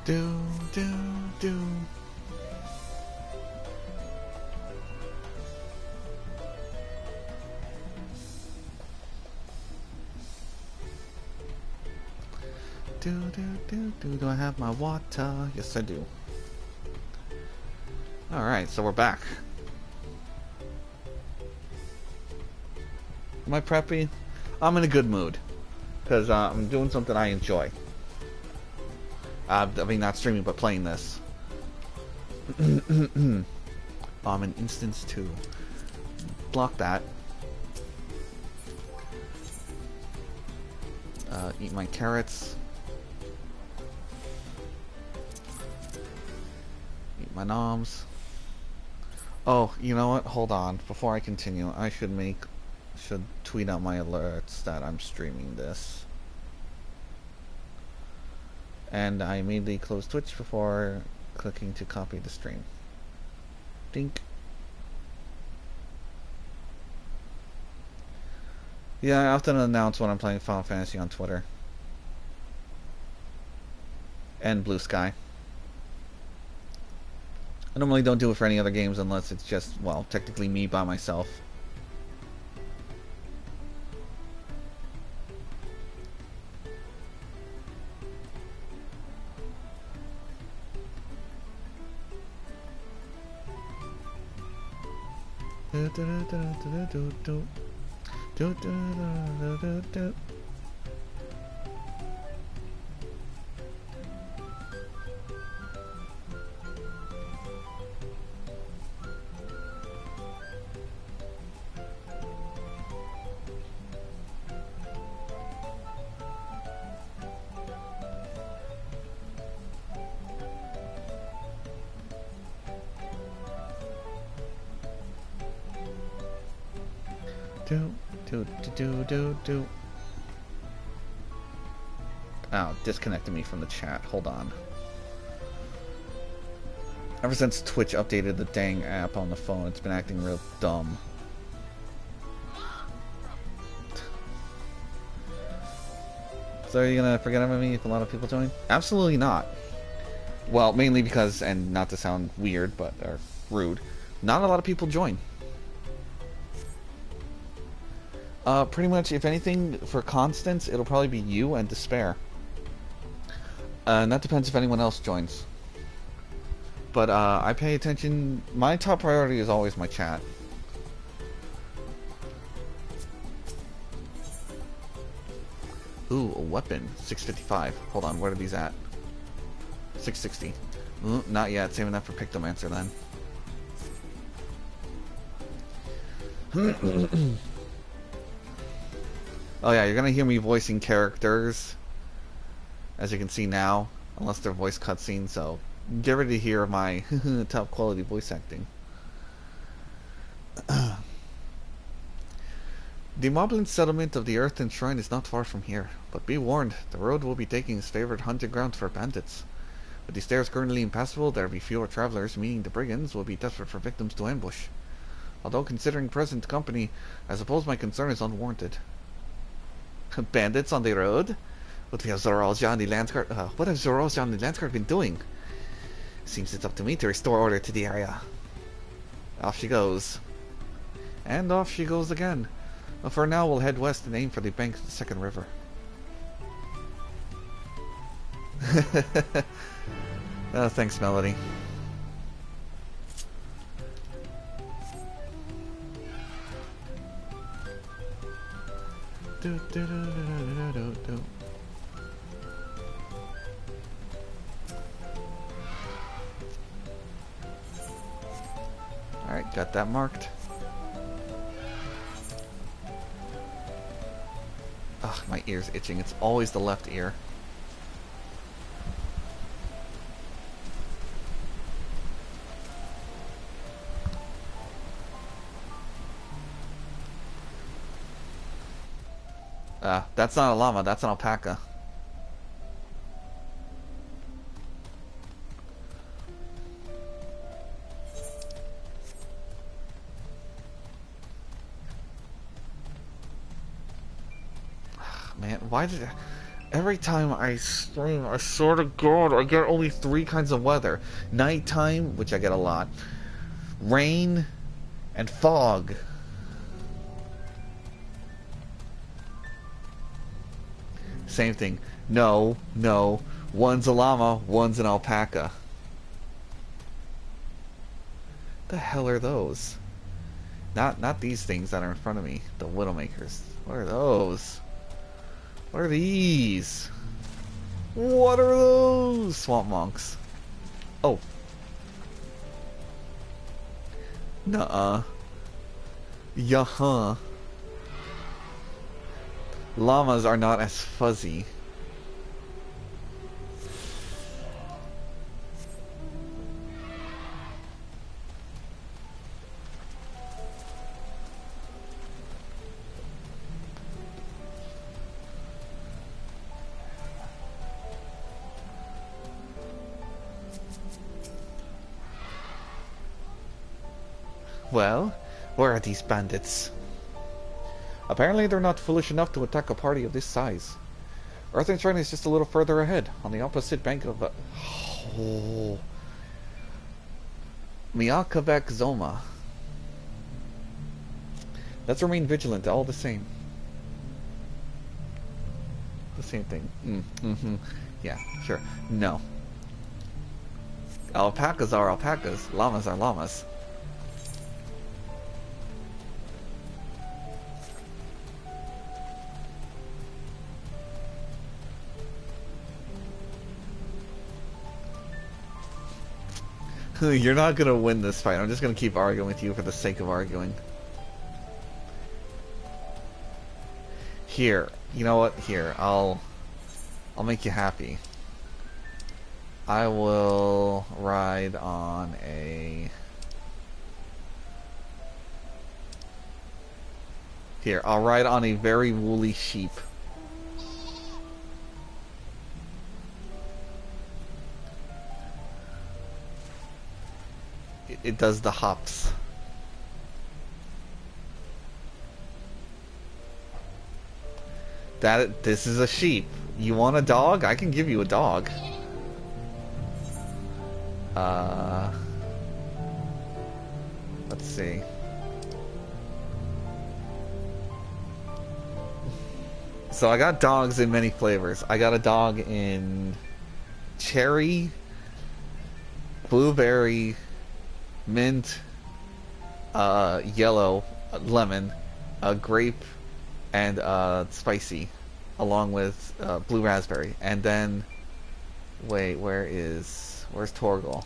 Do, do, do. Do I have my water? Yes, I do. Alright, so we're back. Am I preppy? I'm in a good mood. Because I'm doing something I enjoy. I mean, not streaming, but playing this. I'm in instance 2. Block that. Eat my carrots. Eat my noms. Oh, you know what? Hold on. Before I continue, I should tweet out my alerts that I'm streaming this. And I immediately close Twitch before clicking to copy the stream. Dink. Yeah, I often announce when I'm playing Final Fantasy on Twitter. And Blue Sky. I normally don't do it for any other games unless it's just, well, technically me by myself. Oh, disconnected me from the chat. Hold on. Ever since Twitch updated the dang app on the phone, it's been acting real dumb. So are you gonna forget about me if a lot of people join? Absolutely not. Well, mainly because, and not to sound weird, but or rude, not a lot of people join. Pretty much, if anything, for constants, it'll probably be you and Despair. And that depends if anyone else joins. But I pay attention. My top priority is always my chat. Ooh, a weapon. 655. Hold on, where are these at? 660. Ooh, not yet. Saving that for Pictomancer then. Oh yeah, you're gonna hear me voicing characters, as you can see now, unless they're voice cutscenes, so get ready to hear my top quality voice acting. The Moblin settlement of the Earthen Shrine is not far from here, but be warned, the road will be taking its favorite hunting ground for bandits. With the stairs currently impassable, there will be fewer travelers, meaning the brigands will be desperate for victims to ambush. Although considering present company, I suppose my concern is unwarranted. Bandits on the road? What have Zoralja and the Landsguard? What have Zoralja and the Landsguard been doing? Seems it's up to me to restore order to the area. Off she goes. And off she goes again. Well, for now, we'll head west and aim for the bank of the second river. Oh, thanks, Melody. Alright, got that marked. Ugh, my ear's itching. It's always the left ear. That's not a llama, that's an alpaca. Man, why did Every time I stream, I swear to God, I get only 3 kinds of weather. Nighttime, which I get a lot. Rain, and fog. Same thing. No, no. One's a llama, one's an alpaca. The hell are those? Not these things that are in front of me. The Widowmakers. What are those? What are these? What are those? Swamp monks. Oh. Nuh-uh. Yuh-huh. Llamas are not as fuzzy. Well, where are these bandits? Apparently they're not foolish enough to attack a party of this size. Earth Shrine is just a little further ahead, on the opposite bank of oh. Miakavek Zoma. Let's remain vigilant, all the same. The same thing. Mm-hmm. Yeah, sure. No. Alpacas are alpacas. Llamas are llamas. You're not gonna win this fight. I'm just gonna keep arguing with you for the sake of arguing. Here, you know what? Here, I'll make you happy. I will ride on a... Here, I'll ride on a very woolly sheep. It does the hops. This is a sheep. You want a dog? I can give you a dog. Let's see. So I got dogs in many flavors. I got a dog in cherry, blueberry, mint, yellow, lemon, grape, and spicy, along with blue raspberry. And then, wait, where's Torgal?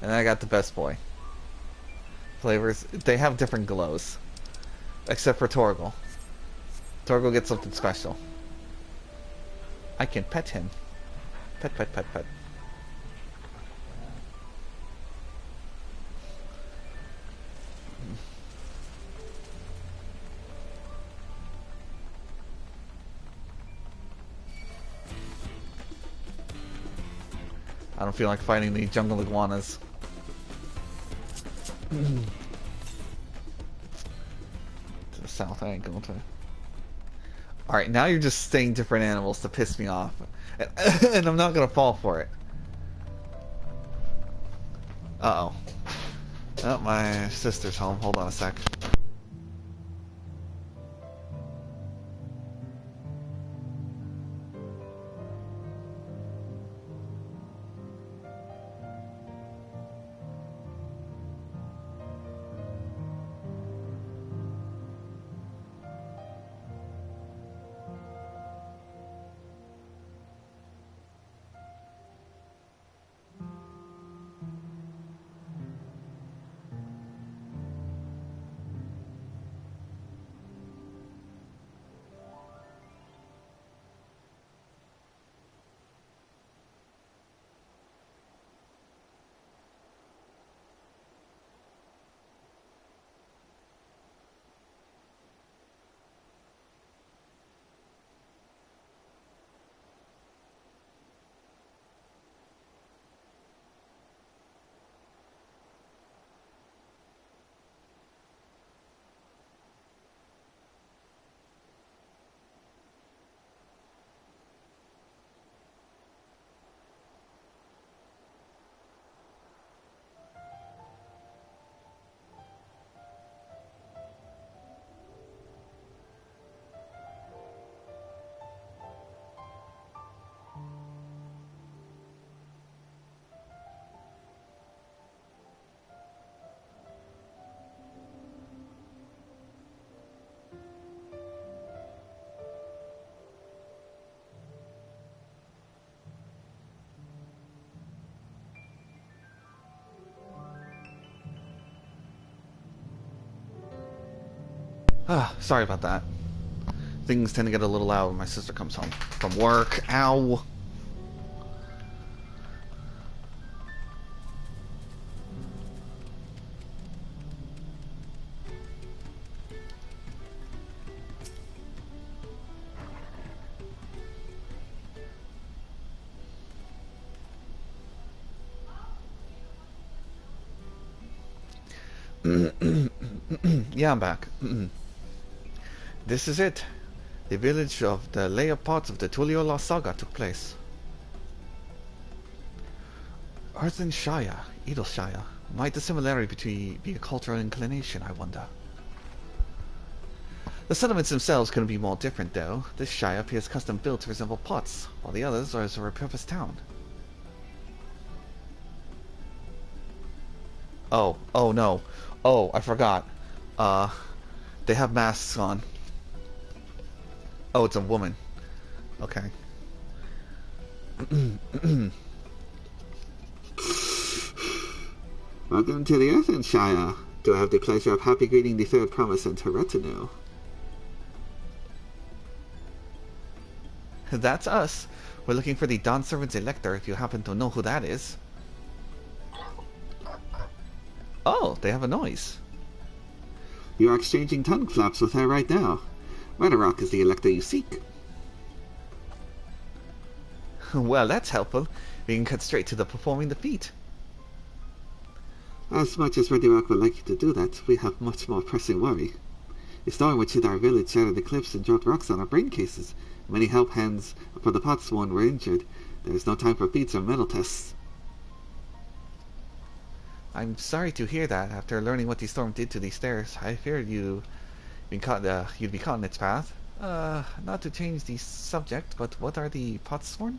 And then I got the best boy. Flavors, they have different glows, except for Torgal. Torgal gets something special. I can pet him. Pet, pet, pet, pet. I don't feel like fighting the jungle iguanas. To the south, I ain't going to. Alright, now you're just saying different animals to piss me off. And I'm not gonna fall for it. Uh-oh. Oh, my sister's home. Hold on a sec. Sorry about that. Things tend to get a little loud when my sister comes home from work. Ow! Yeah, I'm back. This is it. The village of the Leia Pots of the Tulio Lost Saga took place. Earthen Shire, Edelshire. Might the similarity be a cultural inclination, I wonder? The settlements themselves couldn't be more different, though. This Shire appears custom built to resemble pots, while the others are as a repurposed town. Oh no. Oh, I forgot. They have masks on. Oh, it's a woman. Okay. Welcome to the Earthen Shire. Do I have the pleasure of happy greeting the third promise and her retinue? That's us. We're looking for the Dawn Servant's Elector, if you happen to know who that is. Oh, they have a noise. You are exchanging tongue flaps with her right now. Redderock is the Elector you seek. Well, that's helpful. We can cut straight to the performing the feat. As much as Redderock would like you to do that, we have much more pressing worry. A storm which hit our village shattered the cliffs and dropped rocks on our brain cases. Many help hands for the Potsworn were injured. There is no time for feats or mental tests. I'm sorry to hear that. After learning what the storm did to these stairs, I feared you'd be caught in its path. Not to change the subject, but what are the Potsworn?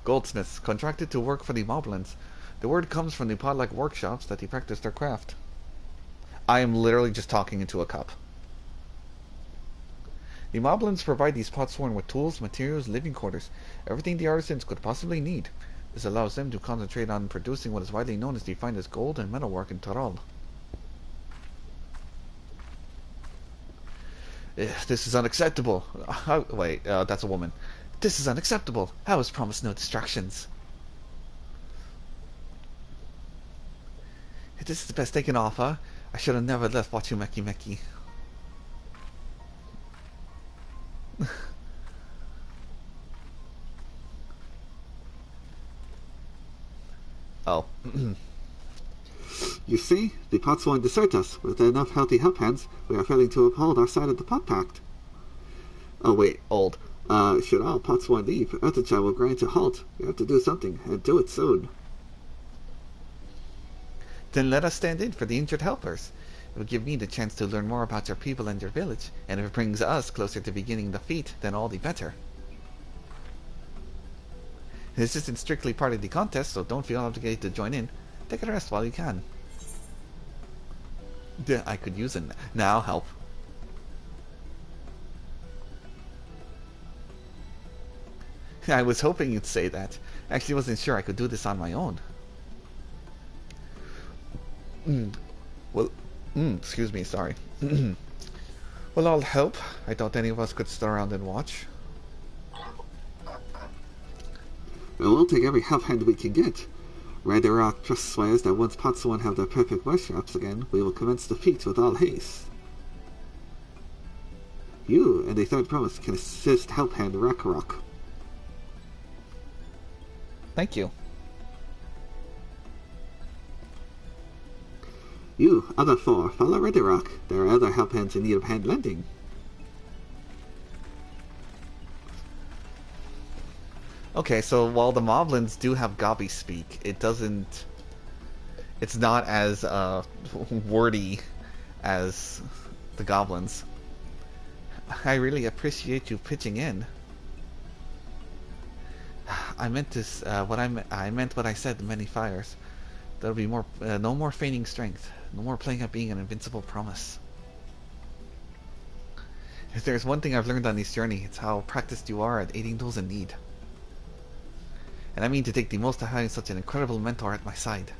Goldsmiths, contracted to work for the Moblins. The word comes from the pot-like workshops that they practice their craft. I am literally just talking into a cup. The Moblins provide these Potsworn with tools, materials, living quarters, everything the artisans could possibly need. This allows them to concentrate on producing what is widely known as the finest gold and metalwork in Tyrol. This is unacceptable. Wait, that's a woman. This is unacceptable. I was promised no distractions. If this is the best they can offer, I should have never left Wachumeki Meki. Oh. You see, the pots won't desert us. With enough healthy help hands, we are failing to uphold our side of the pot pact. Oh wait, old. Should all pots want leave, Earthenshire will grind to halt. We have to do something, and do it soon. Then let us stand in for the injured helpers. It will give me the chance to learn more about your people and your village, and if it brings us closer to beginning the feat, then all the better. This isn't strictly part of the contest, so don't feel obligated to join in. Take a rest while you can. I could use it. Now help. I was hoping you'd say that. Actually wasn't sure I could do this on my own. Well, excuse me, sorry. Well, I'll help. I thought any of us could sit around and watch. We'll take every help hand we can get. Redderock just swears that once Potsworn have their perfect workshops again, we will commence the feat with all haste. You and a third promise can assist help hand Redderock. Thank you. You, other four, follow Redderock. There are other help hands in need of hand lending. Okay, so while the Moblins do have Gobby speak, it's not as wordy as the goblins. I really appreciate you pitching in. I meant this. I meant what I said. Many fires. There'll be more. No more feigning strength. No more playing at being an invincible promise. If there's one thing I've learned on this journey, it's how practiced you are at aiding those in need. And I mean to take the most of having such an incredible mentor at my side.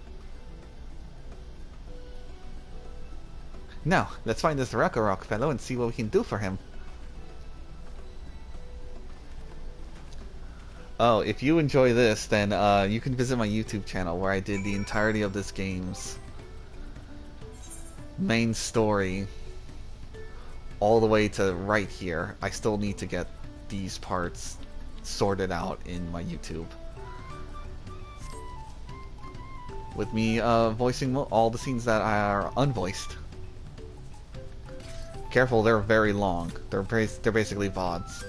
Now, let's find this Rakarok fellow and see what we can do for him. Oh, if you enjoy this, then you can visit my YouTube channel where I did the entirety of this game's main story all the way to right here. I still need to get these parts sorted out in my YouTube. With me voicing all the scenes that are unvoiced. Careful, they're very long. They're basically VODs.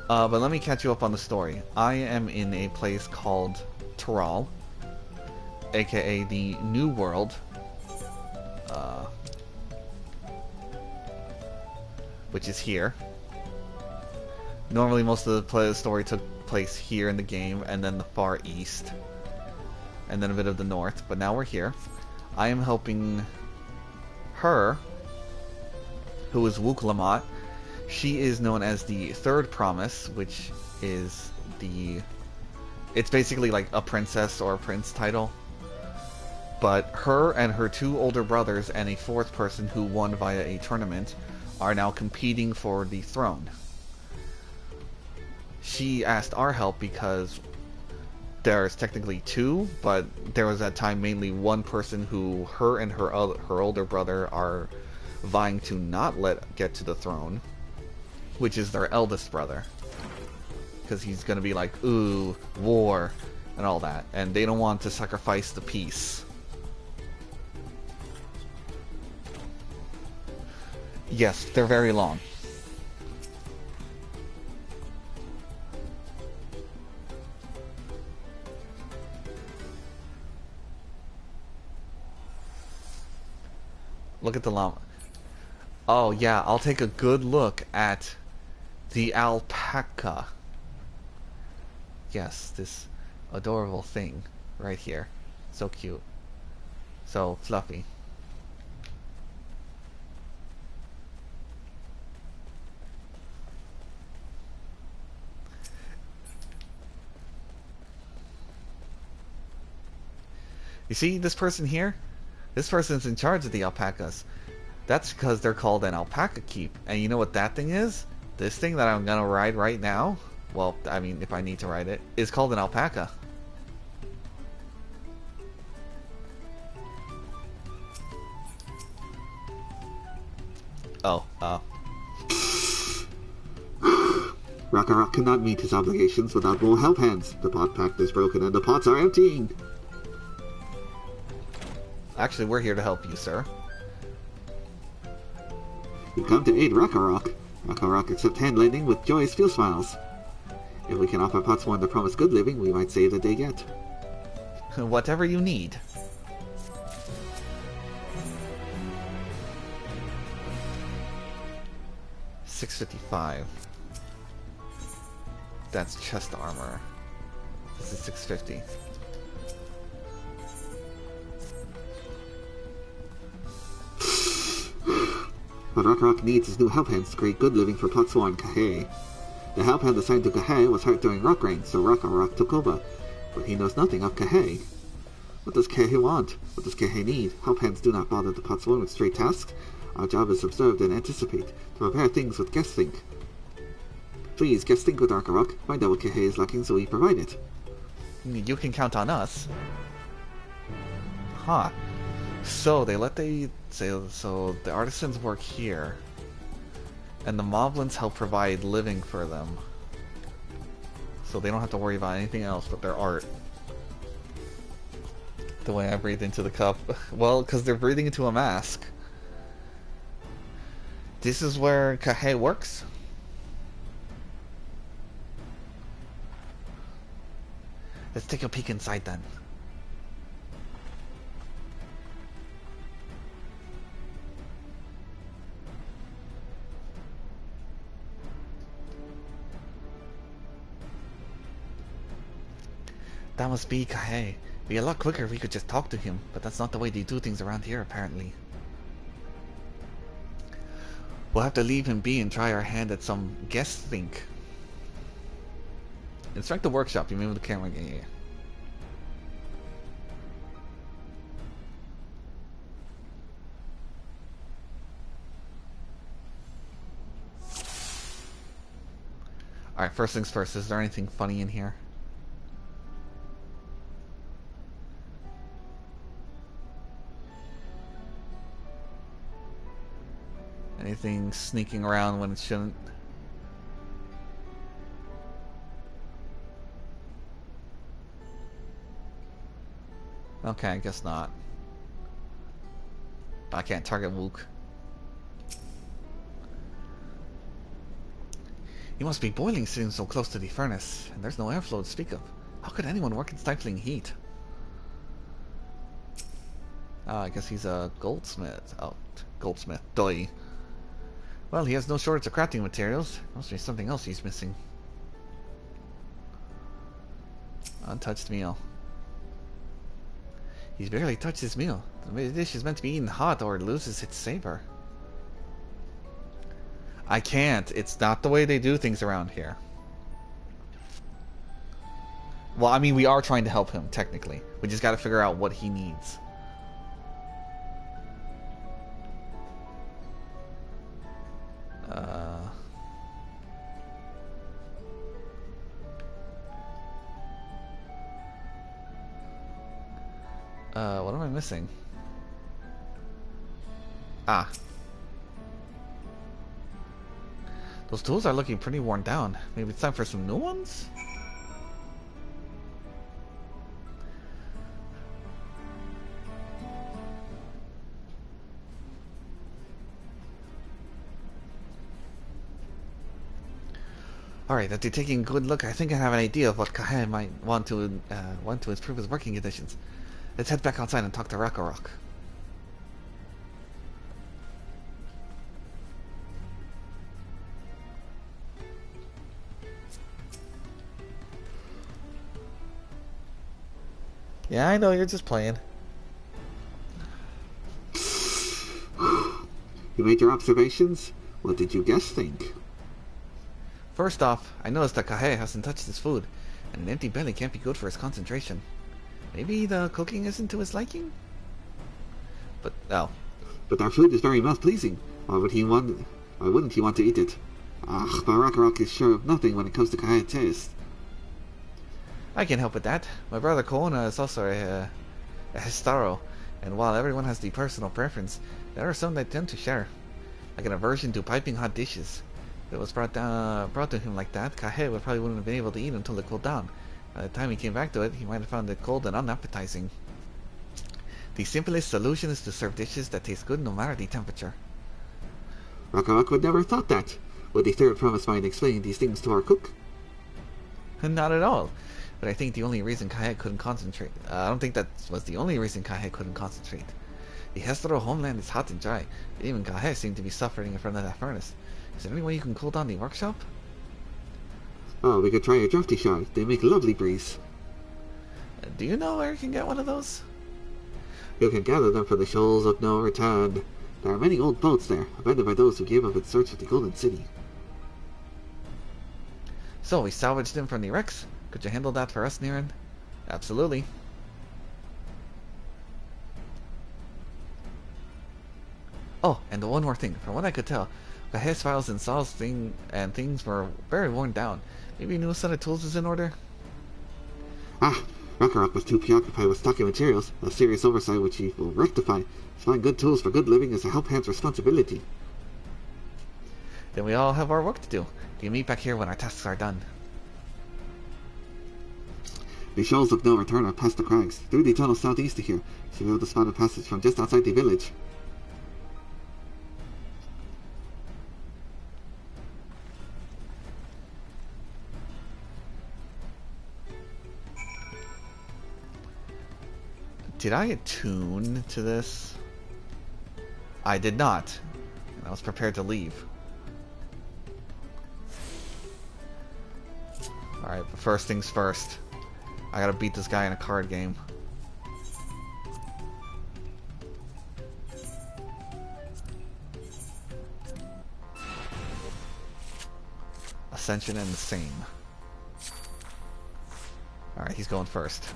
But let me catch you up on the story. I am in a place called Tyrol, aka the New World, which is here. Normally most of the story took place here in the game, and then the far east, and then a bit of the north, but now we're here. I am helping her, who is Wuklamat. She is known as the Third Promise, which is it's basically like a princess or a prince title. But her and her two older brothers and a fourth person who won via a tournament are now competing for the throne. She asked our help because there's technically two, but there was at time mainly one person who her and her older brother are vying to not let get to the throne, which is their eldest brother, because he's gonna be like, ooh, war and all that, and they don't want to sacrifice the peace. Yes, they're very long. Look at the llama. Oh yeah, I'll take a good look at the alpaca. Yes, this adorable thing right here. So cute. So fluffy. You see this person here? This person's in charge of the alpacas. That's because they're called an alpaca keep. And you know what that thing is? This thing that I'm gonna ride right now, well, I mean, if I need to ride it, is called an alpaca. Oh, Rakarok cannot meet his obligations without more help hands. The pot pact is broken and the pots are emptying. actually, we're here to help you, sir. You come to aid Rakarok. Rakarok accepts hand lending with joyous fuel smiles. If we can offer Potsworn the promised good living, we might save the day yet. Whatever you need. $655. That's chest armor. This is $650. What Rakarok needs is new help hands to create good living for Potsworn Kahe. The help hand assigned to Kahe was hurt during rock rain, so Rakarok took over. But he knows nothing of Kahe. What does Kahe want? What does Kahe need? Help hands do not bother the Potsworn with straight tasks. Our job is observe and anticipate, to prepare things with guess think. Please, guess think with Rakarok. Find out what Kahe is lacking so we provide it. You can count on us. Huh. So they let so the artisans work here, and the moblins help provide living for them, so they don't have to worry about anything else but their art. The way I breathe into the cup, well, because they're breathing into a mask. This is where Kahe works. Let's take a peek inside then. That must be Kahe. It'd be a lot quicker if we could just talk to him, but that's not the way they do things around here, apparently. We'll have to leave him be and try our hand at some guess think. Inspect the workshop. You mean with the camera? Yeah. Alright, first things first. Is there anything funny in here? Anything sneaking around when it shouldn't? Okay, I guess not. I can't target Wook. You must be boiling sitting so close to the furnace, and there's no airflow to speak of. How could anyone work in stifling heat? Oh, I guess he's a goldsmith. Oh, goldsmith. Duh. Well, he has no shortage of crafting materials. Must be something else he's missing. Untouched meal. He's barely touched his meal. The dish is meant to be eaten hot or it loses its savor. I can't. It's not the way they do things around here. Well, I mean, we are trying to help him, technically. We just gotta figure out what he needs. What am I missing? Ah. Those tools are looking pretty worn down. Maybe it's time for some new ones? Alright, after taking a good look, I think I have an idea of what Kahe might want to improve his working conditions. Let's head back outside and talk to Rakarok. Yeah, I know, you're just playing. You made your observations? What did you guess think? First off, I noticed that Kahe hasn't touched his food, and an empty belly can't be good for his concentration. Maybe the cooking isn't to his liking? But, oh. But our food is very mouth-pleasing. Why wouldn't he want to eat it? Ah, but Rakarok is sure of nothing when it comes to Kahe taste. I can't help with that. My brother Koona is also a Histaro, and while everyone has the personal preference, there are some that tend to share. Like an aversion to piping hot dishes. If it was brought to him like that, Kahe would probably wouldn't have been able to eat until it cooled down. By the time he came back to it, he might have found it cold and unappetizing. The simplest solution is to serve dishes that taste good no matter the temperature. Rakarok would never have thought that. Would the third promise mind explain these things to our cook? Not at all. But I think the only reason Kahe couldn't concentrate... I don't think that was the only reason Kahe couldn't concentrate. The Hestero homeland is hot and dry, but even Kahe seemed to be suffering in front of that furnace. Is there any way you can cool down the workshop? Oh, we could try a drafty shot. They make a lovely breeze. Do you know where you can get one of those? You can gather them for the shoals of no return. There are many old boats there, abandoned by those who gave up in search of the Golden City. So, we salvaged them from the wrecks? Could you handle that for us, Niran? Absolutely. Oh, and one more thing. From what I could tell, Kahe's files and saws things were very worn down. Maybe a new set of tools is in order? Ah, Rakarok was too preoccupied with stocking materials, a serious oversight which he will rectify. To find good tools for good living is a help-hand's responsibility. Then we all have our work to do. We meet back here when our tasks are done. The shoals of no return are past the crags. Through the tunnel southeast of here, should be able to spot a passage from just outside the village. Did I attune to this? I did not. And I was prepared to leave. Alright, but first things first. I gotta beat this guy in a card game. Ascension and the same. Alright, he's going first.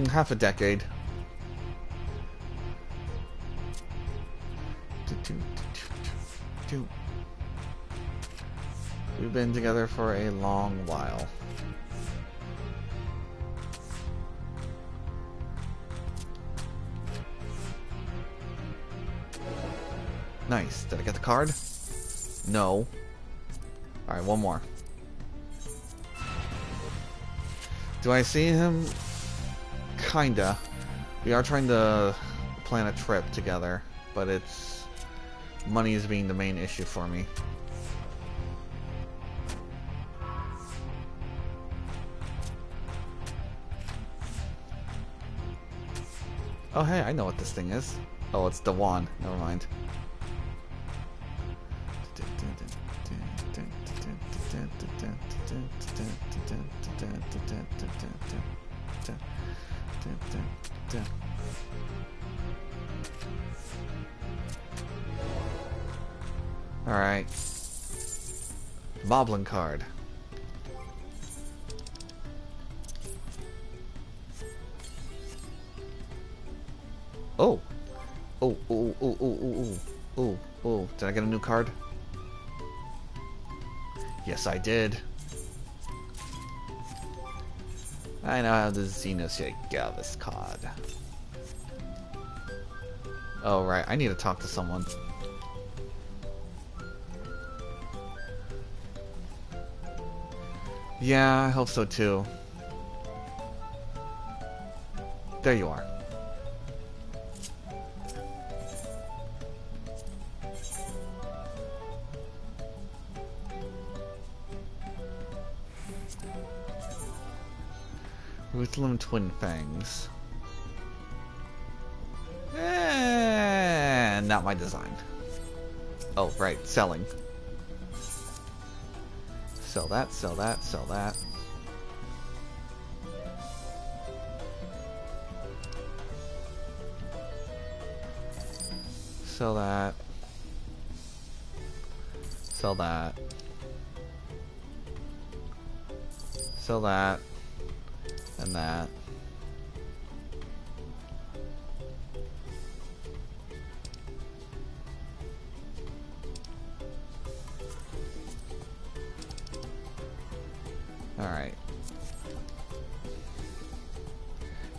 Half a decade. We've been together for a long while. Nice. Did I get the card? No. Alright, one more. Do I see him? Kinda. We are trying to plan a trip together, but it's... money is being the main issue for me. Oh hey, I know what this thing is. Oh, it's the wand. Never mind. Alright. Moblin card. Oh! Oh, oh, oh, oh, oh, oh, oh, oh. Did I get a new card? Yes, I did. I now have the Xenoshake Galvis card. Oh, right. I need to talk to someone. Yeah, I hope so too. There you are. Ruthlum Twin Fangs. Not my design. Oh, right, selling. Sell that, sell that, sell that. Sell that. Sell that. Sell that. And that. Alright.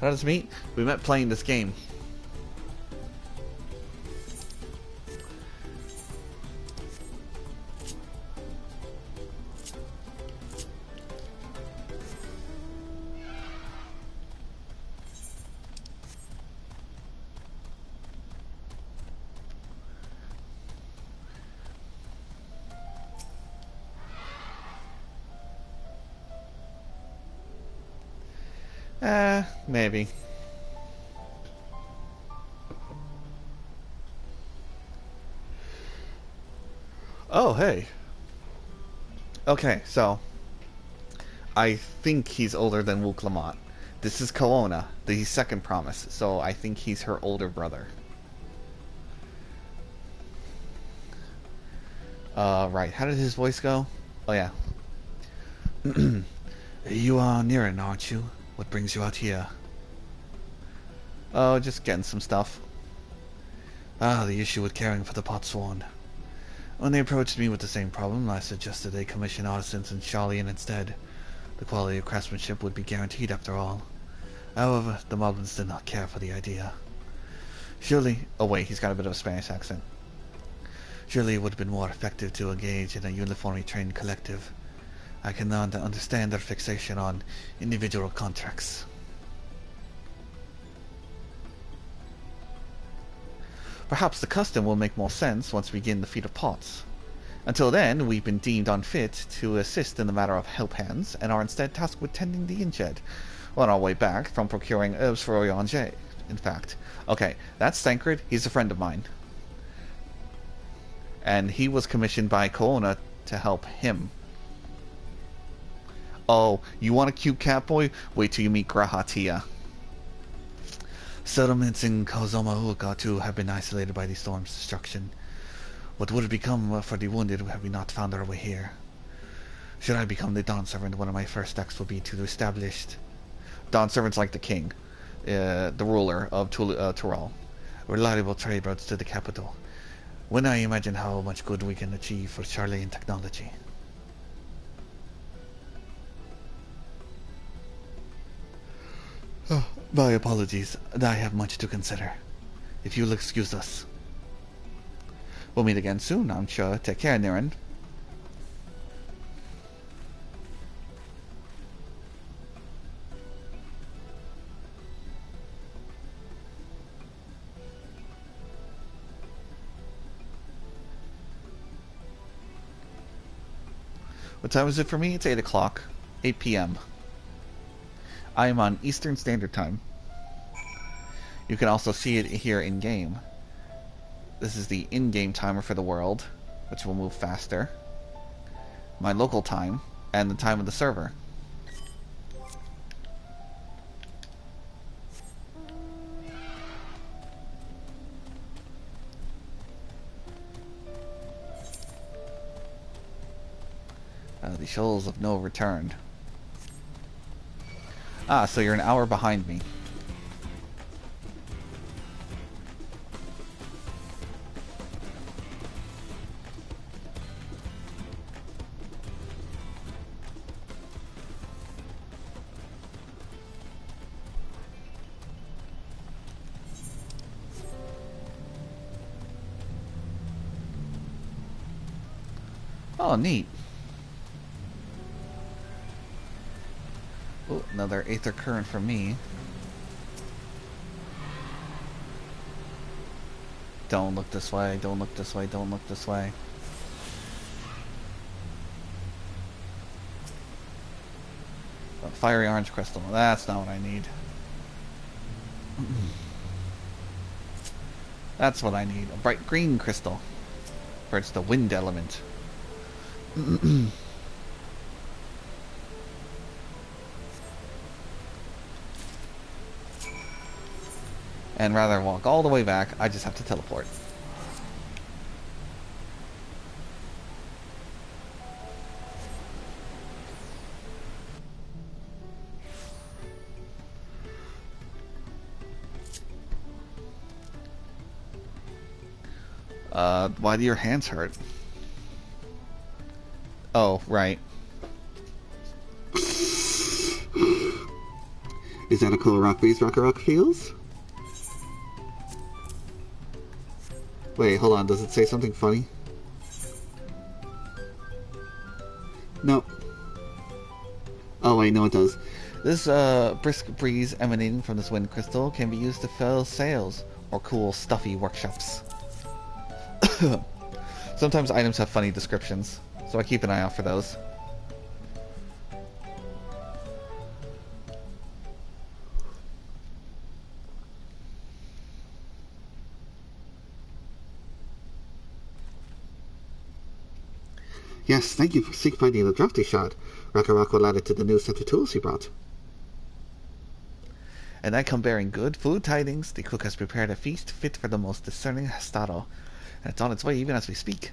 How does it meet? We met playing this game. Maybe. Oh, hey. Okay, so I think he's older than Wu Clamat. This is Kelowna, the second promise, so I think he's her older brother. Right. How did his voice go? Oh, yeah. You are Niran, aren't you? What brings you out here? Oh, just getting some stuff. Ah, the issue with caring for the Potsworn. When they approached me with the same problem, I suggested they commission artisans in Garlean instead. The quality of craftsmanship would be guaranteed after all. However, the Moblins did not care for the idea. Surely... Oh wait, he's got a bit of a Spanish accent. Surely it would have been more effective to engage in a uniformly trained collective. I cannot understand their fixation on individual contracts. Perhaps the custom will make more sense once we gain the feat of pots. Until then, we've been deemed unfit to assist in the matter of help hands, and are instead tasked with tending the injured, on our way back from procuring herbs for Oyanje, in fact. Okay, that's Stankred. He's a friend of mine. And he was commissioned by Kelowna to help him. Oh, you want a cute cat boy? Wait till you meet Grahatia. Settlements in Kozoma-Uga have been isolated by the storm's destruction. What would have become for the wounded had we not found our way here? Should I become the Dawn Servant, one of my first acts will be to establish... Dawn Servant's like the king. the ruler of Tural. Reliable trade routes to the capital. When I imagine how much good we can achieve for Charlean technology. Oh, my apologies. I have much to consider. If you'll excuse us. We'll meet again soon, I'm sure. Take care, Niren. What time is it for me? It's 8 o'clock. 8 p.m. I am on Eastern Standard Time. You can also see it here in-game. This is the in-game timer for the world, which will move faster. My local time, and the time of the server. The shoals of no return. Ah, so you're an hour behind me. Oh, neat. Oh, another Aether Current for me. Don't look this way, don't look this way, don't look this way. A fiery orange crystal, that's not what I need. That's what I need, a bright green crystal. For it's the wind element. And rather than walk all the way back, I just have to teleport. Why do your hands hurt? Oh, right. Is that a cool rock breeze Rock feels? Wait, hold on, does it say something funny? No. Oh wait, no it does. This brisk breeze emanating from this wind crystal can be used to fill sails or cool stuffy workshops. Sometimes items have funny descriptions, so I keep an eye out for those. Yes, thank you for finding the drafty shot. Rock will add it to the new set of tools he brought. And I come bearing good food tidings. The cook has prepared a feast fit for the most discerning Hastado, and it's on its way even as we speak.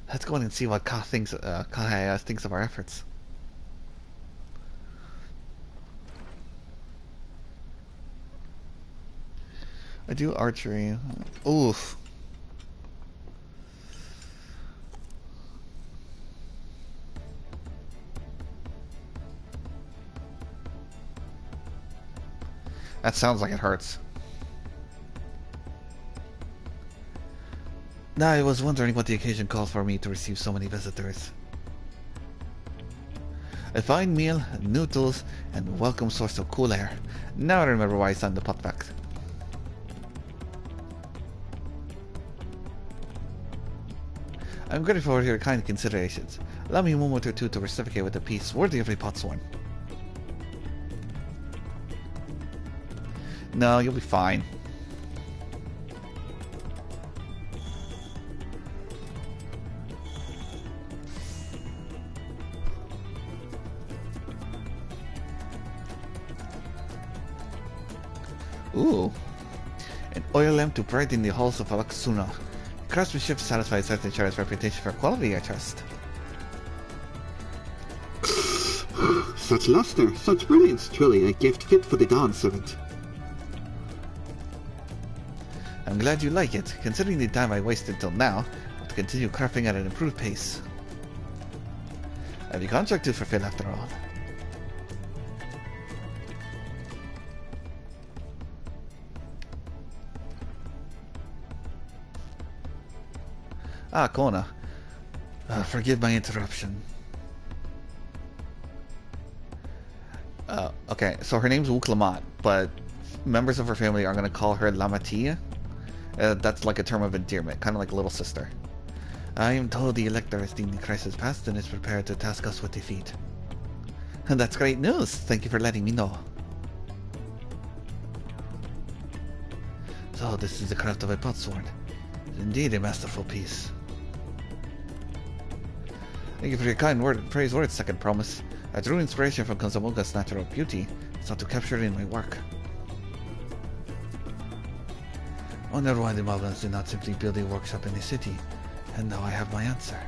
Let's go in and see what Ka thinks of our efforts. I do archery. Oof. That sounds like it hurts. Now I was wondering what the occasion called for me to receive so many visitors. A fine meal, new tools, and a welcome source of cool air. Now I remember why I signed the pact. I'm grateful for your kind considerations. Allow me a moment or two to reciprocate with a peace worthy of a potsworn. No, you'll be fine. Ooh. An oil lamp to brighten the halls of Alaksuna. Craftsmanship satisfies certain Char's reputation for quality, I trust. Such luster, such brilliance, truly a gift fit for the Dawn Servant. I'm glad you like it. Considering the time I wasted till now, I'll continue crafting at an improved pace. I have a contract to fulfill after all. Ah, Kona. Forgive my interruption. Okay, so her name's Wuklamat, but members of her family are going to call her Lamatia. That's like a term of endearment, kind of like little sister. I am told the Elector has deemed the crisis past and is prepared to task us with defeat. And that's great news. Thank you for letting me know. So this is the craft of a potsword. Indeed a masterful piece. Thank you for your kind praise words, Second Promise. I drew inspiration from Konsamoga's natural beauty, and sought to capture it in my work. Wonder why the Moblins did not simply build a workshop in the city, and now I have my answer.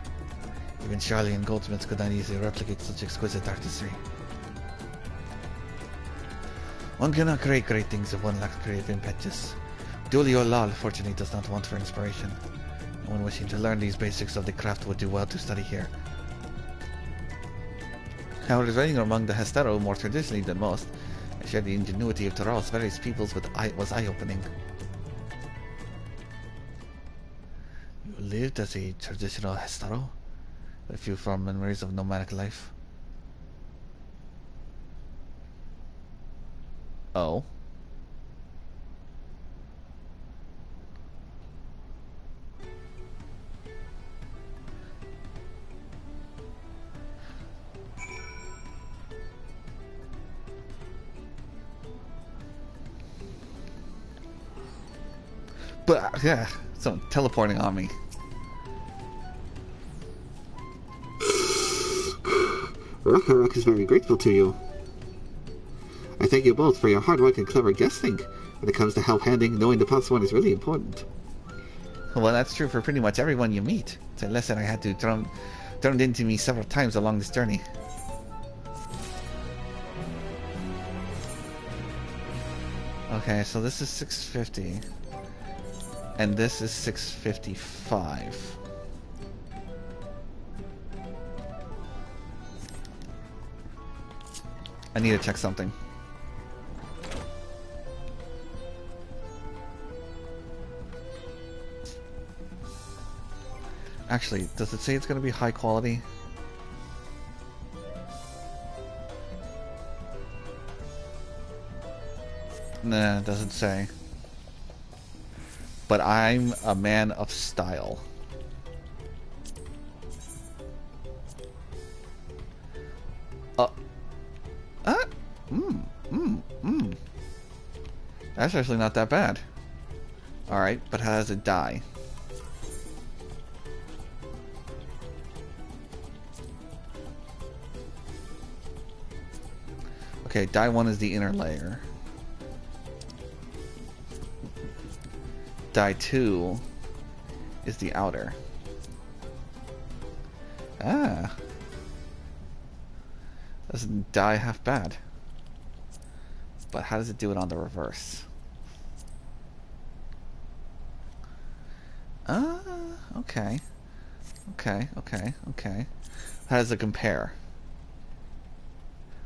Even Garlean goldsmiths could not easily replicate such exquisite artistry. One cannot create great things if one lacks creative impetus. Dulio Lal fortunately does not want for inspiration. One wishing to learn these basics of the craft would do well to study here. However, residing among the Hestero more traditionally than most, I share the ingenuity of Taral's various peoples was eye-opening. You lived as a traditional Hestero? A few fond memories of nomadic life. Oh. But, yeah, someone teleporting on me. Rakarok is very grateful to you. I thank you both for your hard work and clever guessing. When it comes to help handing, knowing the +1 is really important. Well, that's true for pretty much everyone you meet. It's a lesson I had to drummed into me several times along this journey. Okay, so this is 650. And this is 655. I need to check something. Actually, does it say it's going to be high quality? Nah, it doesn't say. But I'm a man of style. That's actually not that bad. Alright, but how does it die? Okay, die 1 is the inner layer. Die 2 is the outer. Ah. Doesn't die half bad. But how does it do it on the reverse? Okay. Okay. How does it compare?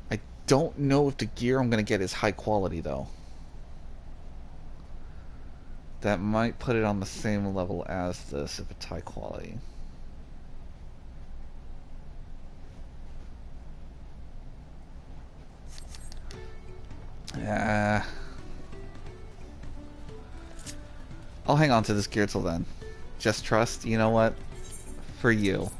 I don't know if the gear I'm going to get is high quality, though. That might put it on the same level as this if it's high quality. I'll hang on to this gear till then. Just trust, you know what? For you.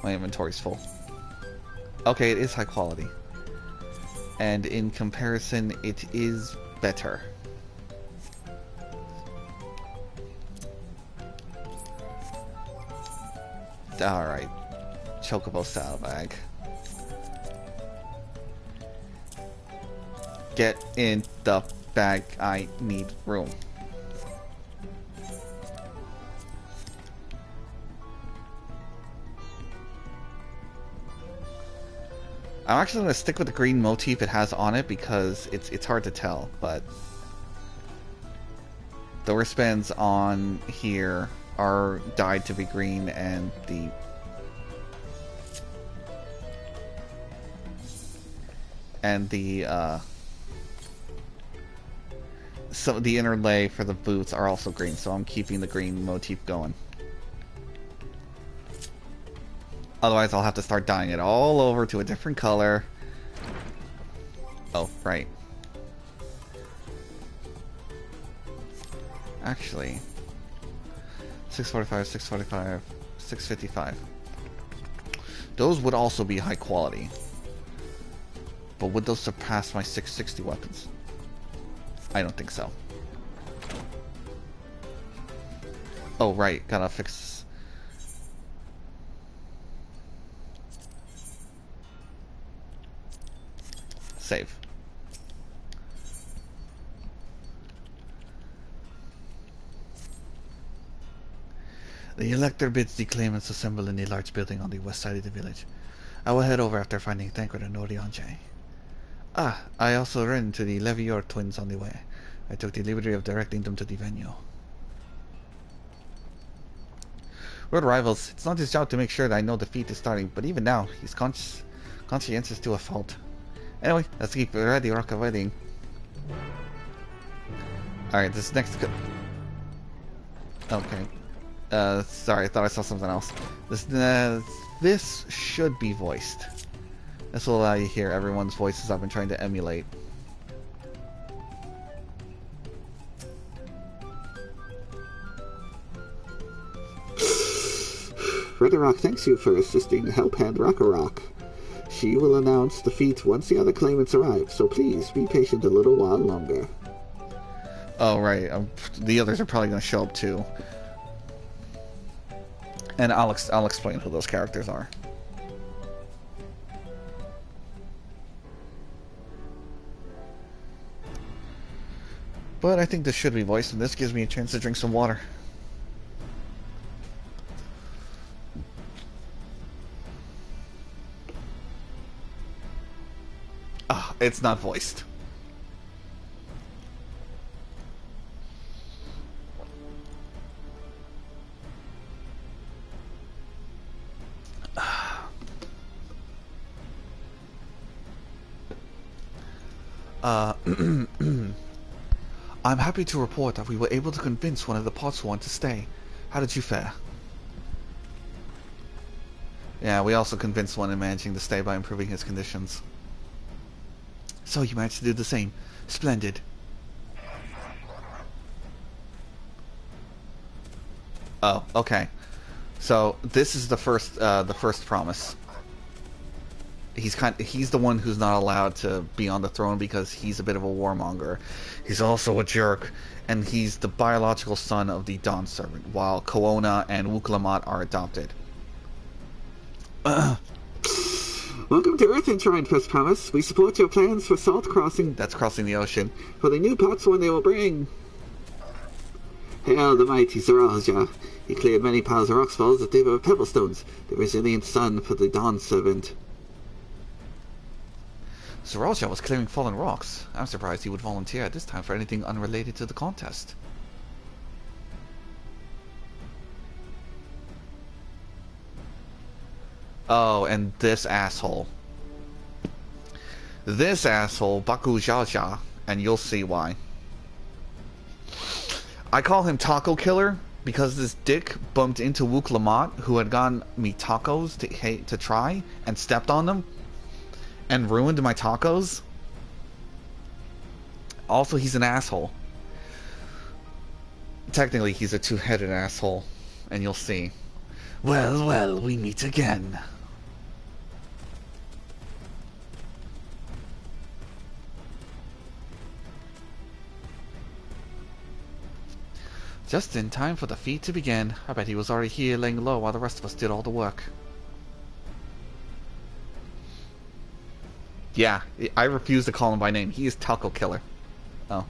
My inventory's full. Okay, it is high quality. And in comparison, it is better. Alright. Chocobo saddlebag. Get in the bag. I need room. I'm actually going to stick with the green motif it has on it because it's hard to tell, but the wristbands on here are dyed to be green, and some of the inner lay for the boots are also green, so I'm keeping the green motif going. Otherwise, I'll have to start dyeing it all over to a different color. Oh, right. Actually, 645, 645, 655. Those would also be high quality. But would those surpass my 660 weapons? I don't think so. Oh, right. Gotta fix... Save. The elector bids the claimants assemble in the large building on the west side of the village. I will head over after finding Tancred and Orianche. Ah, I also ran into the Levior twins on the way. I took the liberty of directing them to the venue. We're rivals. It's not his job to make sure that I know the feat is starting, but even now, he's conscientious to a fault. Anyway, let's keep ready, rock avoiding. Alright, this next... Okay. Sorry, I thought I saw something else. This should be voiced. This will allow you to hear everyone's voices I've been trying to emulate. Red Rock thanks you for assisting Helphand Rock. She will announce the feat once the other claimants arrive, so please be patient a little while longer. Oh, right. The others are probably going to show up too. And I'll explain who those characters are. But I think this should be voiced, and this gives me a chance to drink some water. Ah, it's not voiced. I'm happy to report that we were able to convince one of the Potswan to stay. How did you fare? Yeah, we also convinced one in managing to stay by improving his conditions. So you managed to do the same. Splendid. Oh, okay. So this is the first promise. He's the one who's not allowed to be on the throne because he's a bit of a warmonger. He's also a jerk, and he's the biological son of the Dawn Servant, while Koona and Wuklamat are adopted. Welcome to Earth Enshrined, First Promise. We support your plans for salt crossing. That's crossing the ocean. For the new Potswan they will bring. Hail the mighty Zaralja. He cleared many piles of rockfalls that they were pebblestones, the resilient son for the Dawn Servant. Zaralja was clearing fallen rocks. I'm surprised he would volunteer at this time for anything unrelated to the contest. Oh, and this asshole. This asshole, Baku Jaja, and you'll see why. I call him Taco Killer because this dick bumped into Wuklamat, who had gotten me tacos to try, and stepped on them, and ruined my tacos. Also, he's an asshole. Technically, he's a two-headed asshole, and you'll see. Well, well, we meet again. Just in time for the feat to begin. I bet he was already here laying low while the rest of us did all the work. Yeah, I refuse to call him by name. He is Taco Killer. Oh.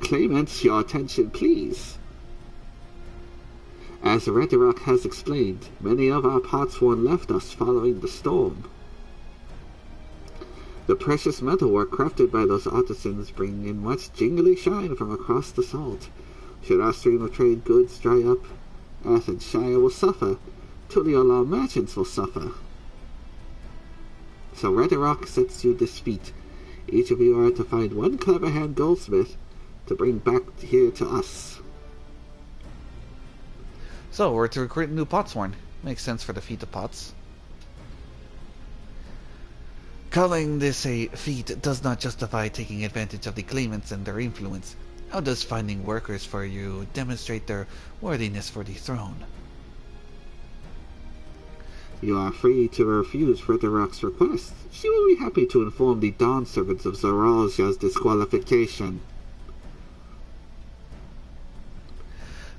Claimants, your attention, please. As Redirock has explained, many of our Podsworn left us following the storm. The precious metalwork crafted by those artisans bring in much jingly shine from across the salt. Should our stream of trade goods dry up, Athens Shire will suffer. Tuliolaw merchants will suffer. So Redirock sets you this feat. Each of you are to find one clever-hand goldsmith to bring back here to us. So, we're to recruit a new Potsworn. Makes sense for the feat of pots. Calling this a feat does not justify taking advantage of the claimants and their influence. How does finding workers for you demonstrate their worthiness for the throne? You are free to refuse Redirock's request. She will be happy to inform the Dawn servants of Zoralja's disqualification.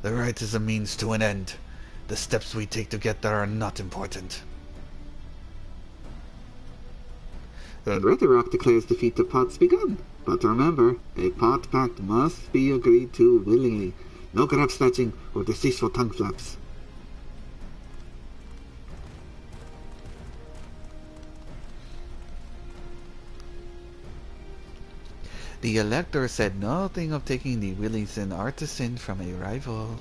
The right is a means to an end. The steps we take to get there are not important. Redirock declares the feat of pots begun. But remember, a pot pact must be agreed to willingly. No grab snatching or deceitful tongue flaps. The elector said nothing of taking the Willington artisan from a rival.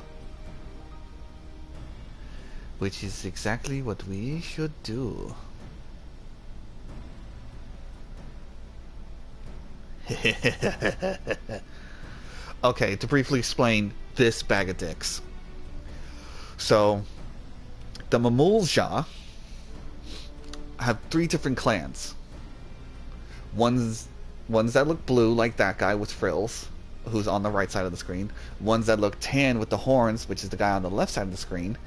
Which is exactly what we should do. Okay, to briefly explain this bag of dicks. So, the Mamulja have 3 different clans. Ones that look blue, like that guy with frills, who's on the right side of the screen. Ones that look tan with the horns, which is the guy on the left side of the screen.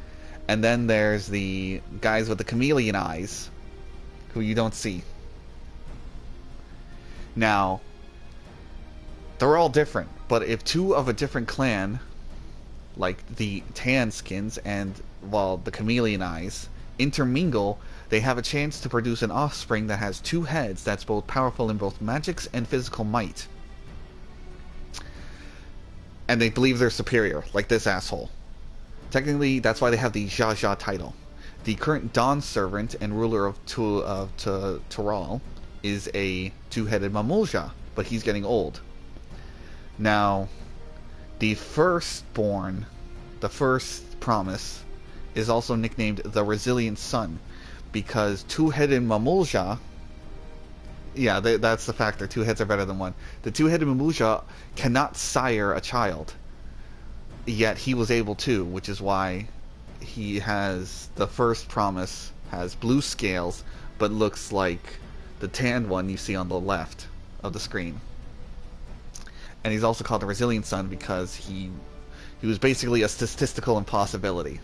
And then there's the guys with the chameleon eyes, who you don't see. Now, they're all different, but if 2 of a different clan, like the tan skins and, well, the chameleon eyes, intermingle, they have a chance to produce an offspring that has 2 heads that's both powerful in both magics and physical might. And they believe they're superior, like this asshole. Technically, that's why they have the Jaja title. The current Dawn servant and ruler of Tural is a 2-headed Mamulja, but he's getting old. Now, the firstborn, the first promise, is also nicknamed the Resilient Son, because 2-headed Mamulja, yeah, that's the factor, 2 heads are better than 1. The 2-headed Mamulja cannot sire a child, yet he was able to, which is why he has, the first promise has blue scales, but looks like the tanned one you see on the left of the screen. And he's also called the Resilient Son because he was basically a statistical impossibility.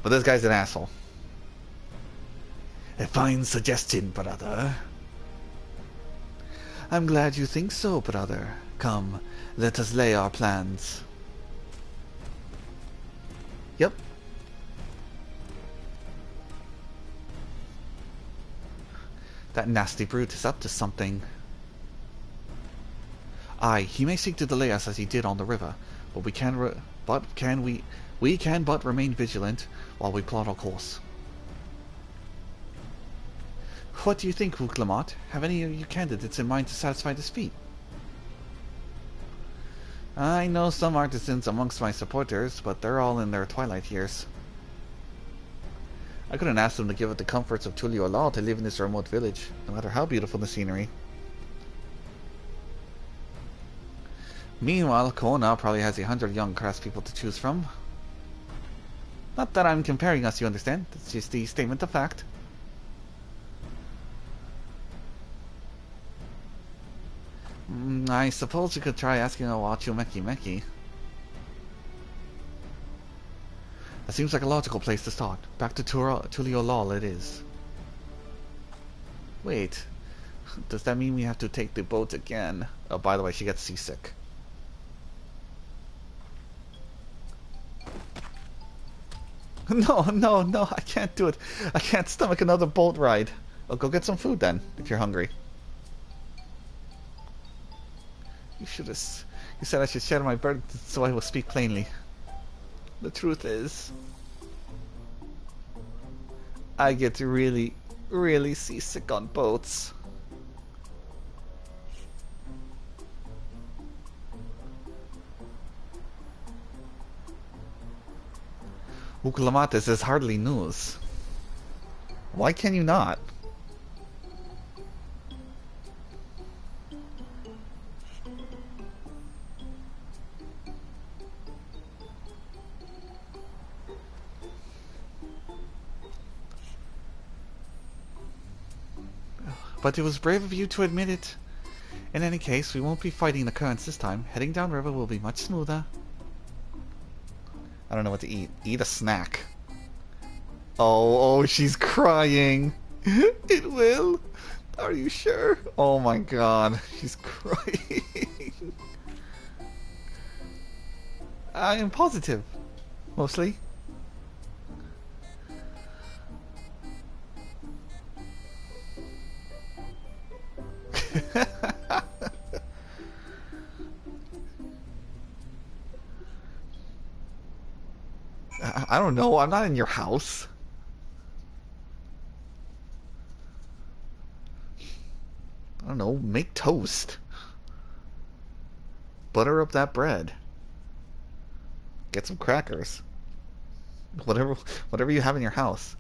But this guy's an asshole. A fine suggestion, brother. I'm glad you think so, brother. Come, let us lay our plans. Yep. That nasty brute is up to something. Aye, he may seek to delay us as he did on the river, but we can but remain vigilant while we plot our course. What do you think, Wooklamot? Have any of you candidates in mind to satisfy this feat? I know some artisans amongst my supporters, but they're all in their twilight years. I couldn't ask them to give up the comforts of Tuliolaw to live in this remote village, no matter how beautiful the scenery. Meanwhile, Kona probably has 100 young craftspeople to choose from. Not that I'm comparing us, you understand. It's just the statement of fact. I suppose you could try asking Awachu Meki Meki. That seems like a logical place to start. Back to Tuliolaw it is. Wait, does that mean we have to take the boat again? Oh, by the way, she gets seasick. No, I can't do it. I can't stomach another boat ride. Well, go get some food then, if you're hungry. You should have... You said I should share my burden so I will speak plainly. The truth is, I get really, really seasick on boats. Ukulamatis is hardly news. Why can you not? But it was brave of you to admit it. In any case, we won't be fighting the currents this time. Heading downriver will be much smoother. I don't know what to eat. Eat a snack. Oh, she's crying. It will. Are you sure? Oh my god, she's crying. I am positive. Mostly. I don't know. I'm not in your house. I don't know. Make toast. Butter up that bread. Get some crackers. Whatever you have in your house.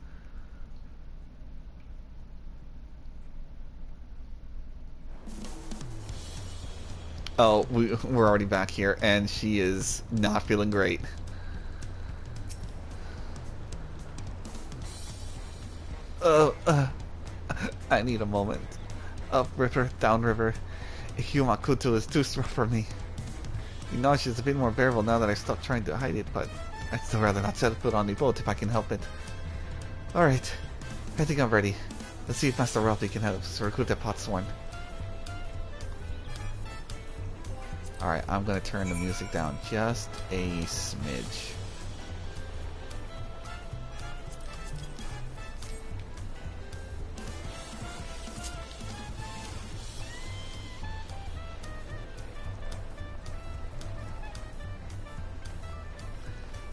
Oh, we're already back here, and she is not feeling great. I need a moment. Upriver, downriver. Humakuto is too strong for me. The nausea is a bit more bearable now that I've stopped trying to hide it, but I'd still rather not set foot on the boat if I can help it. Alright, I think I'm ready. Let's see if Master Ralphie can help us recruit that pot swarm. Alright, I'm gonna turn the music down just a smidge.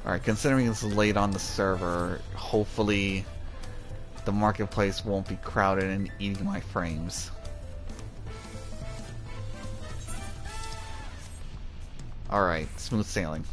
Alright, considering it's late on the server, hopefully the marketplace won't be crowded and eating my frames. Alright, smooth sailing.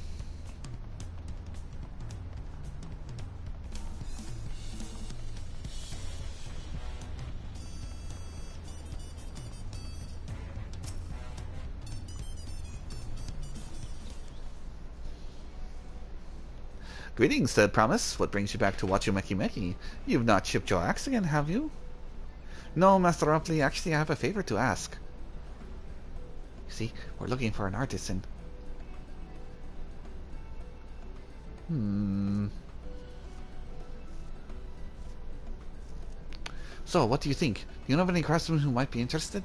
Greetings, said Promise. What brings you back to Wachumeki Meki? You've not shipped your axe again, have you? No, Master Rumpli, actually I have a favor to ask. You see, we're looking for an artisan. So, what do you think? Do you know of any craftsmen who might be interested?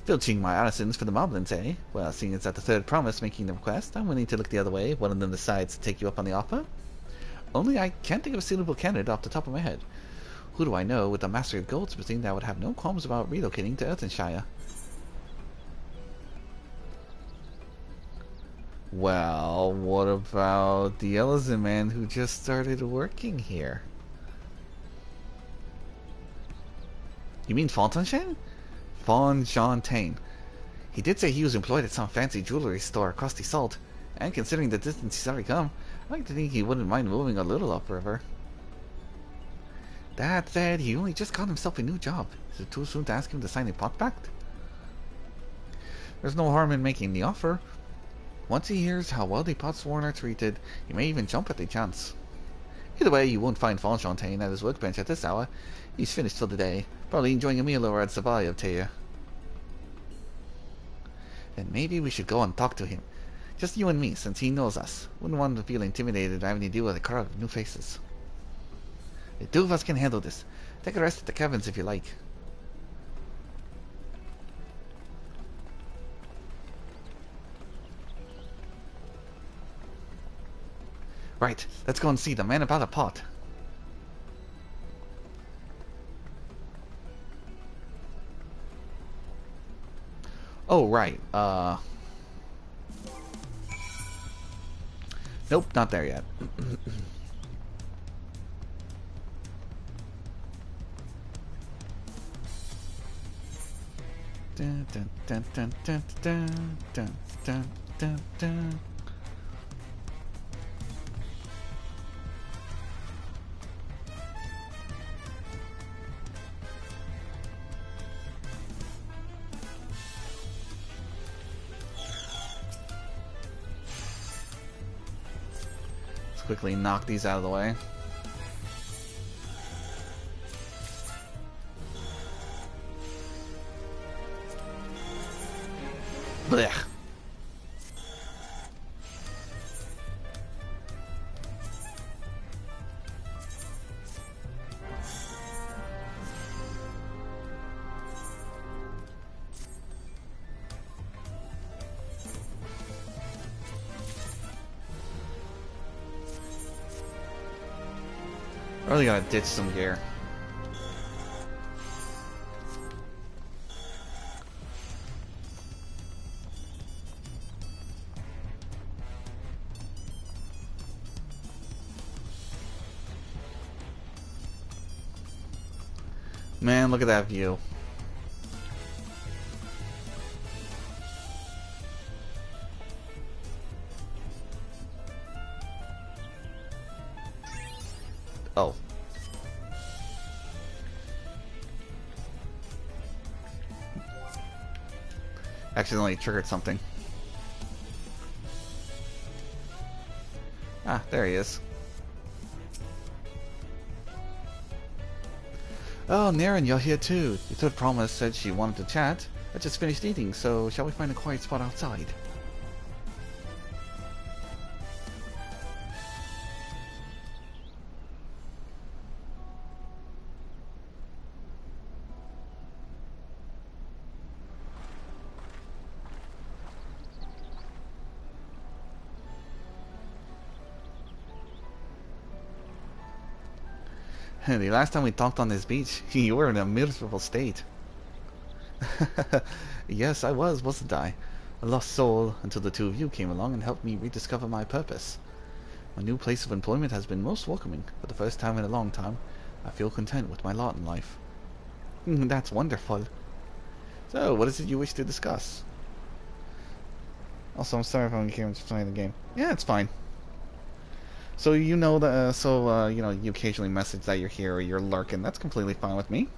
Filching my artisans for the moblins, eh? Well, seeing it's at the third promise making the request, I'm willing to look the other way if one of them decides to take you up on the offer. Only I can't think of a suitable candidate off the top of my head. Who do I know with a mastery of goldsmithing that would have no qualms about relocating to Earthenshire? Well, what about the Ellison man who just started working here? You mean Fontaine? Fontaine. He did say he was employed at some fancy jewelry store across the salt, and considering the distance he's already come, I like to think he wouldn't mind moving a little upriver. That said, he only just got himself a new job. Is it too soon to ask him to sign a pot pact? There's no harm in making the offer. Once he hears how well the potsworn are treated, he may even jump at the chance. Either way, you won't find Fontaine at his workbench at this hour. He's finished for the day, probably enjoying a meal over at Savoy, Taya. Then maybe we should go and talk to him. Just you and me, since he knows us. Wouldn't want to feel intimidated having to deal with a crowd of new faces. The two of us can handle this. Take a rest at the cabins if you like. Right, let's go and see the man about a pot. Oh, right. Nope, not there yet. Dun, dun, dun, dun, dun, dun, dun, dun, dun, dun. Let's quickly knock these out of the way. Blech. Really gotta ditch some gear. Man, look at that view. Oh. Accidentally triggered something. Ah, there he is. Oh, Naren, you're here too. Your third promise said she wanted to chat. I just finished eating, so shall we find a quiet spot outside? The last time we talked on this beach, you were in a miserable state. Yes, I was, wasn't I? A lost soul until the two of you came along and helped me rediscover my purpose. My new place of employment has been most welcoming. For the first time in a long time, I feel content with my lot in life. That's wonderful. So, what is it you wish to discuss? Also, I'm sorry if I'm here to play the game. Yeah, it's fine. So you know that, you know, you occasionally message that you're here or you're lurking. That's completely fine with me.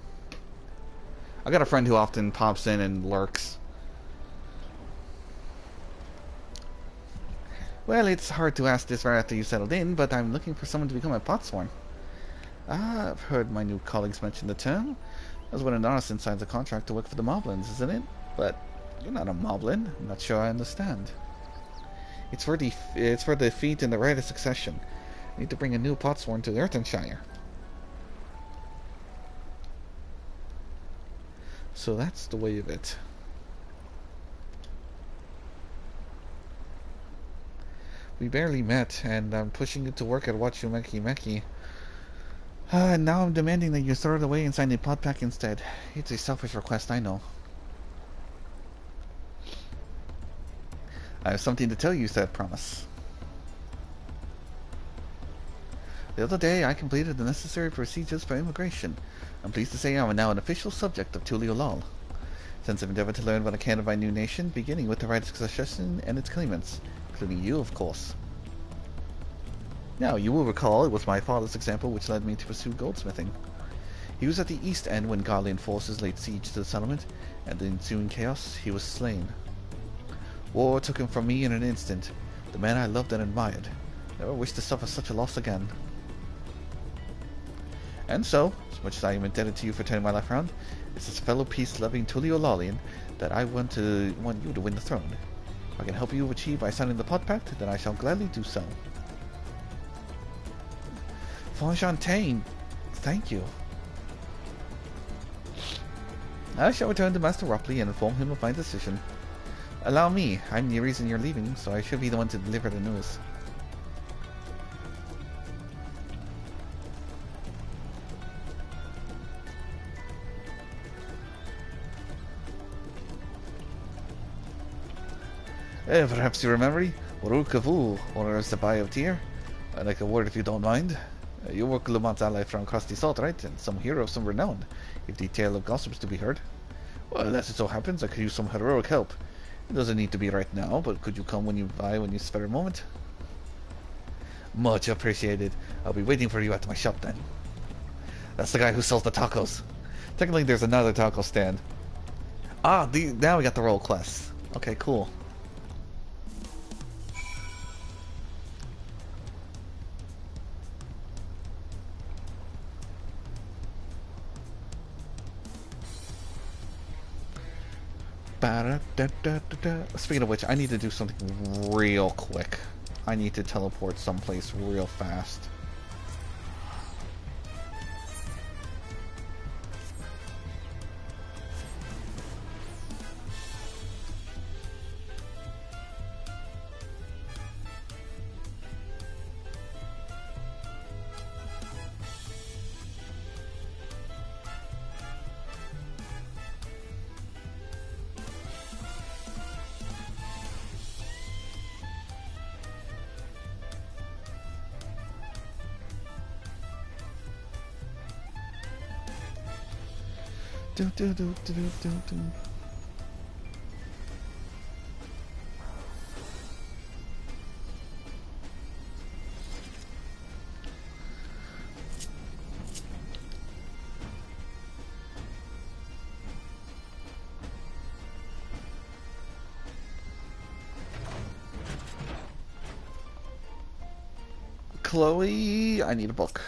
I got a friend who often pops in and lurks. Well, it's hard to ask this right after you settled in, but I'm looking for someone to become a potsworn. Ah, I've heard my new colleagues mention the term. That's what an artisan signs a contract to work for the Moblins, isn't it? But you're not a Moblin. I'm not sure I understand. It's for the feat in the right of succession. I need to bring a new potsworn to Earthenshire. So that's the way of it. We barely met, and I'm pushing you to work at Wachumeki Meki. And now I'm demanding that you throw it away and sign a pod pack instead. It's a selfish request, I know. I have something to tell you, said Promise. The other day, I completed the necessary procedures for immigration. I'm pleased to say I am now an official subject of Tuliolal. Since I've endeavored to learn what I can of my new nation, beginning with the right of succession and its claimants, including you, of course. Now, you will recall it was my father's example which led me to pursue goldsmithing. He was at the east end when Garlean forces laid siege to the settlement, and in the ensuing chaos, he was slain. War took him from me in an instant, the man I loved and admired. Never wish to suffer such a loss again. And so, as much as I am indebted to you for turning my life around, it's this fellow peace-loving Tuliolalian that I want you to win the throne. If I can help you achieve by signing the pod pact, then I shall gladly do so. Fonchaine, thank you. I shall return to Master Ropley and inform him of my decision. Allow me, I'm the reason you're leaving, so I should be the one to deliver the news. Perhaps you remember me? Warukavu, owner of the Bay of Tyr. I'd like a word if you don't mind. You work Lumont's ally from across the salt, right? And some hero of some renown, if the tale of gossips to be heard. Well, as it so happens, I could use some heroic help. It doesn't need to be right now, but could you come when you spare a moment? Much appreciated. I'll be waiting for you at my shop then. That's the guy who sells the tacos. Technically, there's another taco stand. Ah, now we got the role quests. Okay, cool. Speaking of which, I need to do something real quick. I need to teleport someplace real fast. Chloe, I need a book.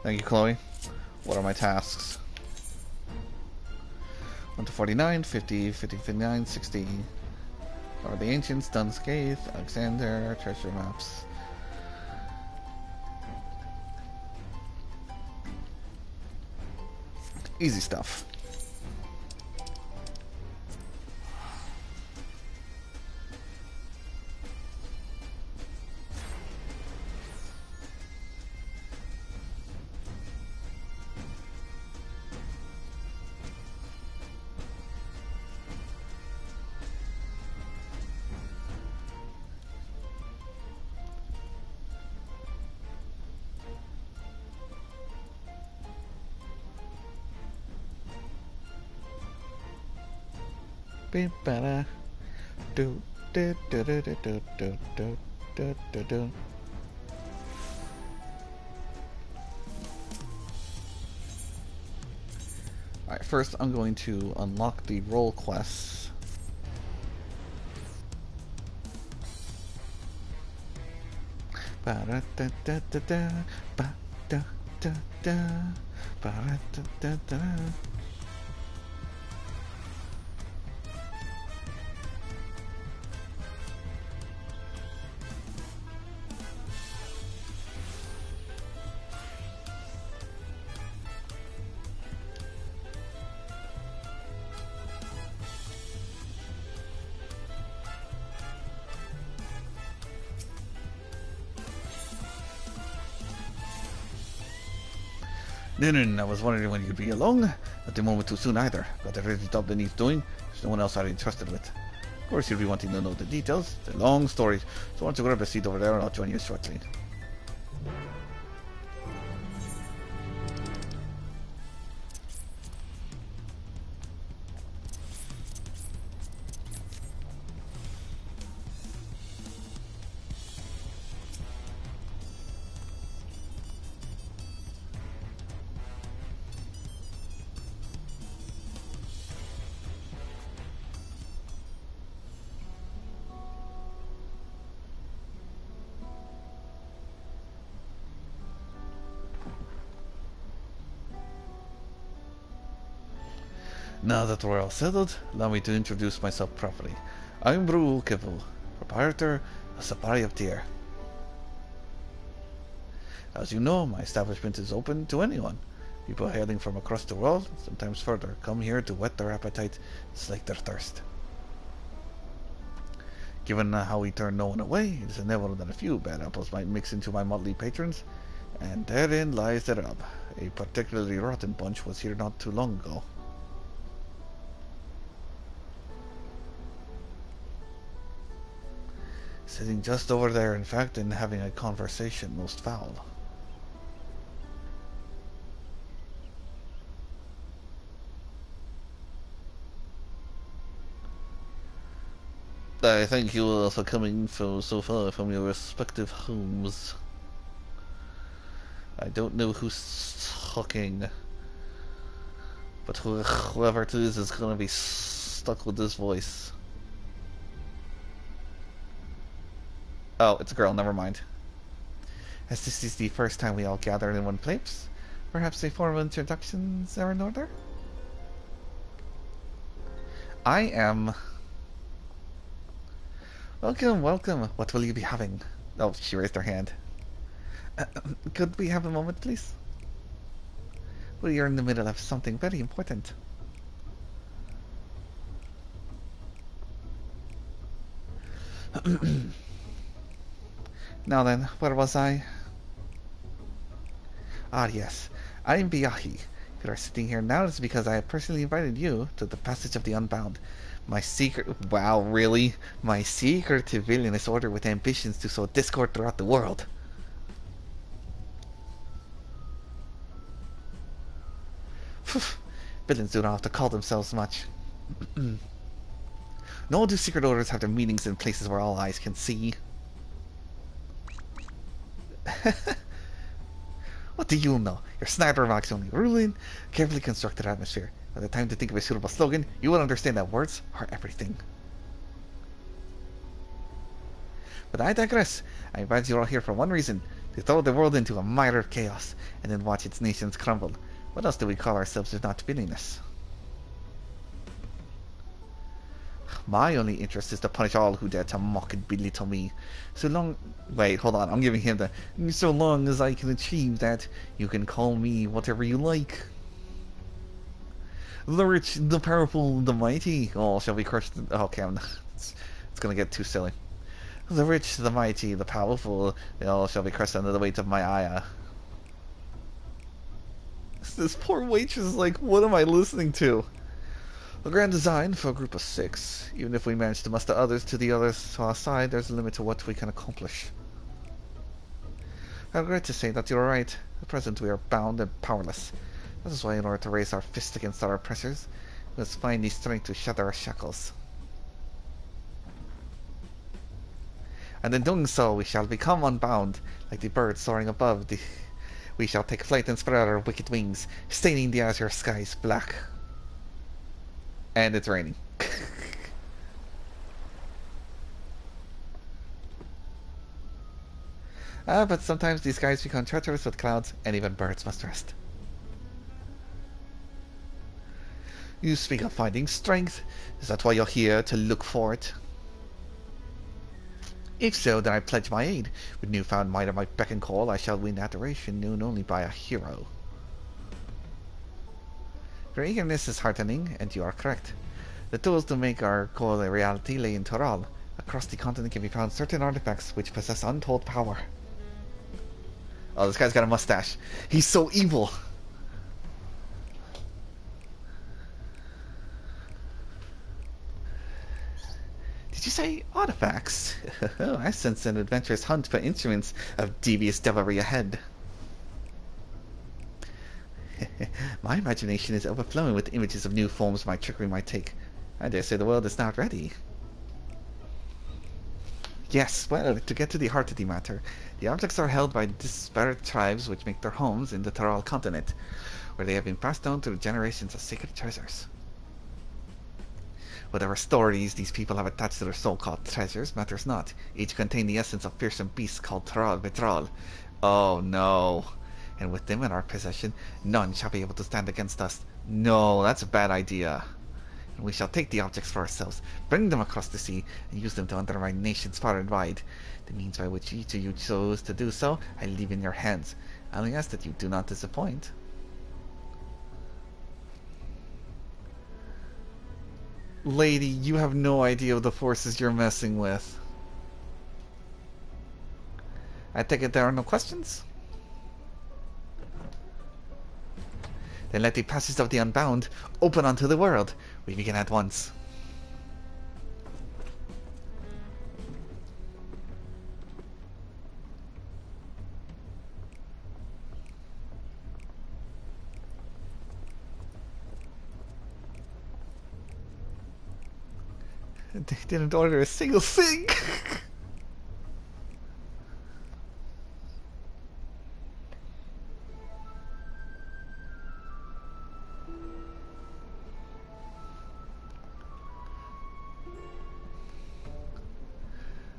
Thank you, Chloe. What are my tasks? 1 to 49, 50, 50, 59, 60. Are the Ancients, done Scathe, Alexander, treasure maps. Easy stuff. Be better. Do do do do do do do do do do do. Alright, first I'm going to unlock the role quests. Ba da da da da da ba da da da ba da da da. No, I was wondering when you'd be along. Not a moment too soon either. Got every job that needs doing. There's no one else I'm entrusted with. Of course, you'll be wanting to know the details. It's a long story, so why don't you grab a seat over there and I'll join you shortly. Now that we're all settled, allow me to introduce myself properly. I'm Brul Kibble, proprietor of Sapari of Tyr. As you know, my establishment is open to anyone. People hailing from across the world, sometimes further, come here to whet their appetite and slake their thirst. Given how we turn no one away, it is inevitable that a few bad apples might mix into my motley patrons, and therein lies the rub. A particularly rotten bunch was here not too long ago. Sitting just over there, in fact, and having a conversation most foul. I thank you all for coming so far from your respective homes. I don't know who's talking, but whoever it is gonna be stuck with this voice. Oh, it's a girl, never mind. As this is the first time we all gathered in one place, perhaps a formal introductions are in order? I am... Welcome, welcome. What will you be having? Oh, she raised her hand. Could we have a moment, please? We are in the middle of something very important. Now then, where was I? Ah, yes. I am Biyahi. If you are sitting here now, it's because I have personally invited you to the Passage of the Unbound. My secret... Wow, really? My secretive villainous order with ambitions to sow discord throughout the world. Villains do not have to call themselves much. Nor do secret orders have their meetings in places where all eyes can see. What do you know? Your sniper remarks only ruling, carefully constructed atmosphere. By the time to think of a suitable slogan, you will understand that words are everything. But I digress. I invite you all here for one reason, to throw the world into a mire of chaos, and then watch its nations crumble. What else do we call ourselves if not villainous? My only interest is to punish all who dare to mock and belittle me. So long... Wait, hold on, I'm giving him the... So long as I can achieve that, you can call me whatever you like. The rich, the powerful, the mighty, all shall be crushed... Okay, it's gonna get too silly. The rich, the mighty, the powerful, they all shall be crushed under the weight of my ire. This poor waitress is like, what am I listening to? A grand design for a group of 6. Even if we manage to muster others to our side, there's a limit to what we can accomplish. I regret to say that you're right. At present we are bound and powerless. That is why in order to raise our fist against our oppressors, we must find the strength to shatter our shackles. And in doing so, we shall become unbound, like the bird soaring above. We shall take flight and spread our wicked wings, staining the azure skies black. And it's raining. But sometimes these skies become treacherous with clouds, and even birds must rest. You speak of finding strength. Is that why you're here, to look for it? If so, then I pledge my aid. With newfound might at my beck and call, I shall win adoration known only by a hero. Your eagerness is heartening, and you are correct. The tools to make our goal a reality lay in Toral. Across the continent can be found certain artifacts which possess untold power. Oh, this guy's got a mustache. He's so evil! Did you say artifacts? I sense an adventurous hunt for instruments of devious devilry ahead. My imagination is overflowing with images of new forms my trickery might take. I dare say the world is not ready. Yes, well, to get to the heart of the matter, the objects are held by disparate tribes which make their homes in the Taral continent, where they have been passed down through generations as sacred treasures. Whatever stories these people have attached to their so-called treasures matters not. Each contain the essence of fearsome beasts called Taral Vitral. Oh no. And with them in our possession, none shall be able to stand against us. No, that's a bad idea. And we shall take the objects for ourselves, bring them across the sea, and use them to undermine nations far and wide. The means by which each of you chose to do so, I leave in your hands. I only ask that you do not disappoint. Lady, you have no idea of the forces you're messing with. I take it there are no questions? Then let the passage of the Unbound open onto the world. We begin at once. They didn't order a single thing.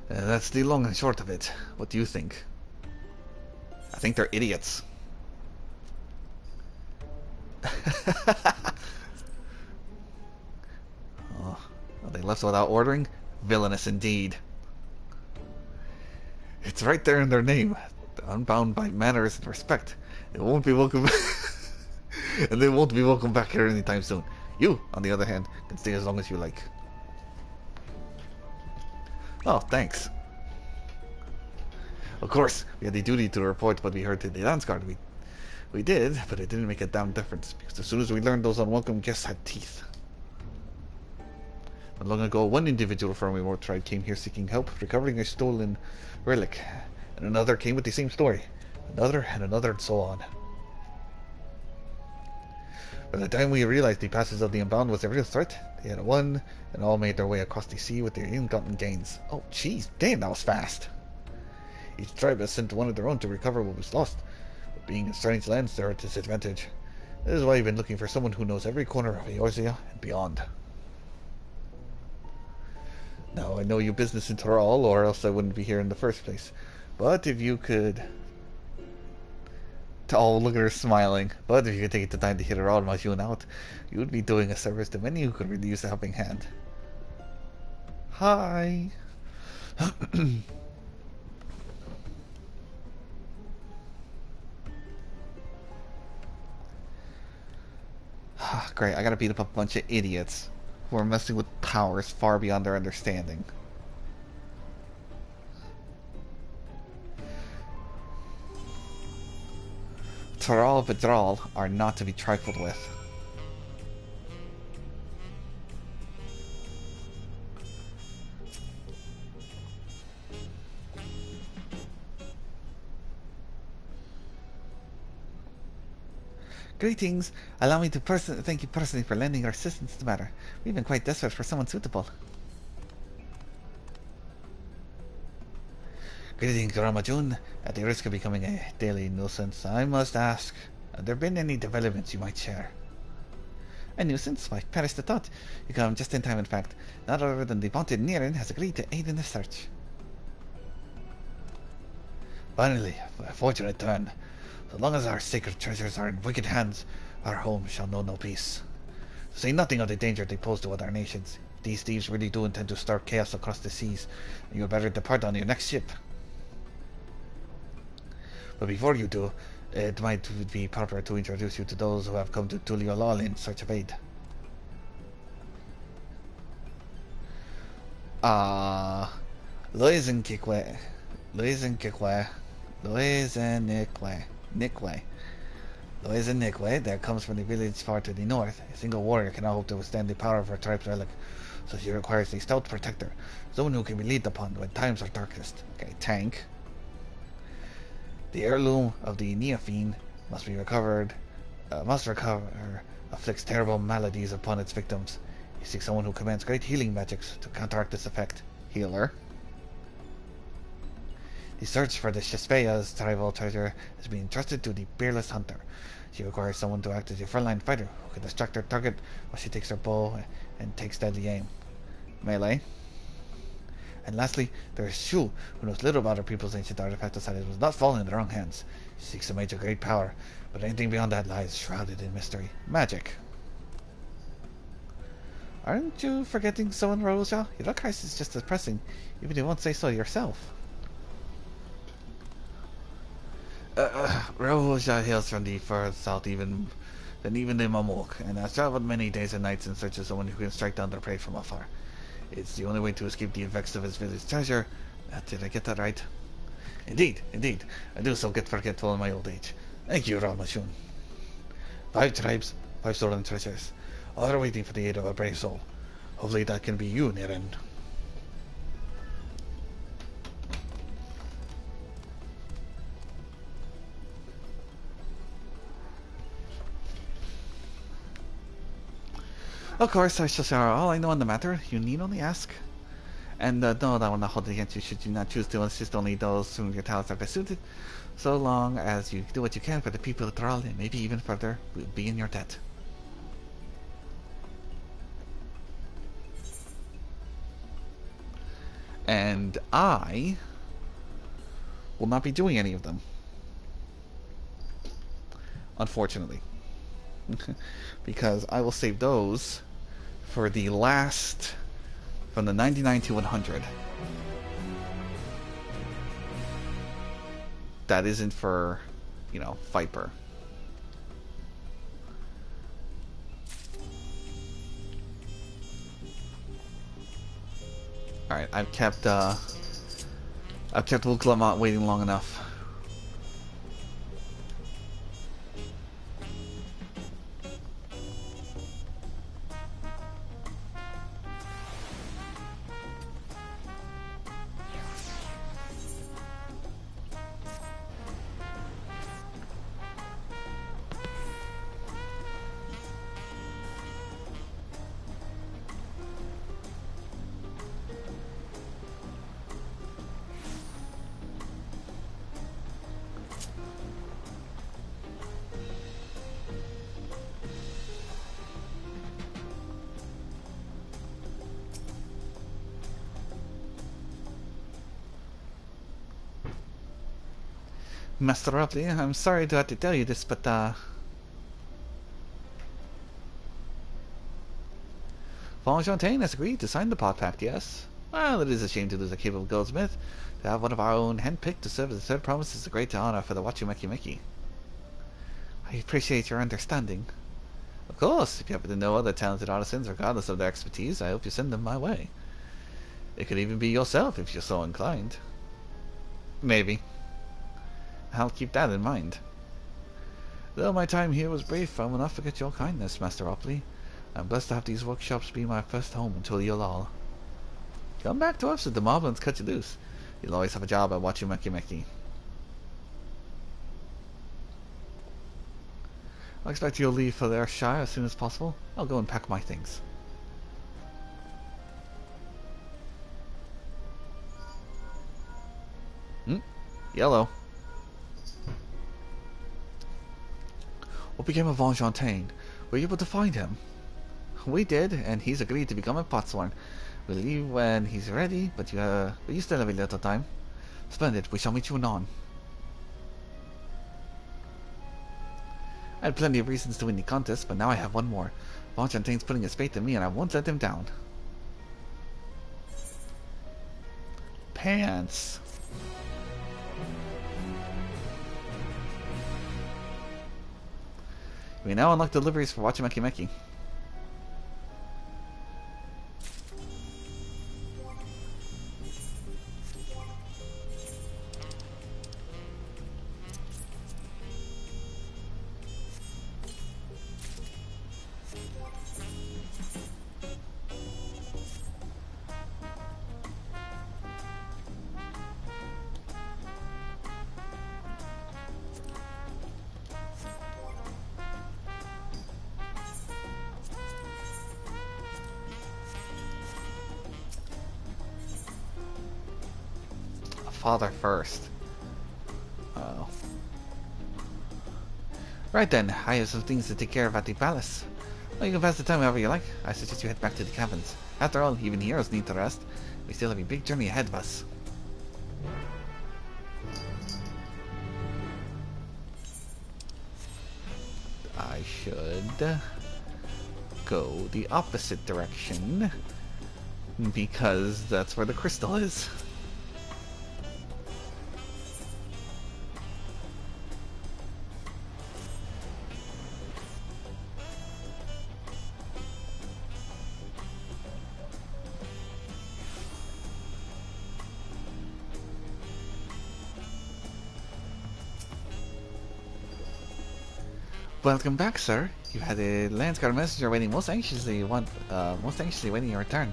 That's the long and short of it. What do you think? I think they're idiots. Oh, they left without ordering? Villainous indeed. It's right there in their name. They're unbound by manners and respect. They won't be welcome and they won't be welcome back here anytime soon. You, on the other hand, can stay as long as you like. Oh, thanks. Of course, we had the duty to report what we heard to the dance guard. We did, but it didn't make a damn difference, because as soon as we learned those unwelcome guests had teeth. Not long ago, one individual from a remote tribe came here seeking help, recovering a stolen relic, and another came with the same story. Another, and so on. By the time we realized the passage of the Unbound was a real threat, they had won, and all made their way across the sea with their ill-gotten gains. Oh, jeez, damn, that was fast. Each tribe has sent one of their own to recover what was lost, but being in strange lands, they're at a disadvantage. This is why I've been looking for someone who knows every corner of Eorzea and beyond. Now, I know you business in Toral, or else I wouldn't be here in the first place. But if you could... Oh, look at her smiling. But if you could take the time to hit her all my tune out, you would be doing a service to many who could really use a helping hand. Hi! Great, I gotta beat up a bunch of idiots who are messing with powers far beyond their understanding. Toral Vidral are not to be trifled with. Greetings. Allow me to thank you personally for lending our assistance to the matter. We've been quite desperate for someone suitable. Greetings, Ramajun. At the risk of becoming a daily nuisance, I must ask, have there been any developments you might share? A nuisance? Why, perish the thought. You come just in time, in fact. Not other than the vaunted Niren has agreed to aid in the search. Finally, a fortunate turn. So long as our sacred treasures are in wicked hands, our home shall know no peace. To say nothing of the danger they pose to other nations. These thieves really do intend to start chaos across the seas, and you had better depart on your next ship. But before you do, it might be proper to introduce you to those who have come to Tuliolal in search of aid. Loizenkikwe. Nikwe, that comes from the village far to the north. A single warrior cannot hope to withstand the power of her tribe's relic, so she requires a stout protector, someone who can be leaned upon when times are darkest. Okay, tank. The heirloom of the Neophene must recover, afflicts terrible maladies upon its victims. You seek someone who commands great healing magics to counteract this effect. Healer. The search for the Shespea's tribal treasure has been entrusted to the Peerless Hunter. She requires someone to act as a frontline fighter who can distract her target while she takes her bow and takes deadly aim. Melee. And lastly, there is Shu, who knows little about her people's ancient artifact aside it was not fallen in the wrong hands. She seeks a mage of great power, but anything beyond that lies shrouded in mystery. Magic. Aren't you forgetting someone, Roja? Your crisis is just as pressing, even if you won't say so yourself. Roja hails from the far south than even the Mamuk, and has traveled many days and nights in search of someone who can strike down their prey from afar. It's the only way to escape the effects of his village treasure. Did I get that right? Indeed. I do so get forgetful in my old age. Thank you, Ramashun. 5 tribes, 5 stolen treasures. All are waiting for the aid of a brave soul. Hopefully that can be you, Niren. Of course, I shall share all I know on the matter. You need only ask. And no, that will not hold it against you should you not choose to assist only those whom your talents are best suited. So long as you do what you can for the people of Thrall, and maybe even further, we'll be in your debt. And I will not be doing any of them. Unfortunately. Because I will save those for the last, from the 99 to 100. That isn't for, you know, Viper. Alright, I've kept Luke Lamont waiting long enough. Master Ropley, I'm sorry to have to tell you this, but Fontaine has agreed to sign the Pot Pact, yes? Well, it is a shame to lose a capable goldsmith. To have one of our own handpicked to serve as a third promise is a great honor for the Wachumeki. I appreciate your understanding. Of course, if you happen to know other talented artisans, regardless of their expertise, I hope you send them my way. It could even be yourself if you're so inclined. Maybe. I'll keep that in mind. Though my time here was brief, I will not forget your kindness, Master Ropley. I'm blessed to have these workshops be my first home until you'll all. Come back to us if the moblins cut you loose. You'll always have a job at Wachumeki. I expect you'll leave for their Shire as soon as possible. I'll go and pack my things. Yellow. What became of Fontaine? Were you able to find him? We did, and he's agreed to become a potsworn. We'll leave when he's ready, but you still have a little time. Splendid, we shall meet you anon. I had plenty of reasons to win the contest, but now I have one more. Fontaine's putting his faith in me, and I won't let him down. Pants. We now unlock deliveries for Wachumeki. Father first. Oh. Right then, I have some things to take care of at the palace. Well, you can pass the time however you like. I suggest you head back to the cabins. After all, even heroes need to rest. We still have a big journey ahead of us. I should go the opposite direction because that's where the crystal is. Welcome back, sir. You had a Landsguard messenger waiting most anxiously waiting your return.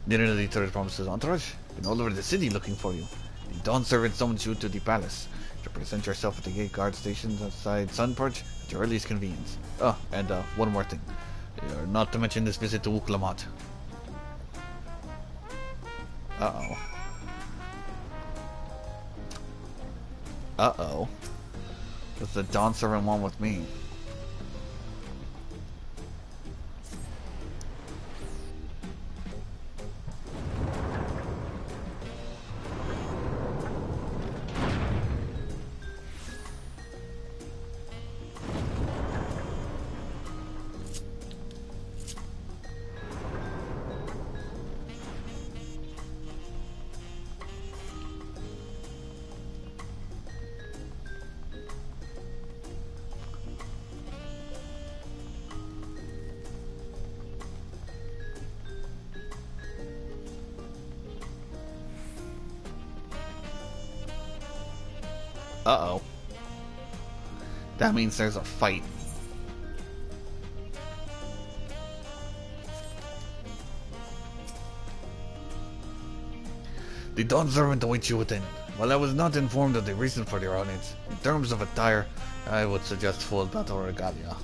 Dinner of the third promises entourage. Been all over the city looking for you. The dawn servant summons you to the palace. To present yourself at the gate guard stations outside Sunpurge at your earliest convenience. Oh, and one more thing. Not to mention this visit to Uklamat. Uh-oh. Uh-oh. Does the Dawn Servant want with me? Uh-oh. That means there's a fight. The Dawn Servant awaits you within. While I was not informed of the reason for their audience, in terms of attire, I would suggest full battle regalia.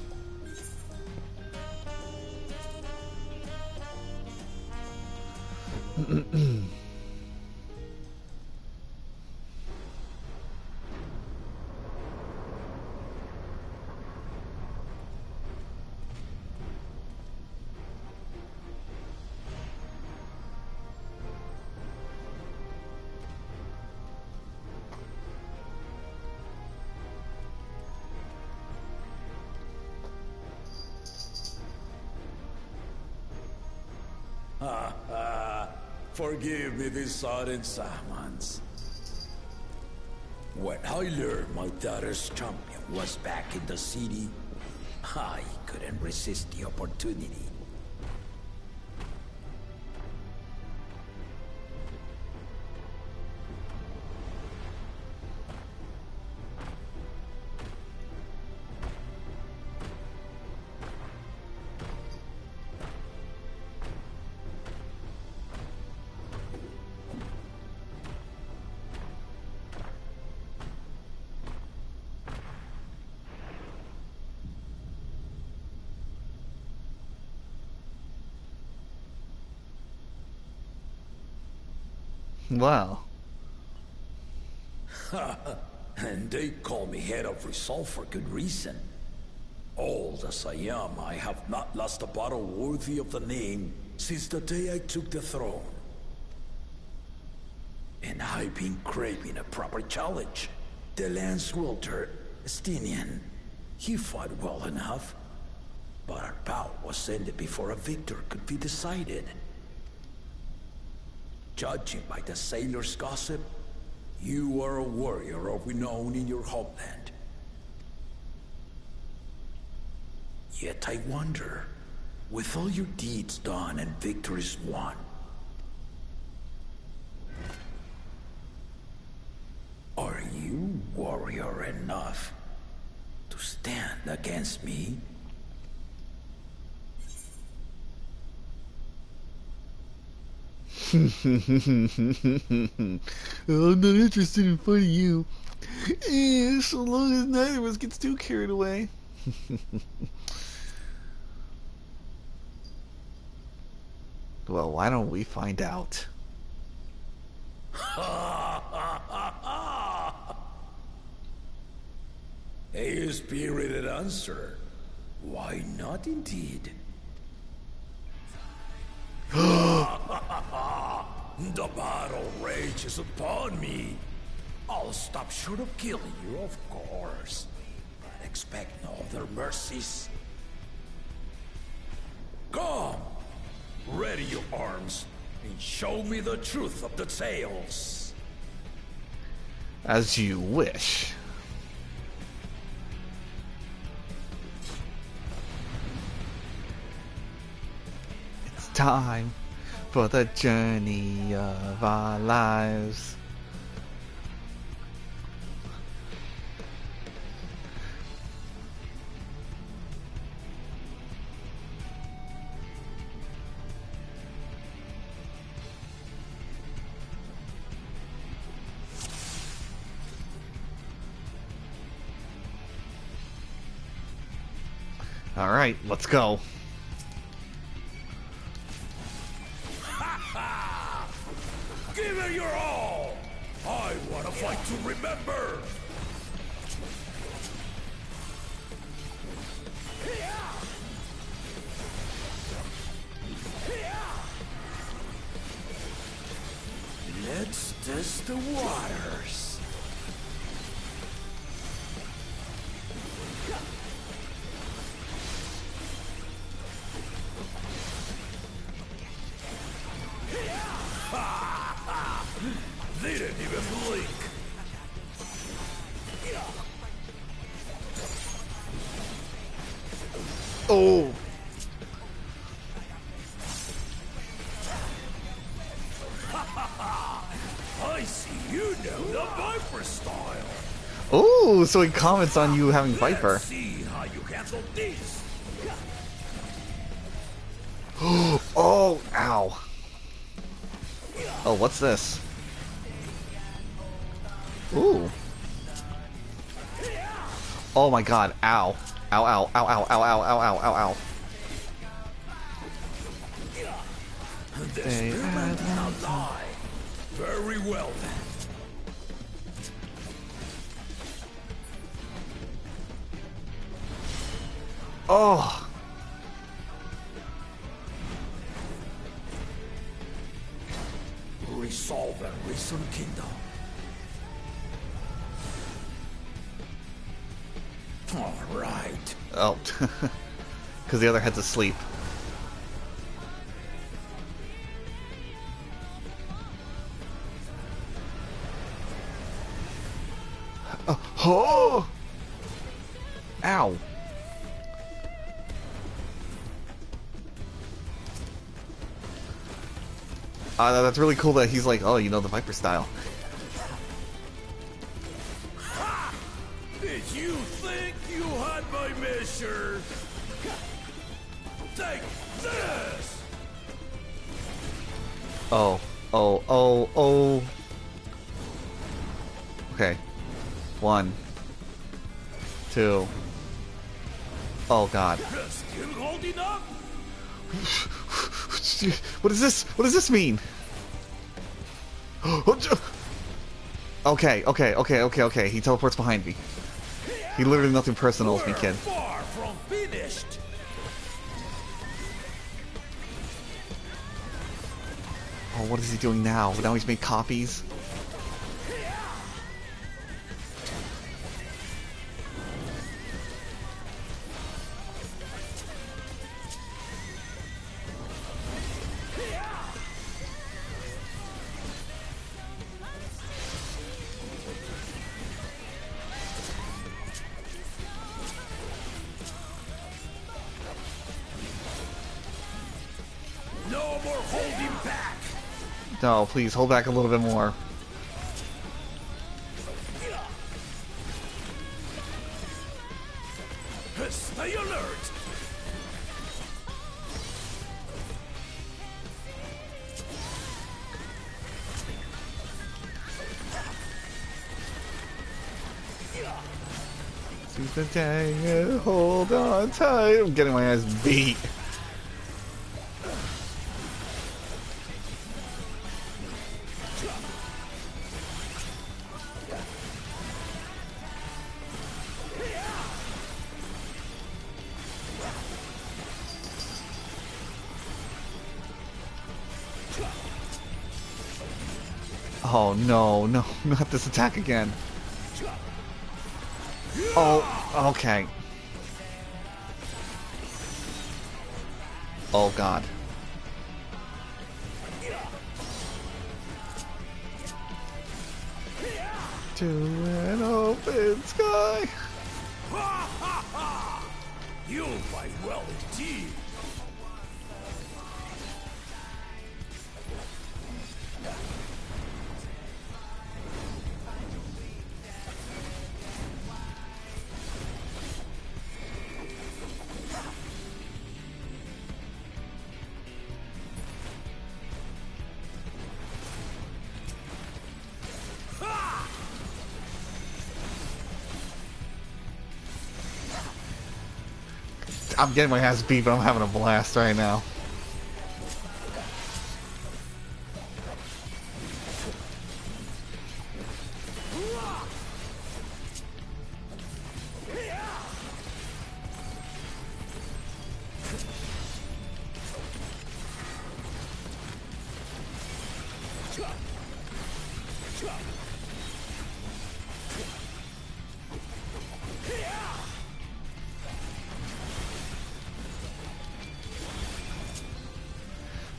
Forgive me this sudden summons. When I learned my daughter's champion was back in the city, I couldn't resist the opportunity. Wow. And they call me head of resolve for good reason. Old as I am, I have not lost a battle worthy of the name since the day I took the throne. And I've been craving a proper challenge. The Lance Wielder, Estinian, he fought well enough, but our bout was ended before a victor could be decided. Judging by the sailors' gossip, you are a warrior of renown in your homeland. Yet I wonder, with all your deeds done and victories won, are you warrior enough to stand against me? I'm not interested in fighting you. So long as neither of us gets too carried away. Well, why don't we find out? A spirited answer. Why not indeed? The battle rages upon me. I'll stop short of killing you, of course. But expect no other mercies. Come! Ready your arms, and show me the truth of the tales. As you wish. It's time for the journey of our lives. All right, let's go. fight to remember! Let's test the waters. They didn't even blink. Oh! I see you know the Viper style. Oh, so he comments on you having Viper. Let's see how you handle this. Oh, ow. Oh, what's this? Ooh. Oh my god, ow. Ow, ow, ow, ow, ow, ow, ow, ow, ow, ow. The spearman cannot lie. Very well then. Oh. Resolve and reason kingdom. All right. Oh. Because the other head's asleep. Oh! Ow. That's really cool that he's like, oh, you know the Viper style. Ha! Did you think you had my measure? Take this! Oh, oh, oh, oh. Okay. 1, 2. Oh god. Still holding up? What is this? What does this mean? Okay, okay, okay, okay, okay. He teleports behind me. He literally nothing personal with me, kid. Far from finished. Oh, what is he doing now? Now he's made copies. No more holding back. No, please hold back a little bit more. Stay alert. Super dang, hold on tight. I'm getting my ass beat. Oh no, no, not this attack again. Oh, okay. Oh god. To an open sky. Ha ha ha! You'll fight well indeed. I'm getting my ass beat, but I'm having a blast right now.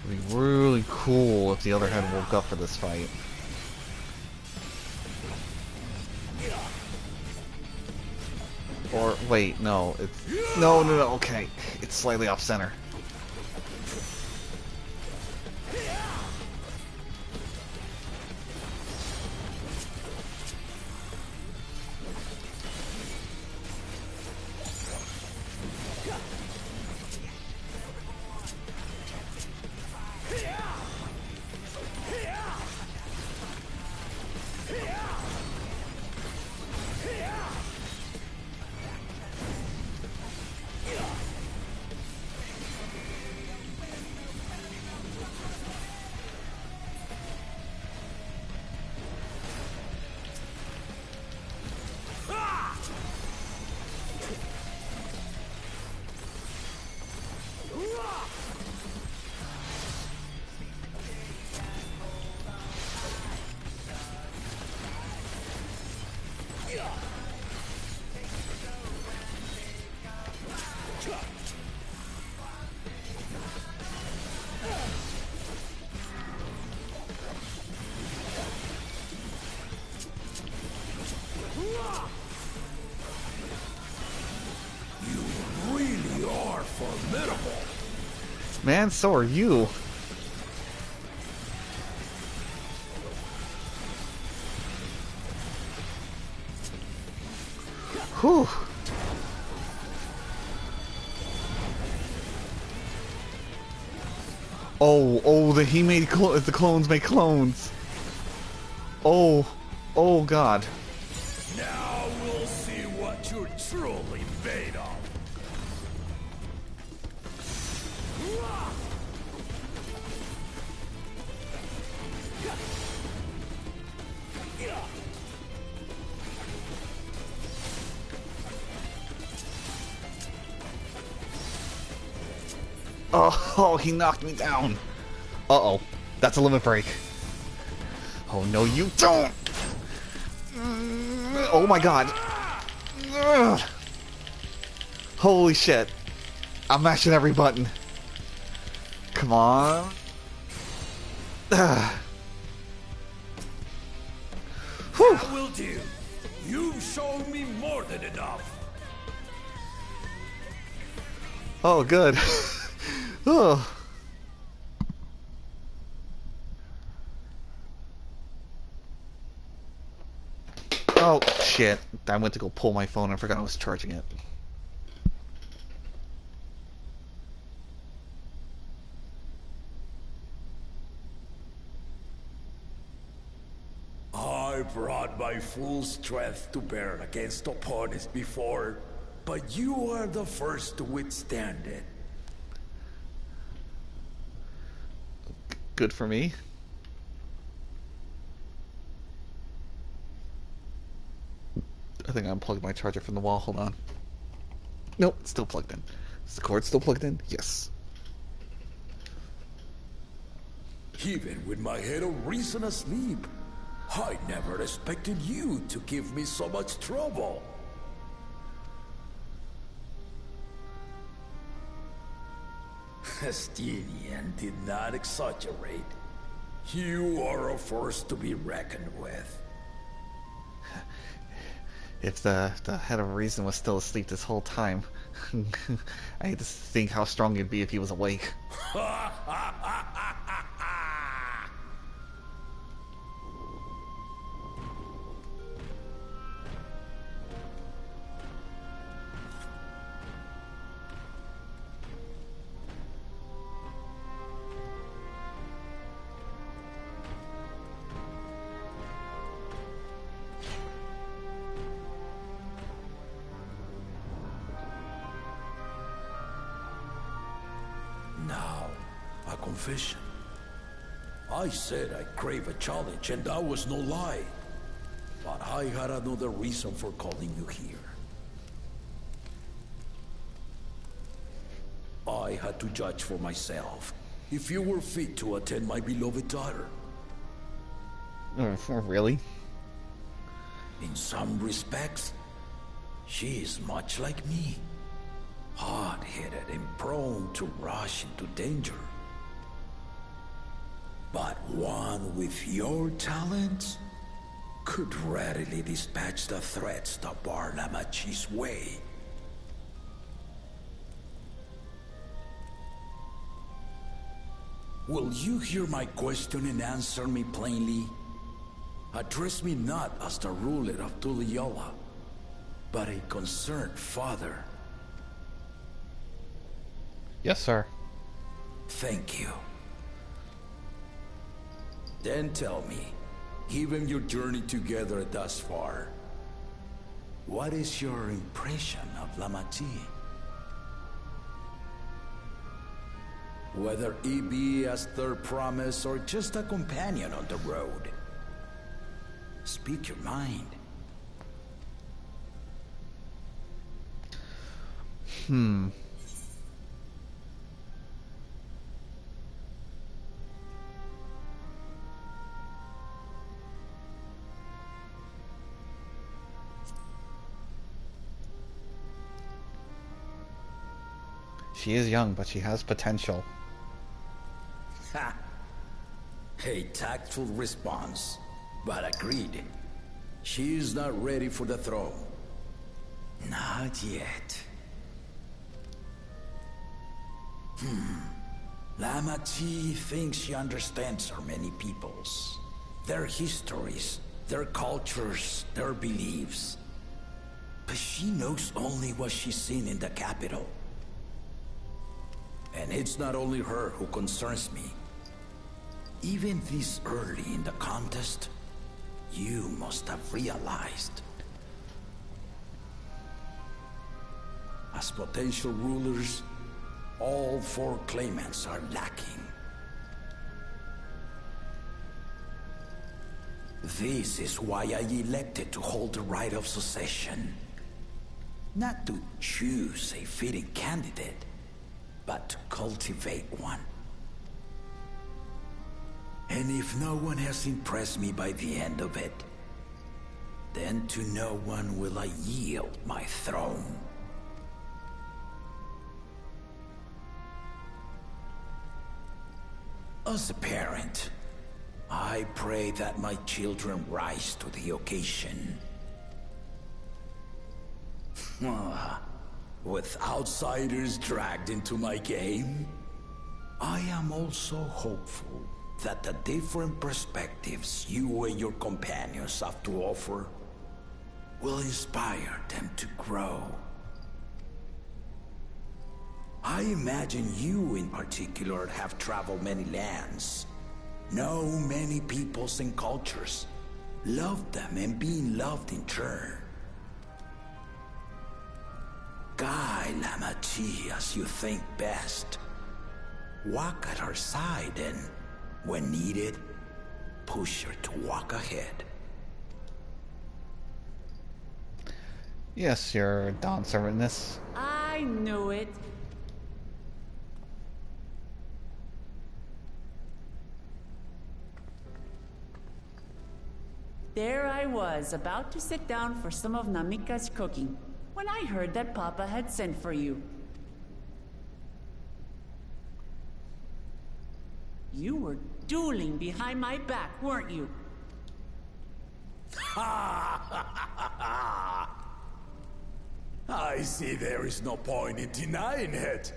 It'd be really cool if the other head woke up for this fight. Or wait, no, it's no, okay, it's slightly off center. Man, so are you. Whew. Oh, he made the clones make clones. Oh God. Now we'll see what you're truly made of. Oh, he knocked me down. Uh-oh. That's a limit break. Oh, no, you don't. Oh, my God. Ugh. Holy shit. I'm mashing every button. Come on. Whew. That will do. You've shown me more than enough. Oh, good. Oh. Oh, shit. I went to go pull my phone and I forgot I was charging it. I brought my full strength to bear against opponents before, but you are the first to withstand it. Good for me. I think I unplugged my charger from the wall. Hold on. Nope, it's still plugged in. Is the cord still plugged in? Yes. Even with my head of reason asleep, I never expected you to give me so much trouble. Estinian did not exaggerate. You are a force to be reckoned with. If the head of reason was still asleep this whole time, I hate to think how strong he'd be if he was awake. Now, a confession. I said I crave a challenge, and that was no lie. But I had another reason for calling you here. I had to judge for myself if you were fit to attend my beloved daughter. Really? In some respects, she is much like me. Hard-headed and prone to rush into danger. But one with your talents could readily dispatch the threats that bar Lamachi's way. Will you hear my question and answer me plainly? Address me not as the ruler of Tuliola, but a concerned father. Yes, sir. Thank you. Then tell me, given your journey together thus far, what is your impression of Lamachi? Whether he be as third promise or just a companion on the road. Speak your mind. She is young, but she has potential. Ha! A tactful response, but agreed. She is not ready for the throne. Not yet. Lamachi thinks she understands our many peoples. Their histories, their cultures, their beliefs. But she knows only what she's seen in the capital. And it's not only her who concerns me. Even this early in the contest, you must have realized. As potential rulers, all four claimants are lacking. This is why I elected to hold the right of succession. Not to choose a fitting candidate, but to cultivate one. And if no one has impressed me by the end of it, then to no one will I yield my throne. As a parent, I pray that my children rise to the occasion. With outsiders dragged into my game, I am also hopeful that the different perspectives you and your companions have to offer will inspire them to grow. I imagine you in particular have traveled many lands, know many peoples and cultures, loved them and been loved in turn. Guide Lamachi as you think best. Walk at her side and, when needed, push her to walk ahead. Yes, your Dawn Servantness. I knew it. There I was, about to sit down for some of Namika's cooking, when I heard that Papa had sent for you. You were dueling behind my back, weren't you? I see there is no point in denying it.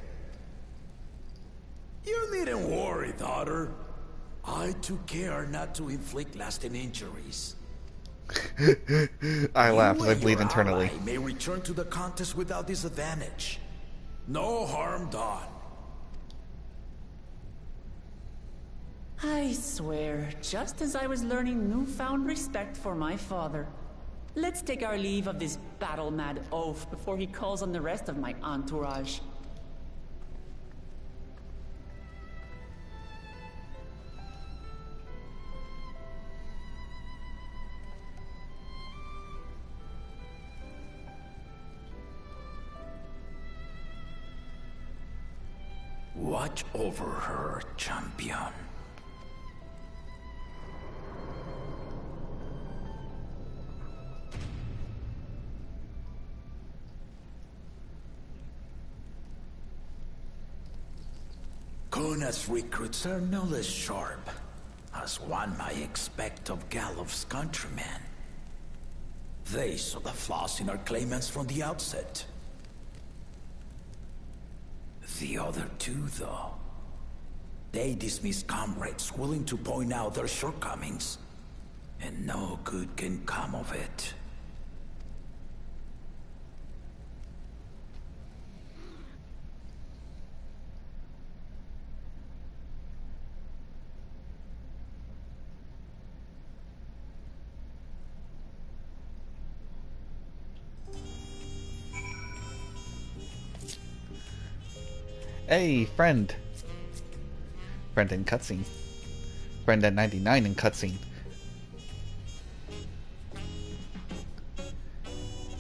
You needn't worry, daughter. I took care not to inflict lasting injuries. I laugh as I bleed your internally. ally may return to the contest without disadvantage. No harm done. I swear, just as I was learning newfound respect for my father. Let's take our leave of this battle-mad oaf before he calls on the rest of my entourage. Watch over her, champion. Kuna's recruits are no less sharp, as one might expect of Galof's countrymen. They saw the flaws in our claimants from the outset. The other two, though, they dismiss comrades willing to point out their shortcomings, and no good can come of it. Hey, friend. Friend in cutscene. Friend at 99 in cutscene.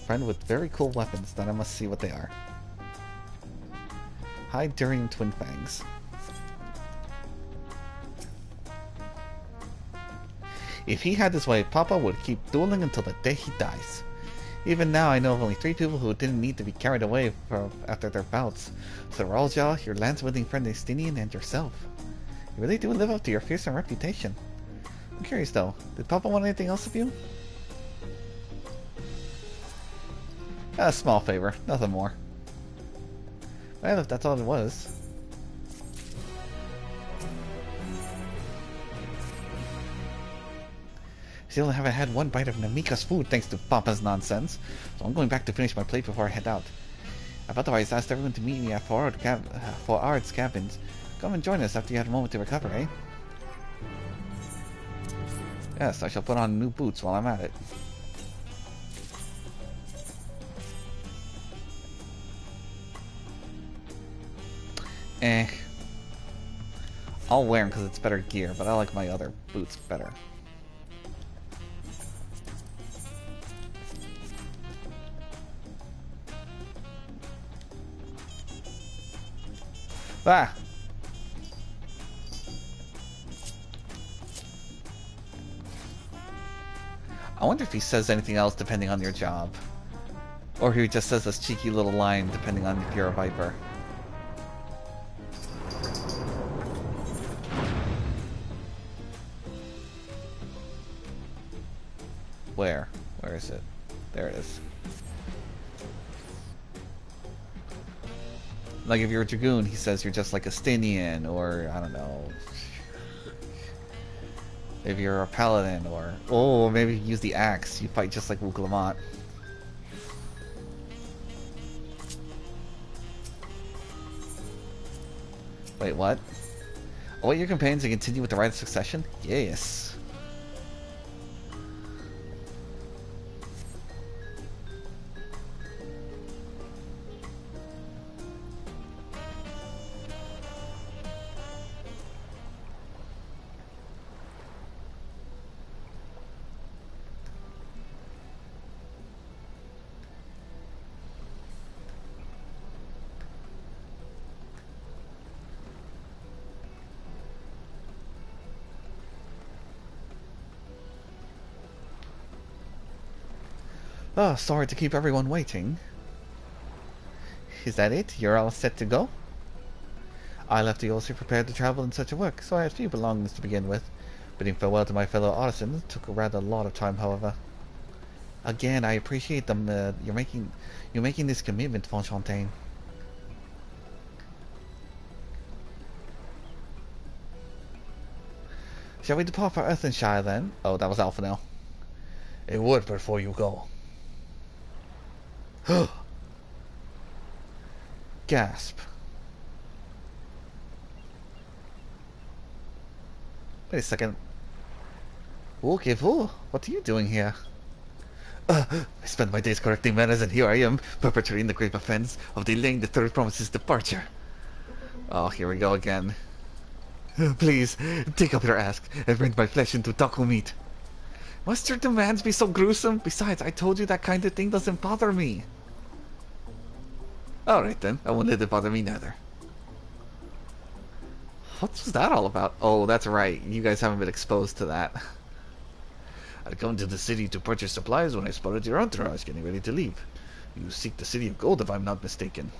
Friend with very cool weapons that I must see what they are. Hide during Twin Fangs. If he had his way, Papa would keep dueling until the day he dies. Even now, I know of only 3 people who didn't need to be carried away after their bouts. Soralja, your lance-wielding friend Estinian, and yourself. You really do live up to your fearsome reputation. I'm curious though, did Papa want anything else of you? A small favor, nothing more. Well, if that's all it was. Still haven't had one bite of Namika's food thanks to Papa's nonsense, so I'm going back to finish my plate before I head out. I've otherwise asked everyone to meet me at Forard's cabins. Come and join us after you have a moment to recover, eh? Yes, I shall put on new boots while I'm at it. I'll wear them because it's better gear, but I like my other boots better. Ah! I wonder if he says anything else depending on your job. Or he just says this cheeky little line depending on if you're a Viper. Where? Where is it? There it is. Like if you're a Dragoon, he says you're just like a Stinian, or I don't know. If you're a Paladin, or oh, maybe you use the axe. You fight just like Wuklamot. Wait, what? Await your companions to continue with the rite of succession? Yes. Oh, sorry to keep everyone waiting. Is that it? You're all set to go? I left the also prepared to travel in such a work, so I had few belongings to begin with. Bidding farewell to my fellow artisans took a rather lot of time, however. Again, I appreciate them. You're making this commitment, Fontaine. Shall we depart for Earthenshire then? Oh, that was Alphanel. A word before you go. Gasp. Wait a second. Okay, fool. What are you doing here? I spend my days correcting manners, and here I am, perpetrating the grave offense of delaying the third promise's departure. Oh, here we go again. Please, take up your ask, and bring my flesh into taco meat. Must your demands be so gruesome? Besides, I told you that kind of thing doesn't bother me. Alright then, I won't let it bother me neither. What's that all about? Oh, that's right. You guys haven't been exposed to that. I'd come to the city to purchase supplies when I spotted your entourage getting ready to leave. You seek the City of Gold, if I'm not mistaken.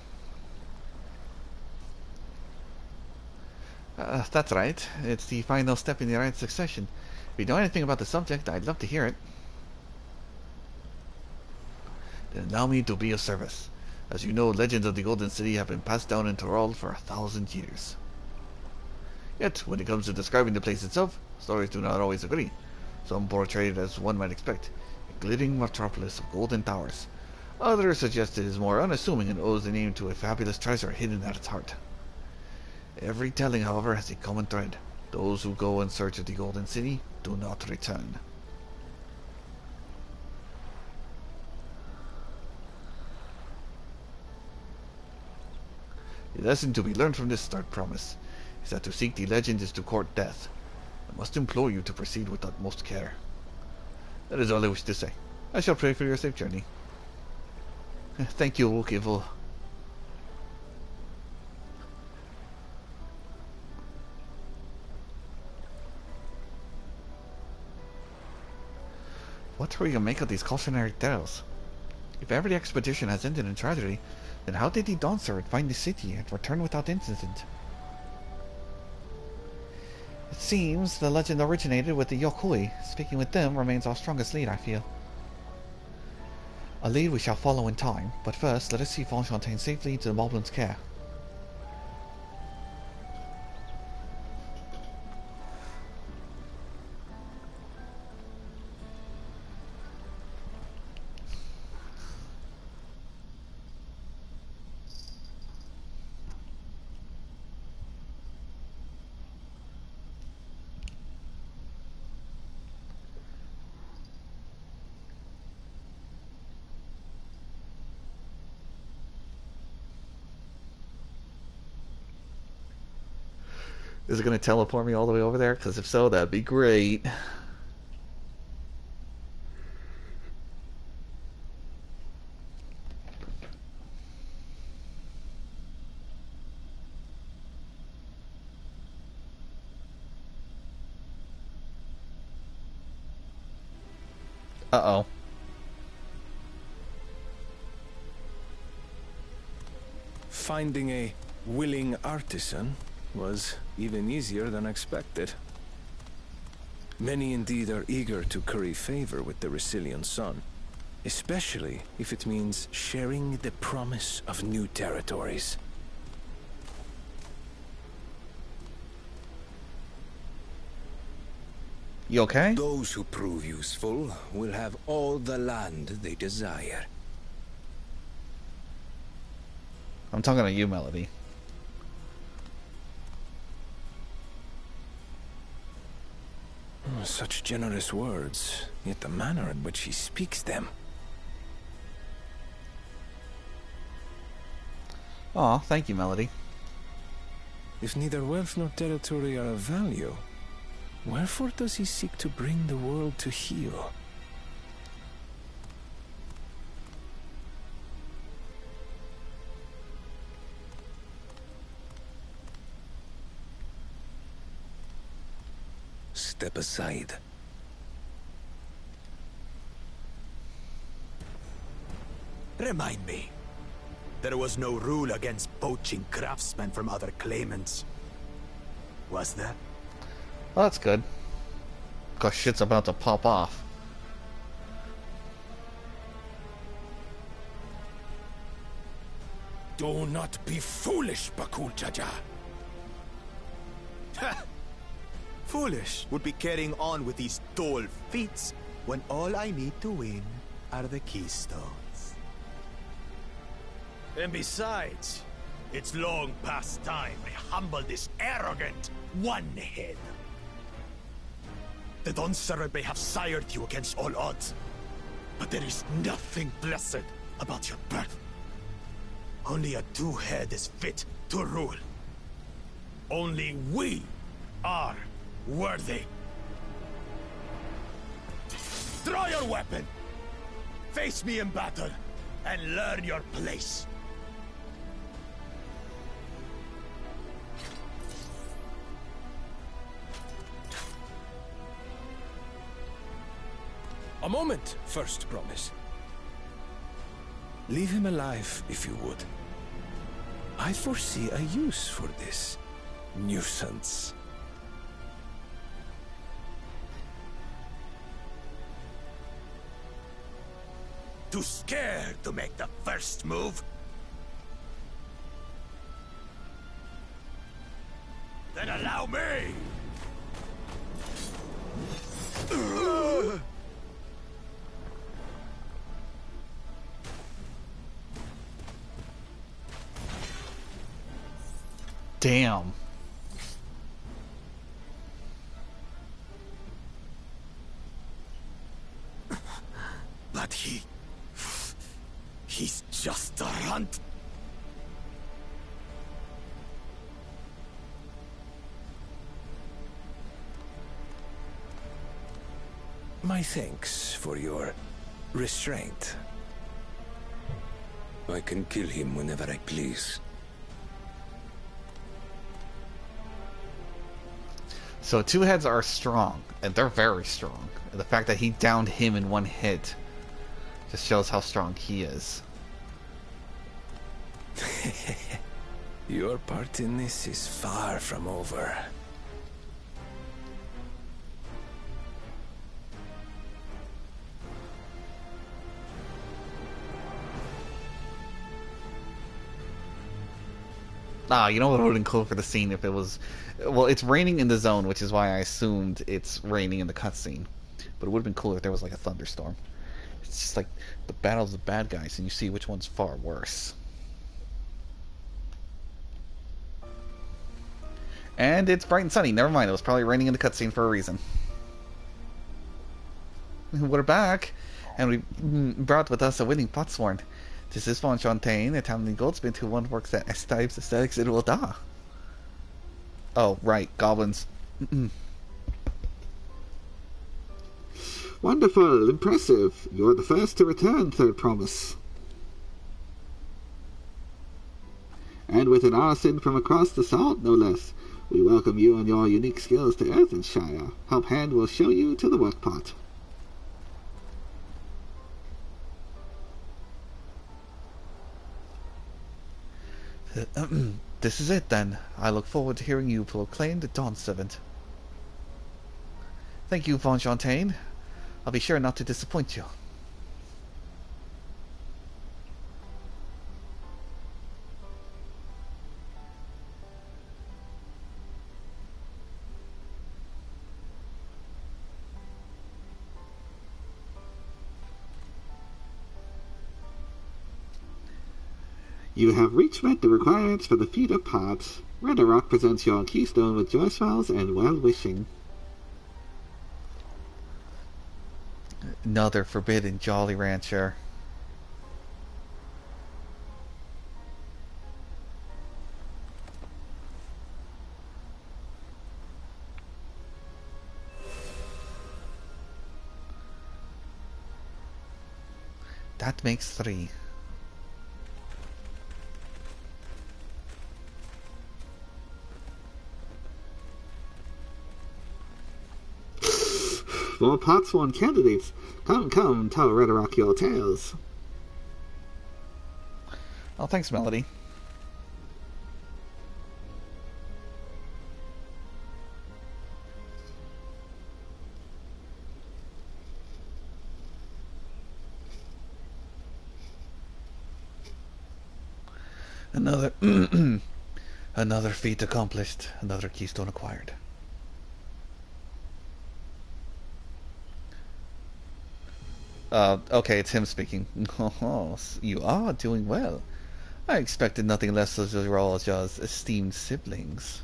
That's right. It's the final step in the right succession. If you know anything about the subject, I'd love to hear it. Then allow me to be of service. As you know, legends of the Golden City have been passed down in Tyrol for 1,000 years. Yet, when it comes to describing the place itself, stories do not always agree. Some portray it as one might expect, a glittering metropolis of golden towers. Others suggest it is more unassuming and owes the name to a fabulous treasure hidden at its heart. Every telling, however, has a common thread. Those who go in search of the Golden City do not return. The lesson to be learned from this stark promise is that to seek the legend is to court death. I must implore you to proceed with utmost care. That is all I wish to say. I shall pray for your safe journey. Thank you, Wokevil. What are we gonna make of these cautionary tales? If ever the expedition has ended in tragedy, then how did the Dawntrailer find the city and return without incident? It seems the legend originated with the Yokoi. Speaking with them remains our strongest lead, I feel. A lead we shall follow in time, but first let us see Fontaine safely to the Moblin's care. Is it going to teleport me all the way over there? Because if so, that'd be great. Uh-oh. Finding a willing artisan was even easier than expected. Many indeed are eager to curry favor with the Resilian Sun, especially if it means sharing the promise of new territories. You okay? Those who prove useful will have all the land they desire. I'm talking to you, Melody. Such generous words, yet the manner in which he speaks them. Aw, thank you, Melody. If neither wealth nor territory are of value, wherefore does he seek to bring the world to heel? Step aside. Remind me. There was no rule against poaching craftsmen from other claimants. Was there? Well, that's good. Cause shit's about to pop off. Do not be foolish, Bakul Jaja. Foolish would be carrying on with these dull feats when all I need to win are the keystones. And besides, it's long past time I humble this arrogant one-head. The Dawntrailer may have sired you against all odds, but there is nothing blessed about your birth. Only a two-head is fit to rule. Only we are worthy. Draw your weapon! Face me in battle, and learn your place. A moment, first promise. Leave him alive, if you would. I foresee a use for this nuisance. Too scared to make the first move? Then allow me! Damn. But he's just a runt. My thanks for your restraint. I can kill him whenever I please. So two heads are strong, and they're very strong. And the fact that he downed him in one hit just shows how strong he is. Your part in this is far from over. Ah, you know what would have been cool for the scene if it was... Well, it's raining in the zone, which is why I assumed it's raining in the cutscene. But it would have been cooler if there was like a thunderstorm. It's just like the battle of the bad guys, and you see which one's far worse. And it's bright and sunny. Never mind, it was probably raining in the cutscene for a reason. We're back, and we brought with us a winning potsworn. This is Von Fontaine, a talented goldsmith who once works at S-Types Aesthetics in Wilda. Oh, right, goblins. Wonderful, impressive. You're the first to return, third promise. And with an arson from across the salt, no less. We welcome you and your unique skills to Earthenshire. Help Hand will show you to the workpot. This is it, then. I look forward to hearing you proclaim the Dawn Servant. Thank you, Von Fontaine. I'll be sure not to disappoint you. You have met the requirements for the feat of parts. Redderock presents your keystone with joy smiles and well-wishing. Another forbidden Jolly Rancher. That makes 3. For potsworn candidates, come, tell Redderock your tales. Oh, thanks, Melody. Another another feat accomplished, another keystone acquired. Okay, it's him speaking. Oh, you are doing well. I expected nothing less of your all as esteemed siblings.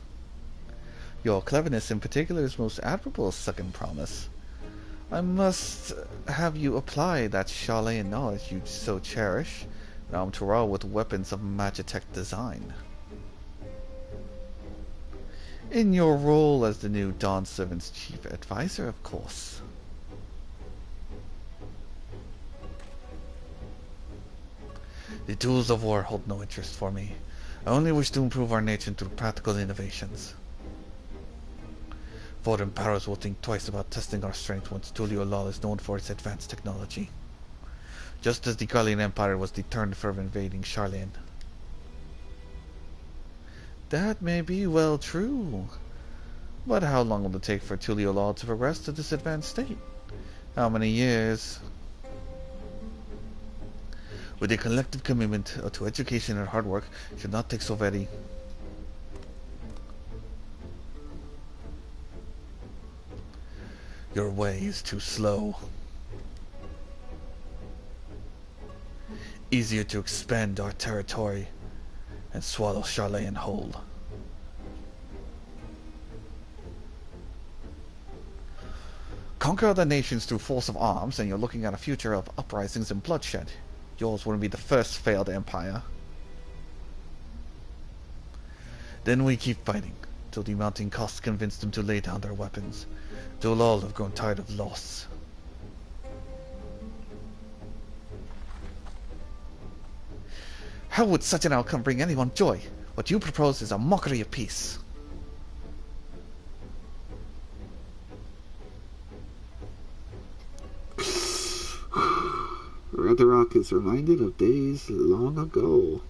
Your cleverness in particular is most admirable, second promise. I must have you apply that Garlean knowledge you so cherish, now to roll with weapons of Magitech design. In your role as the new Dawn Servant's chief advisor, of course. The tools of war hold no interest for me. I only wish to improve our nation through practical innovations. Foreign powers will think twice about testing our strength once Tuliolal is known for its advanced technology. Just as the Garlean Empire was deterred from invading Garlean. That may be well true. But how long will it take for Tuliolal to progress to this advanced state? How many years? With a collective commitment to education and hard work, it should not take so very. Your way is too slow. Easier to expand our territory and swallow Garlean whole. Conquer other nations through force of arms, and you're looking at a future of uprisings and bloodshed. Yours wouldn't be the first failed empire. Then we keep fighting, till the mounting costs convince them to lay down their weapons. Till all have grown tired of loss. How would such an outcome bring anyone joy? What you propose is a mockery of peace. Redrock is reminded of days long ago.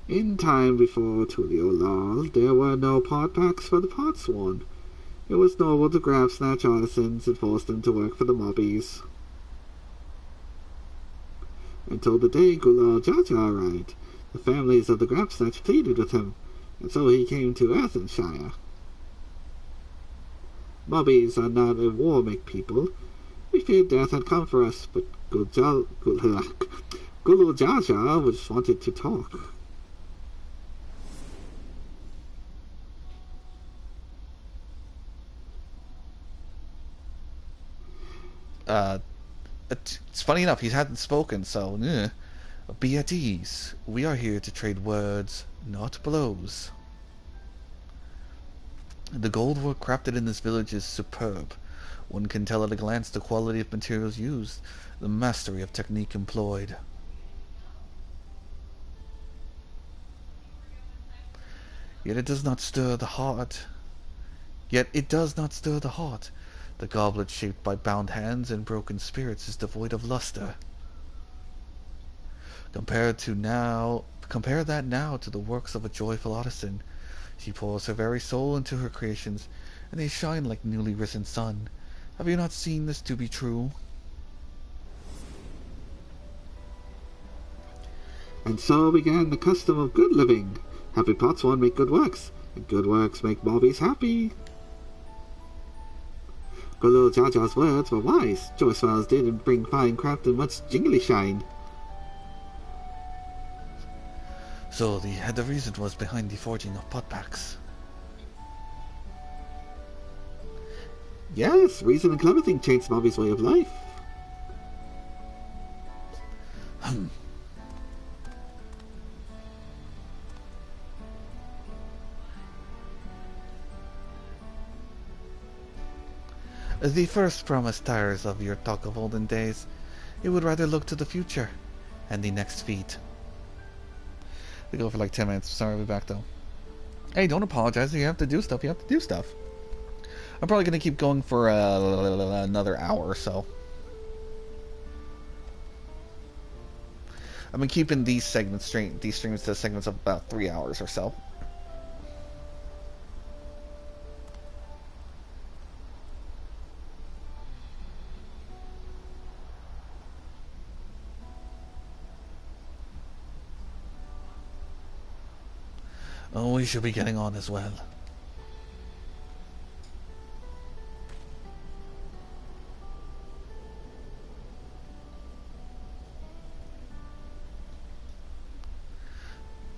In time before Tuliolal, there were no pot packs for the Potsworn. It was normal to grab snatch artisans and force them to work for the mobbies. Until the day Gulal Jaja arrived, the families of the Grabsnatch pleaded with him, and so he came to Athenshire. Mobbies are not a war-make people. We feared death had come for us, but Gulal Jaja was wanted to talk. It's funny enough, he hadn't spoken, so be at ease. We are here to trade words, not blows. The gold work crafted in this village is superb. One can tell at a glance the quality of materials used, the mastery of technique employed. Yet it does not stir the heart. The goblet shaped by bound hands and broken spirits is devoid of luster. Compare that now to the works of a joyful artisan. She pours her very soul into her creations, and they shine like newly risen sun. Have you not seen this to be true? And so began the custom of good living. Happy Potsworn make good works, and good works make mobbies happy. Gulal Jaja's words were wise. Joyce Wells didn't bring fine craft and much jingly shine. So the reason was behind the forging of potpacks. Yes, reason and clever changed Mobby's way of life. The first promise tires of your talk of olden days. It would rather look to the future and the next feat. We go for like 10 minutes. Sorry, I'll be back though. Hey, don't apologize. You have to do stuff. I'm probably going to keep going for another hour or so. I've been keeping these streams to segments of about 3 hours or so. Oh, we should be getting on as well.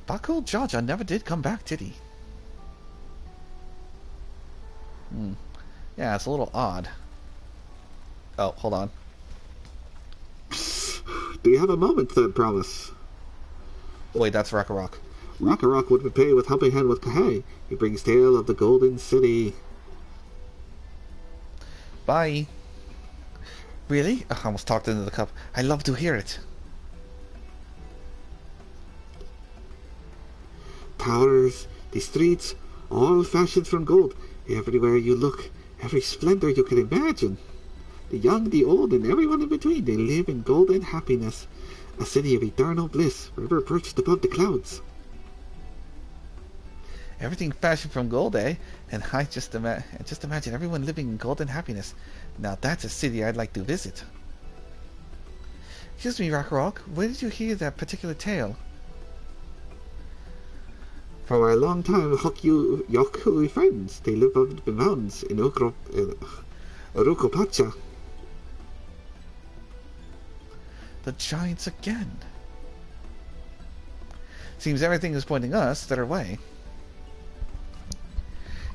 Bakul Jaja never did come back, did he? Yeah, it's a little odd. Oh, hold on. Do you have a moment, third promise? Wait, that's Rakarok. Rakarok would repay with helping hand with Kahei. He brings tale of the Golden City. Bye. Really? I almost talked into the cup. I love to hear it. Towers, the streets, all fashioned from gold. Everywhere you look, every splendor you can imagine. The young, the old, and everyone in between, they live in golden happiness. A city of eternal bliss, forever perched above the clouds. Everything fashioned from gold, eh? And I just imagine everyone living in golden happiness. Now that's a city I'd like to visit. Excuse me, Rock, where did you hear that particular tale? For a long time, Yoku friends, they live up the mountains in Urukopacha. The giants again. Seems everything is pointing us their way.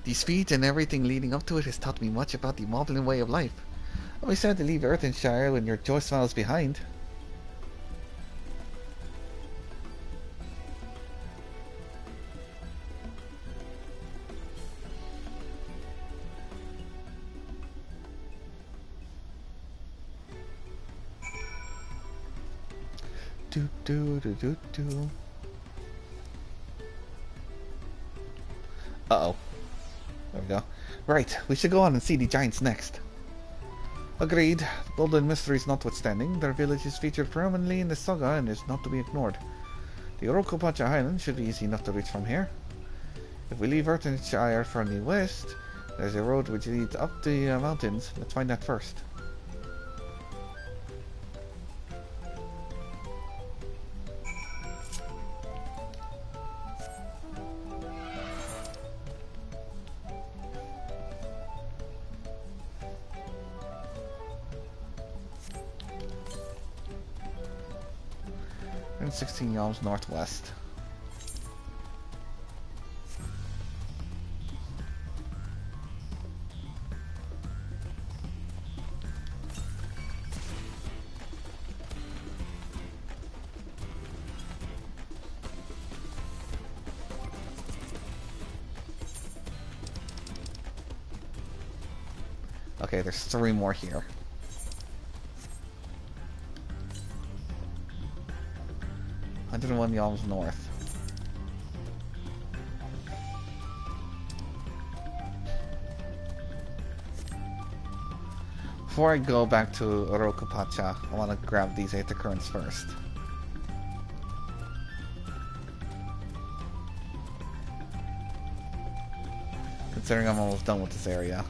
These feats and everything leading up to it has taught me much about the Moblin way of life. Always sad to leave Earthenshire when your joy smiles behind. Do do do do do. Uh-oh. There we go. Right, we should go on and see the giants next. Agreed. Golden mysteries notwithstanding, their village is featured prominently in the saga and is not to be ignored. The Orokopacha Highlands should be easy enough to reach from here. If we leave Earthenshire from the west, there's a road which leads up the mountains. Let's find that first. And 16 yalms northwest. Okay, there's 3 more here. And 1 yalms north. Before I go back to Orokopacha, I want to grab these Aether Currents first. Considering I'm almost done with this area.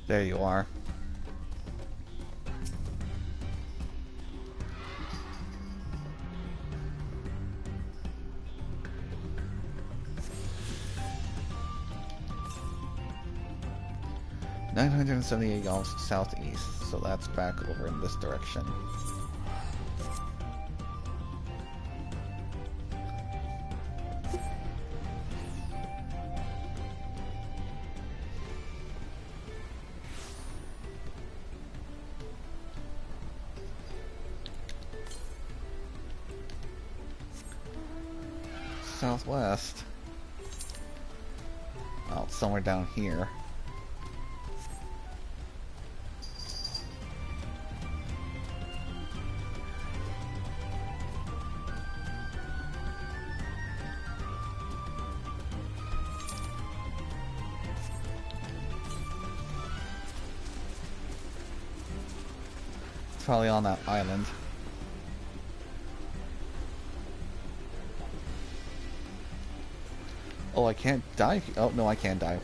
There you are. $978 southeast, so that's back over in this direction. Southwest. Oh, it's somewhere down here. It's probably on that island. Oh, I can't dive? Oh, no, I can dive.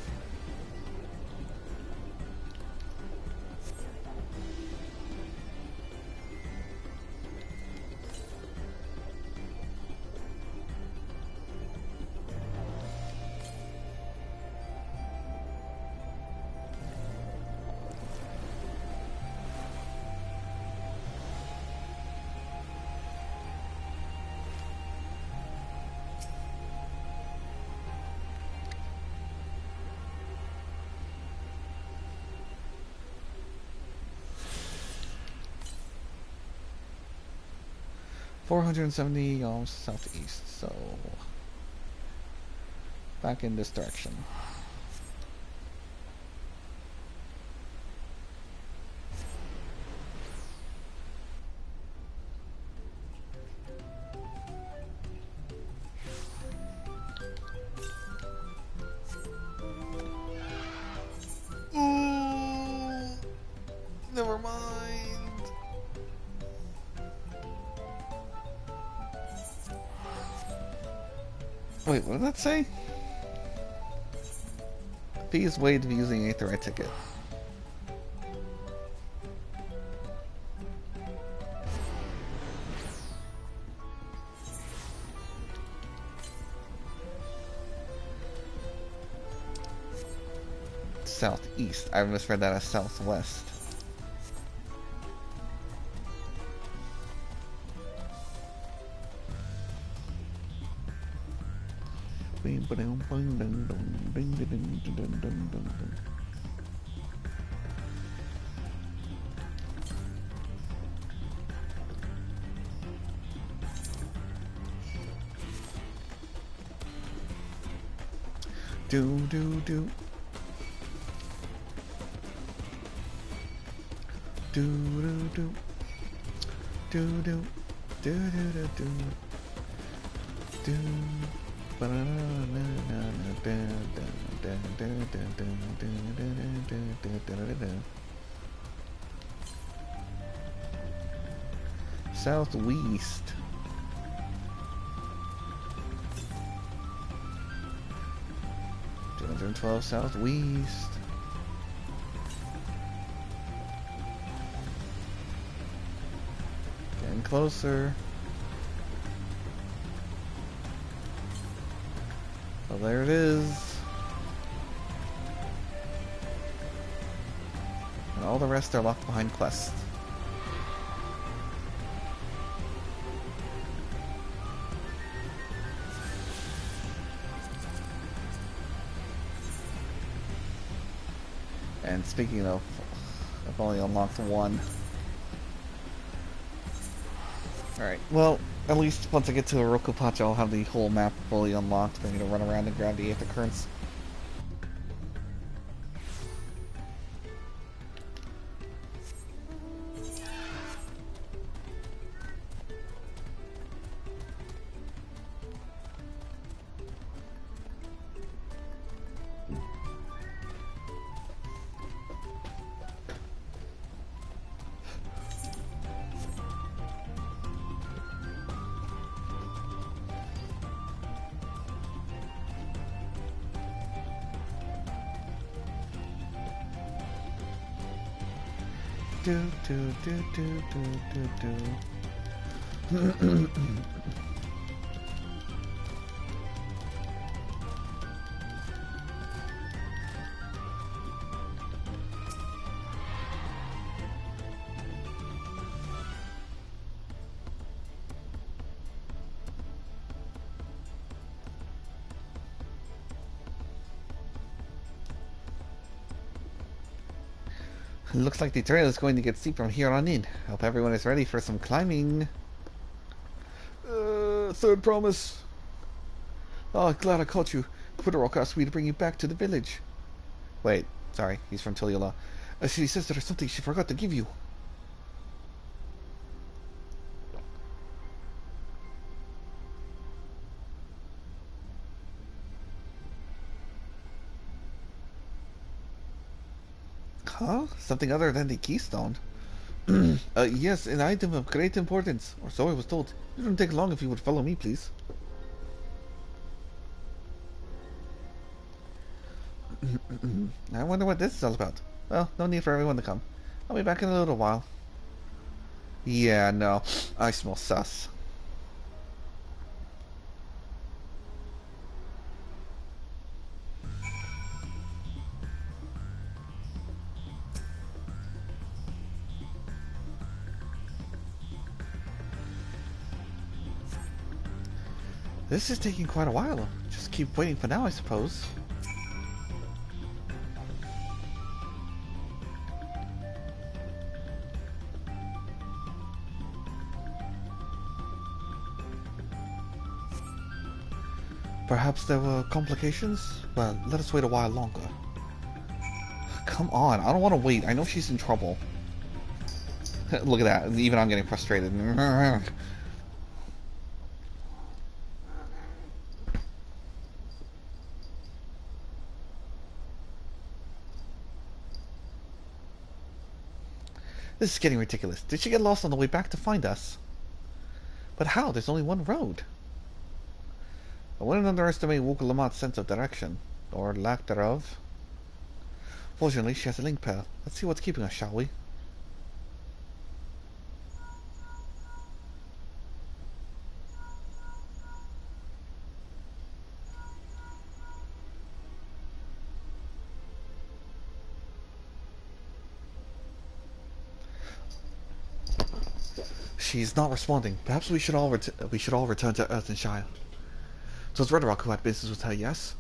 470 southeast, so back in this direction. Ooh, never mind. Wait, what did that say? Fee is waived using ain't the right ticket. Southeast. I misread that as southwest. Do do do. Do do do. Do do do do do do. Southwest. $212 southwest. Getting closer. Well, there it is. And all the rest are locked behind quests. And speaking of, I've only unlocked one. Alright, well, at least once I get to Orokupacha, I'll have the whole map fully unlocked for me to run around and grab the Aether Currents. Do do do do do do do. Looks like the trail is going to get steep from here on in. Hope everyone is ready for some climbing. Third promise. Oh, glad I caught you. Quidorok asked me to bring you back to the village. Wait, sorry, he's from Tuliula. She says there's something she forgot to give you. Huh? Something other than the keystone? Yes, an item of great importance, or so I was told. It wouldn't take long if you would follow me, please. I wonder what this is all about. Well, no need for everyone to come. I'll be back in a little while. Yeah, no. I smell sus. This is taking quite a while. Just keep waiting for now, I suppose. Perhaps there were complications? Well, let us wait a while longer. Come on, I don't want to wait. I know she's in trouble. Look at that. Even I'm getting frustrated. This is getting ridiculous. Did she get lost on the way back to find us? But how? There's only one road. I wouldn't underestimate Wukalamat's sense of direction. Or lack thereof. Fortunately, she has a link pair. Let's see what's keeping us, shall we? She's not responding. Perhaps we should all return to Earth and Shire. So it's Red Rock who had business with her, yes?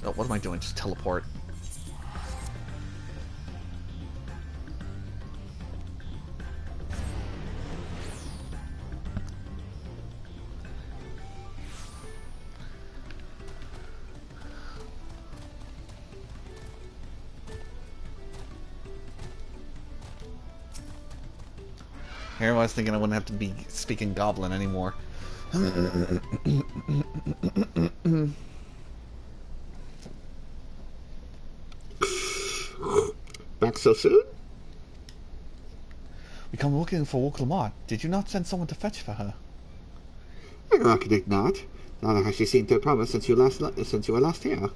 Oh, what am I doing? Just teleport. Here I was thinking I wouldn't have to be speaking Goblin anymore. Back so soon? We come looking for Wukalamat. Did you not send someone to fetch for her? I reckon it not. Neither has she seen to her promise since you were last here.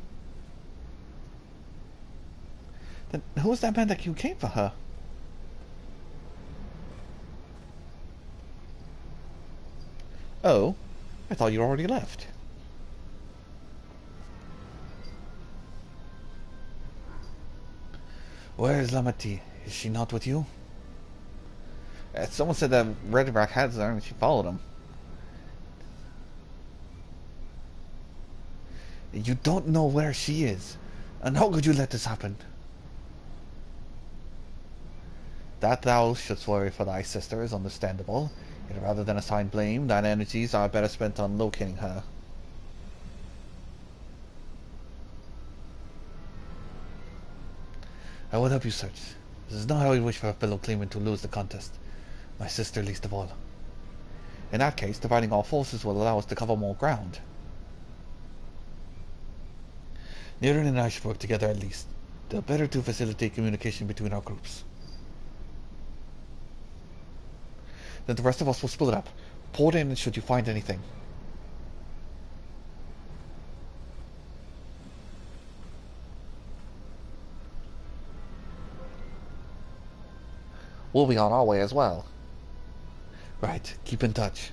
Then who was that man that you came for her? Oh, I thought you already left. Where is Lamati? Is she not with you? Someone said that Red Rock had her and she followed him. You don't know where she is. And how could you let this happen? That thou shouldst worry for thy sister is understandable. Yet rather than assign blame, thine energies are better spent on locating her. I will help you search. This is not how we wish for a fellow claimant to lose the contest. My sister least of all. In that case, dividing all forces will allow us to cover more ground. Niran and I should work together at least. The better to facilitate communication between our groups. Then the rest of us will split up. Report in should you find anything. We'll be on our way as well. Right, keep in touch.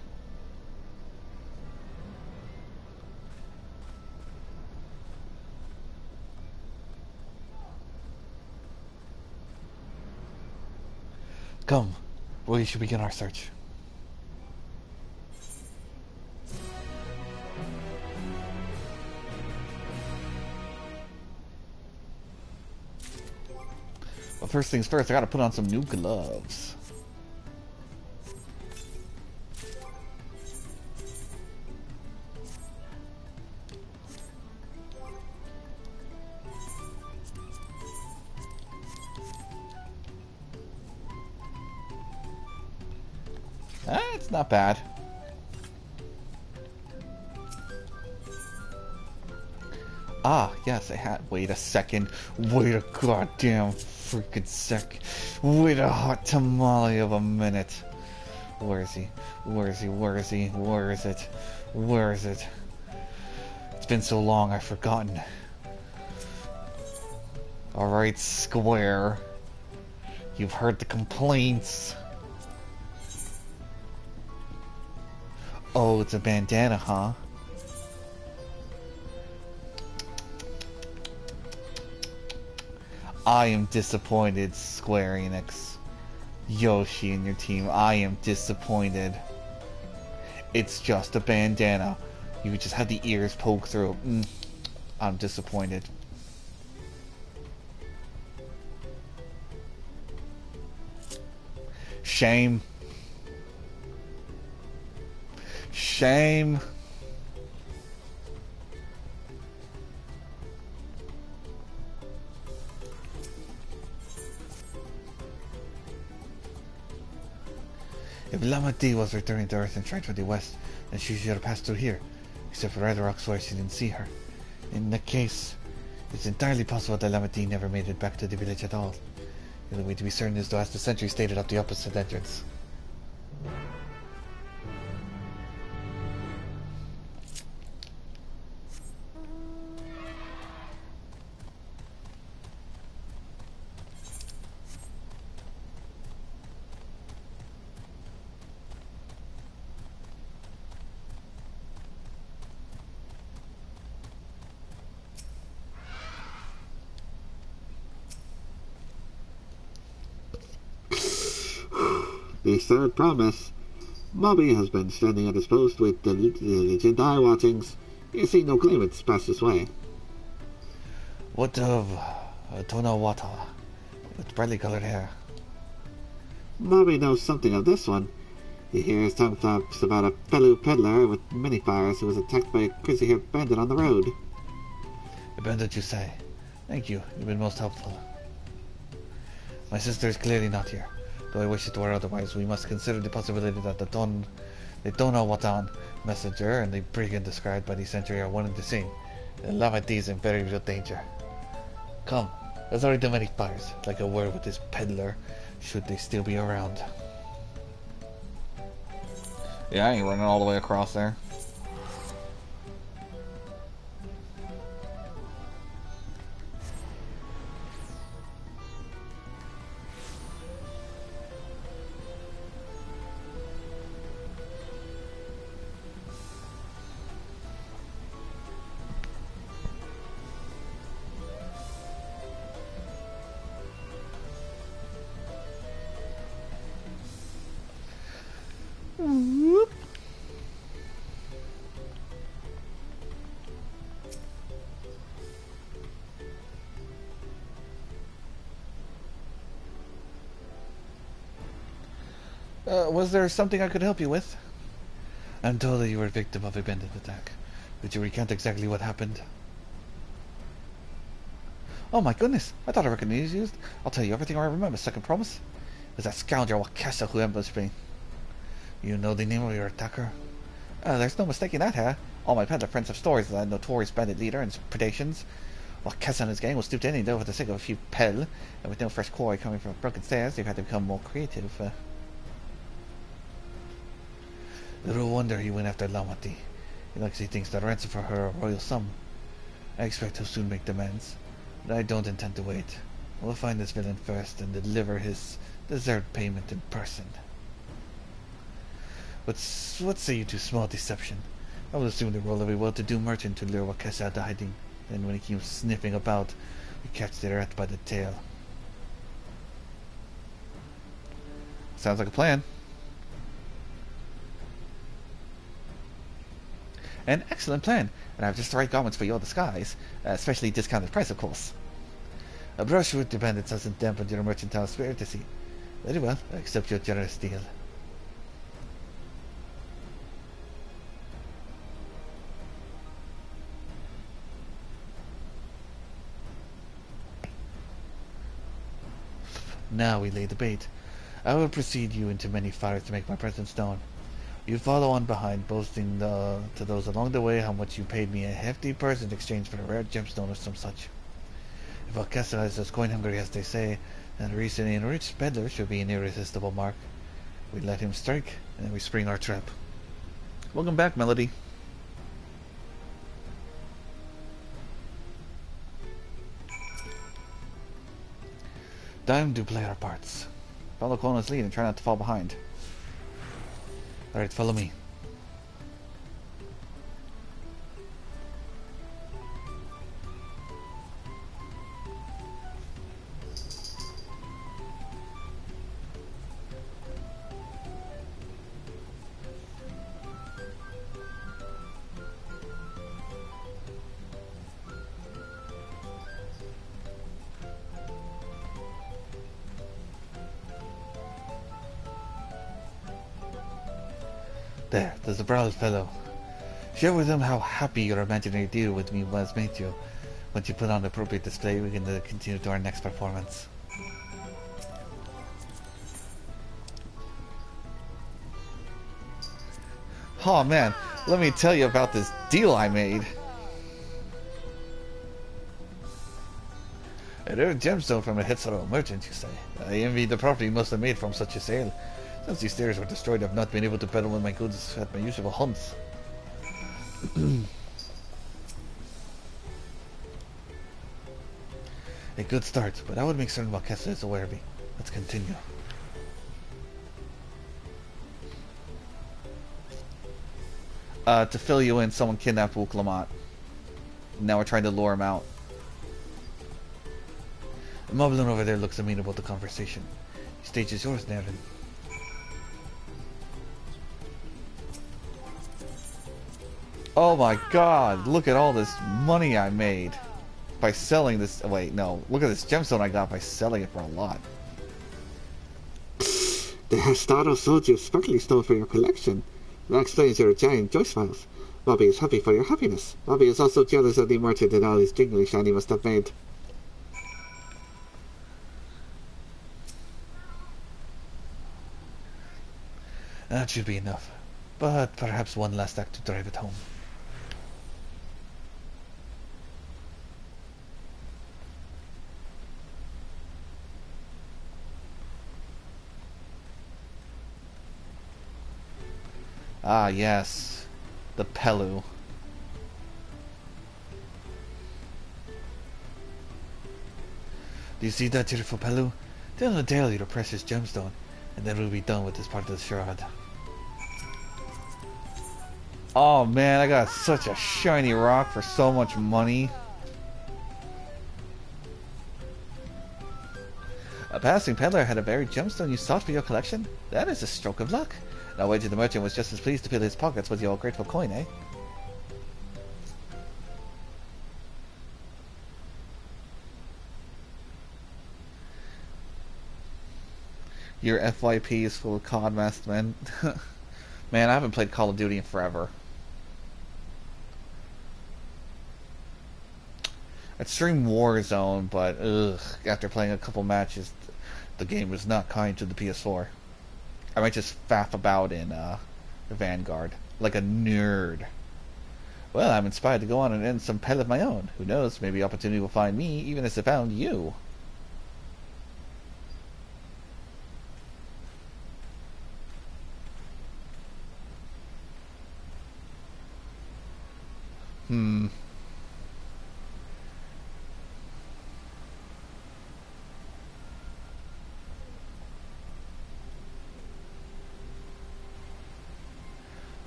Come, we should begin our search. But first things first, I gotta put on some new gloves. It's not bad. Ah, yes, I had. Wait a second. Wait a goddamn freaking sec. Wait a hot tamale of a minute. Where is he? Where is he? Where is he? Where is it? Where is it? It's been so long, I've forgotten. Alright, Square. You've heard the complaints. Oh, it's a bandana, huh? I am disappointed, Square Enix. Yoshi and your team, I am disappointed. It's just a bandana. You just had the ears poke through. I'm disappointed. Shame. Shame. If Lamati was returning to Earth and tried for the West, then she should have passed through here. Except for Red Rock's where she didn't see her. In that case, it's entirely possible that Lamati never made it back to the village at all. The only way to be certain is to ask the sentry stated up the opposite entrance. The third promise. Bobby has been standing at his post with the diligent eye watchings. You see no claimants pass this way. What of Tonawata with brightly colored hair? Bobby knows something of this one. He hears tongue flaps about a fellow peddler with many fires who was attacked by a crazy-haired bandit on the road. A bandit, you say? Thank you. You've been most helpful. My sister is clearly not here. Though I wish it were otherwise, we must consider the possibility that the Tonawatan messenger and the brigand described by the sentry are one and the same. The Lamati is in very real danger. Come, let's already do many fires, like a word with this peddler, should they still be around. Yeah, I ain't running all the way across there. Was there something I could help you with? I'm told that you were a victim of a bandit attack. Could you recount exactly what happened? Oh my goodness, I thought I recognized you. I'll tell you everything I remember, second promise. It was that scoundrel Wakasa who ambushed me. You know the name of your attacker? There's no mistaking that, huh? All my peddler friends have stories of that notorious bandit leader and his predations. Wakasa and his gang will stoop to anything for the sake of a few pel, and with no fresh quarry coming from broken stairs, they've had to become more creative. Little wonder he went after Lamati. He likes he thinks the ransom for her a royal sum. I expect he'll soon make demands, but I don't intend to wait. We'll find this villain first and deliver his deserved payment in person. What say you to small deception? I will assume the role of a well-to-do merchant to lure Wakasa out of hiding. Then when he keeps sniffing about, we catch the rat by the tail. Sounds like a plan. An excellent plan, and I have just the right garments for your disguise, especially discounted price, of course. A brush with the bandits hasn't dampened your mercantile spirit, is he? Very well, I accept your generous deal. Now we lay the bait. I will precede you into many fires to make my presence known. You follow on behind, boasting to those along the way how much you paid me a hefty purse in exchange for a rare gemstone or some such. If Wakasa is as coin-hungry as they say, then a recently enriched peddler should be an irresistible mark. We let him strike, and then we spring our trap. Welcome back, Melody. Time to play our parts. Follow Kona's lead and try not to fall behind. Alright, follow me. There's a brown fellow. Share with him how happy your imaginary deal with me was made you. Once you put on appropriate display, we can continue to our next performance. Oh man, let me tell you about this deal I made. A rare gemstone from a Hitsaro merchant, you say? I envy the profit you must have made from such a sale. Since these stairs were destroyed, I've not been able to peddle my goods at my usual hunts. A good start, but I would make certain Wakesa is aware of me. Let's continue. To fill you in, someone kidnapped Wook Lamont. Now we're trying to lure him out. The moblin over there looks amenable to conversation. The stage is yours, Naren. Oh my god, look at all this money I made by selling this. Wait, no, look at this gemstone I got by selling it for a lot. The Hastado sold you a sparkling stone for your collection. That explains your giant joy smiles. Bobby is happy for your happiness. Bobby is also jealous of the merchant and all his jingly shiny must have made. That should be enough. But perhaps one last act to drive it home. Ah, yes. The Pelu. Do you see that beautiful Pelu? Tell the daily your precious gemstone, and then we'll be done with this part of the charade. Oh man, I got such a shiny rock for so much money. A passing peddler had a buried gemstone you sought for your collection? That is a stroke of luck. Now wait till the merchant was just as pleased to fill his pockets with your grateful coin, eh? Your FYP is full of COD masked men. Man, I haven't played Call of Duty in forever. I'd stream Warzone, but ugh, after playing a couple matches, the game was not kind to the PS4. I might just faff about in Vanguard, like a nerd. Well, I'm inspired to go on and end some pet of my own. Who knows, maybe opportunity will find me, even as it found you.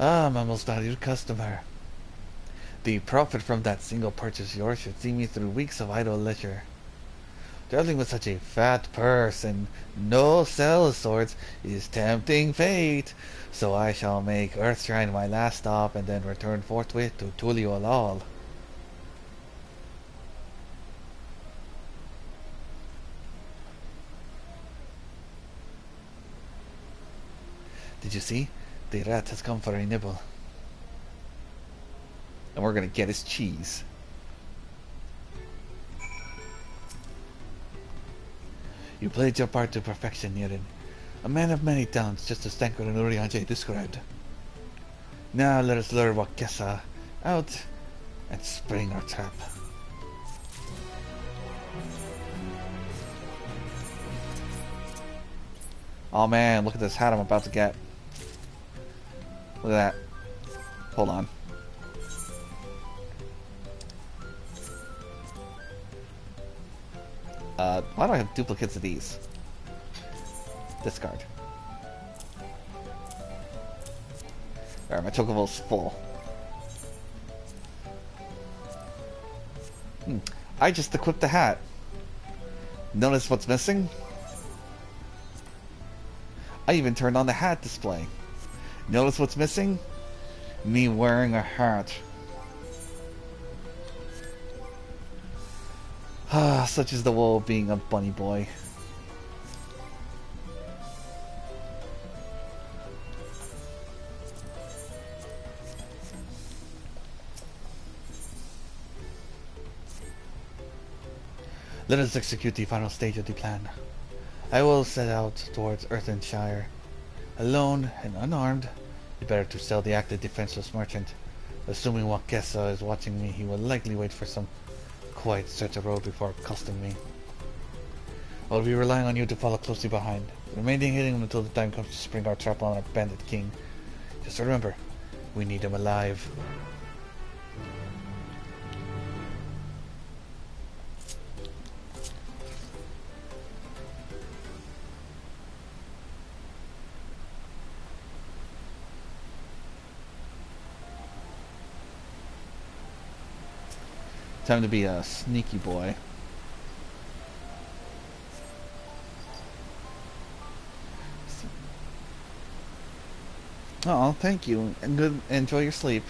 Ah, my most valued customer. The profit from that single purchase of yours should see me through weeks of idle leisure. Traveling with such a fat purse and no sell swords is tempting fate, so I shall make Earthshrine my last stop and then return forthwith to Tuliolal. Did you see? The rat has come for a nibble. And we're gonna get his cheese. You played your part to perfection, Nirin. A man of many talents, just as Stanko and Urianger described. Now let us lure Wakesa out and spring our trap. Oh man, look at this hat I'm about to get. Look at that. Hold on. Why do I have duplicates of these? Discard. Alright, my Chocoble's full. I just equipped the hat. Notice what's missing? I even turned on the hat display. Notice what's missing? Me wearing a hat. Ah, such is the woe of being a bunny boy. Let us execute the final stage of the plan. I will set out towards Earthenshire. Alone and unarmed, it better to sell the active defenseless merchant. Assuming Wakesa is watching me, he will likely wait for some quiet stretch of road before accosting me. I will be relying on you to follow closely behind, remaining hidden until the time comes to spring our trap on our bandit king. Just remember, we need him alive. Time to be a sneaky boy. Oh, thank you, and good. Enjoy your sleep.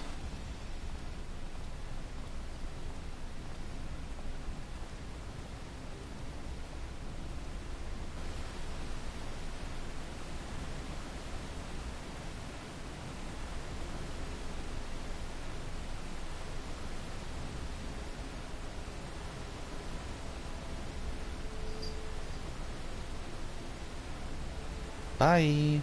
Bye.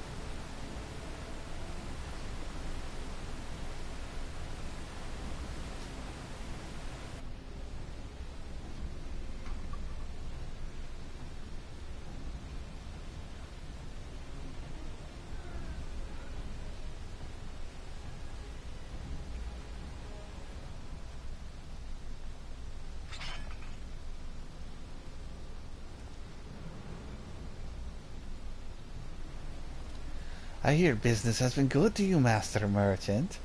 I hear business has been good to you, Master Merchant.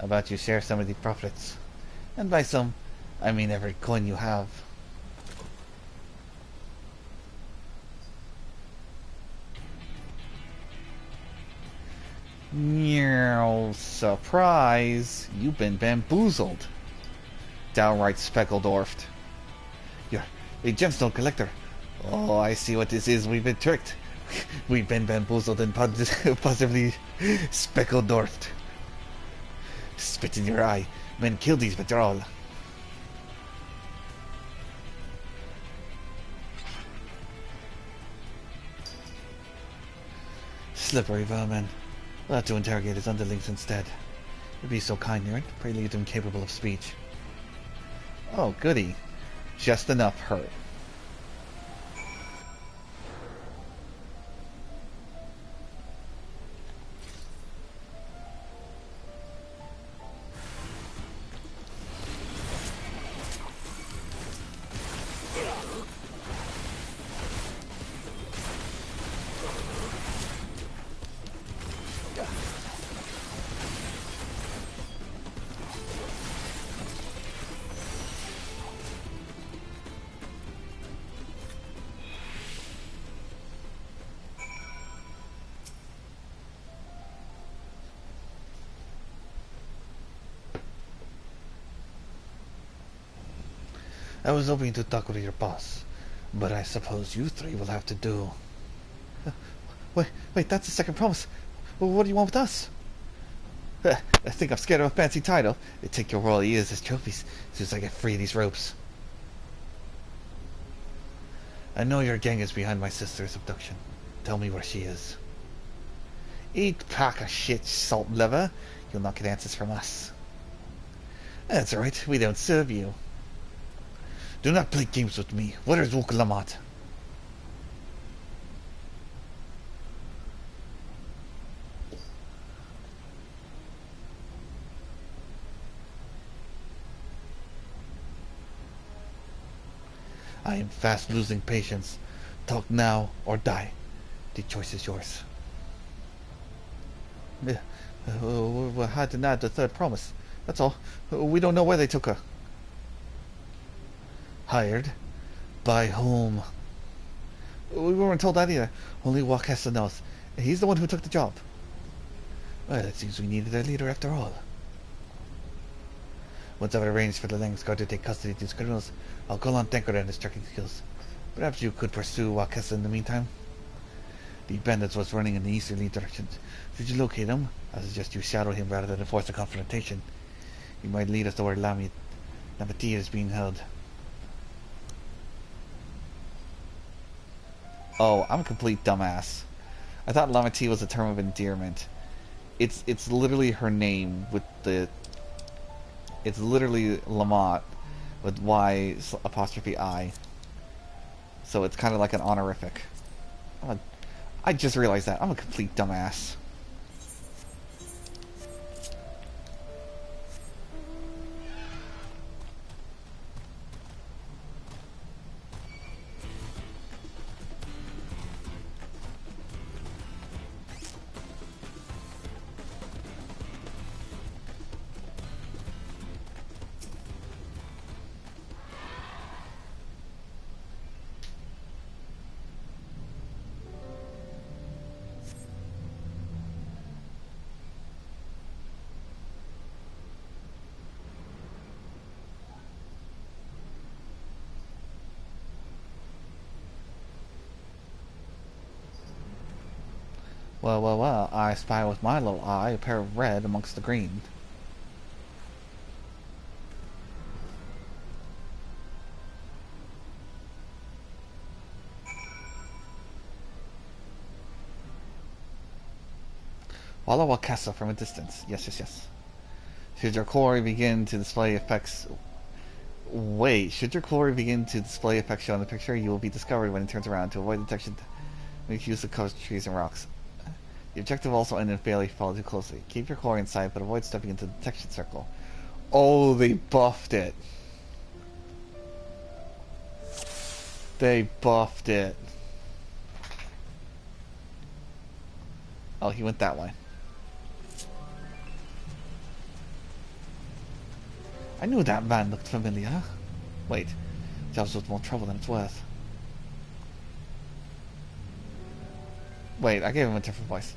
About you share some of the profits. And by some, I mean every coin you have. Meow, surprise! You've been bamboozled. Downright speckled-orfed. You're a gemstone collector. Oh, I see what this is. We've been tricked. We've been bamboozled and possibly speckled-orfed. Spit in your eye. Men kill these Badrall. Slippery vermin. We'll have to interrogate his underlings instead. You'd be so kind, Nerd. Pray leave him capable of speech. Oh, goody. Just enough hurt. I was hoping to talk with your boss, but I suppose you three will have to do. Wait, that's the second promise. Well, what do you want with us? I think I'm scared of a fancy title. They take your royal ears as trophies as soon as I get free of these ropes. I know your gang is behind my sister's abduction. Tell me where she is. Eat pack of shit, salt liver. You'll not get answers from us. That's right, we don't serve you. Do not play games with me. Where is Wukalamat? I am fast losing patience. Talk now or die. The choice is yours. We had to add the third promise. That's all. We don't know where they took her. Hired? By whom? We weren't told that either. Only Wakesa knows. He's the one who took the job. Well, it seems we needed a leader after all. Once I've arranged for the Langs Guard to take custody of these criminals, I'll call on Denker and his tracking skills. Perhaps you could pursue Wakesa in the meantime? The bandits was running in the easterly direction. Should you locate him, I suggest you shadow him rather than force a confrontation. He might lead us to where Lamati is being held. Oh, I'm a complete dumbass. I thought Lamati was a term of endearment. It's literally her name with the... It's literally Lamont with Y apostrophe I. So it's kind of like an honorific. I just realized that. I'm a complete dumbass. Well, well, well, I spy with my little eye a pair of red amongst the green. Walla Wakasa from a distance. Yes, yes, yes. Should your quarry begin to display effects... Wait, should your quarry begin to display effects shown in the picture, you will be discovered when it turns around. To avoid detection, make use of cover trees and rocks. The objective also ended in failure if you follow too closely. Keep your quarry in sight, but avoid stepping into the detection circle. Oh, they buffed it. They buffed it. Oh, he went that way. I knew that van looked familiar. Wait, job's with more trouble than it's worth. Wait, I gave him a different voice.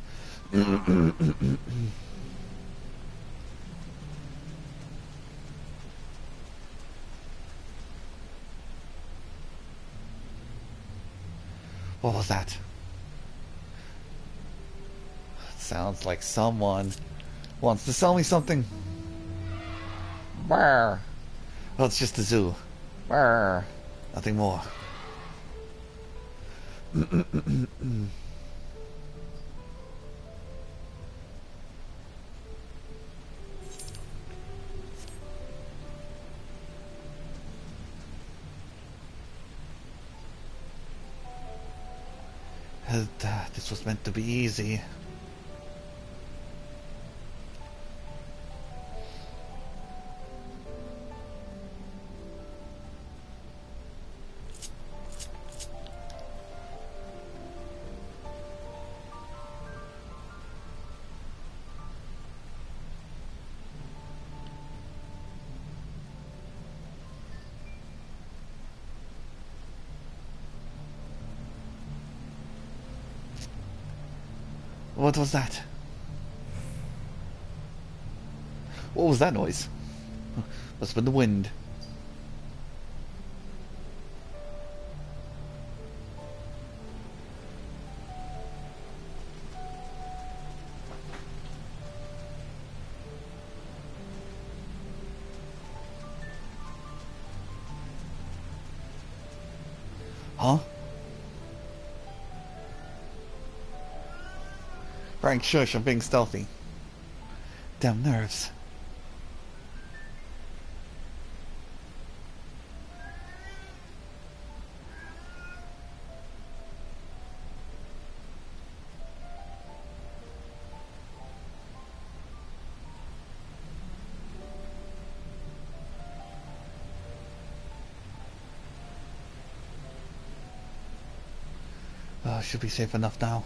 What was that? Sounds like someone wants to sell me something. Brr. Oh, it's just a zoo. Brr. Nothing more. This was meant to be easy. What was that? What was that noise? Must have been the wind. Huh? Frank, shush, I'm being stealthy. Damn nerves. Should be safe enough now.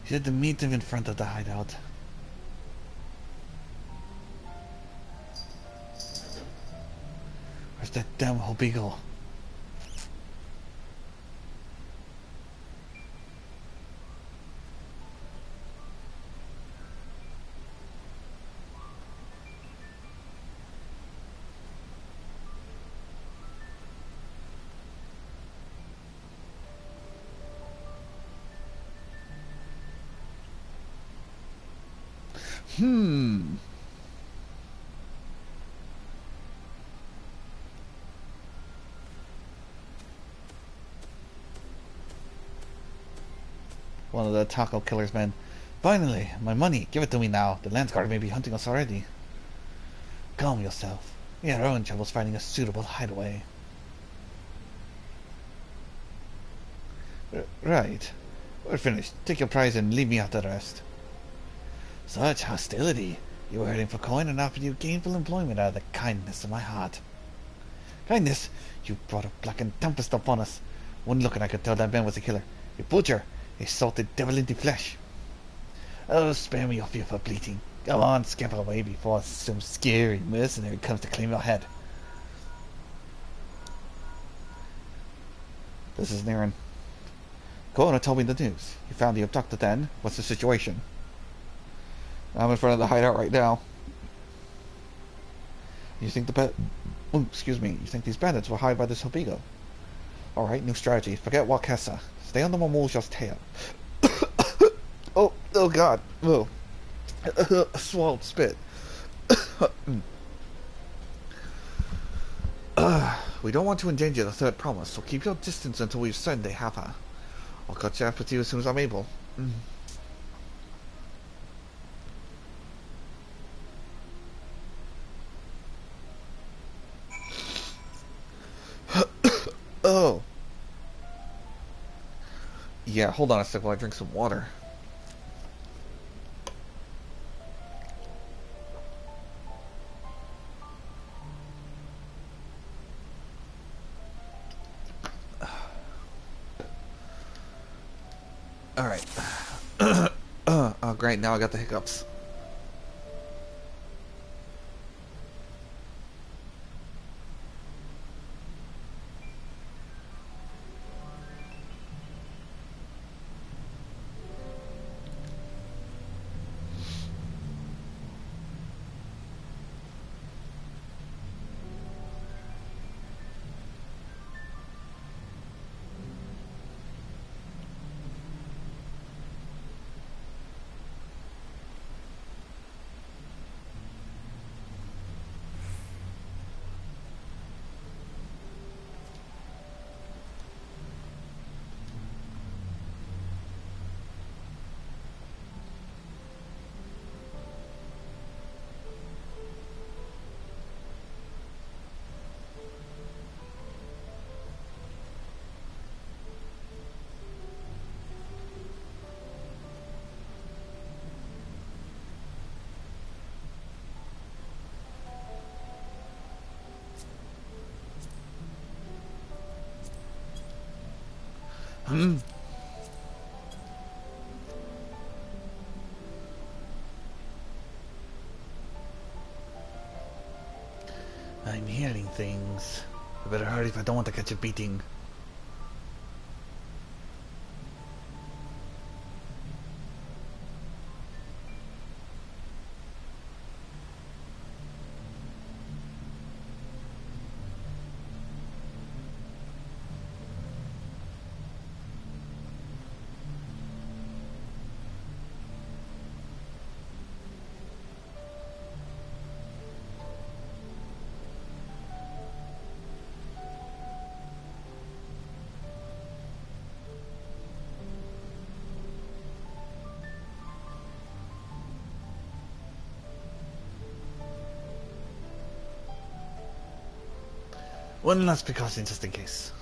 You had to meet him in front of the hideout. Where's that damn Hobigo? One of the taco killer's men. Finally, my money. Give it to me now. The Landsguard may be hunting us already. Calm yourself. We had our own troubles finding a suitable hideaway. Right. We're finished. Take your prize and leave me out the rest. Such hostility. You were hurting for coin and offered you gainful employment out of the kindness of my heart. Kindness? You brought a blackened tempest upon us. One look and I could tell that man was a killer. A butcher. A salted devil in the flesh. Oh, spare me your fearful bleating. Go on, scamper away before some scary mercenary comes to claim your head. This is Naren. Coroner told me the news. You found the abducted then. What's the situation? I'm in front of the hideout right now. You think you think these bandits will hide by this Hobigo? Alright, new strategy. Forget Wakesa. Stay on the Mamulja's tail. Oh god. Oh. Swallowed spit. We don't want to endanger the third promise, so keep your distance until we've said they have her. I'll catch up with you as soon as I'm able. Oh. Yeah, hold on a sec while I drink some water. Alright. Oh, great, now I got the hiccups. I'm hearing things. I better hurry if I don't want to catch a beating. One last precaution just in case.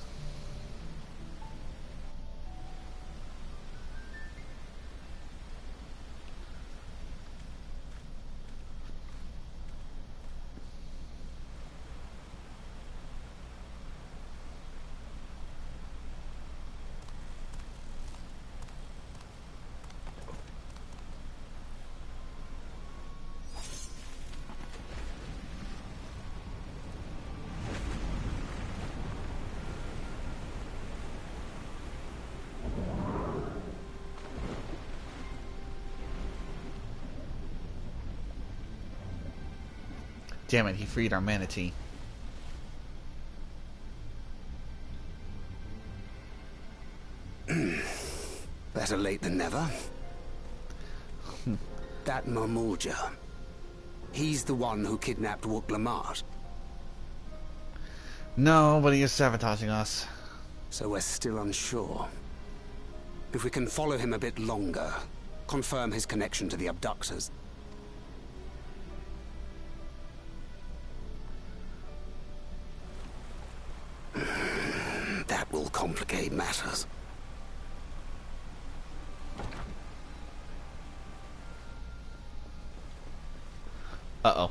Damn it, he freed our manatee. Better late than never. That Marmulja. He's the one who kidnapped Wook Lamart. No, but he is sabotaging us. So we're still unsure. If we can follow him a bit longer, confirm his connection to the abductors. That will complicate matters. Uh-oh.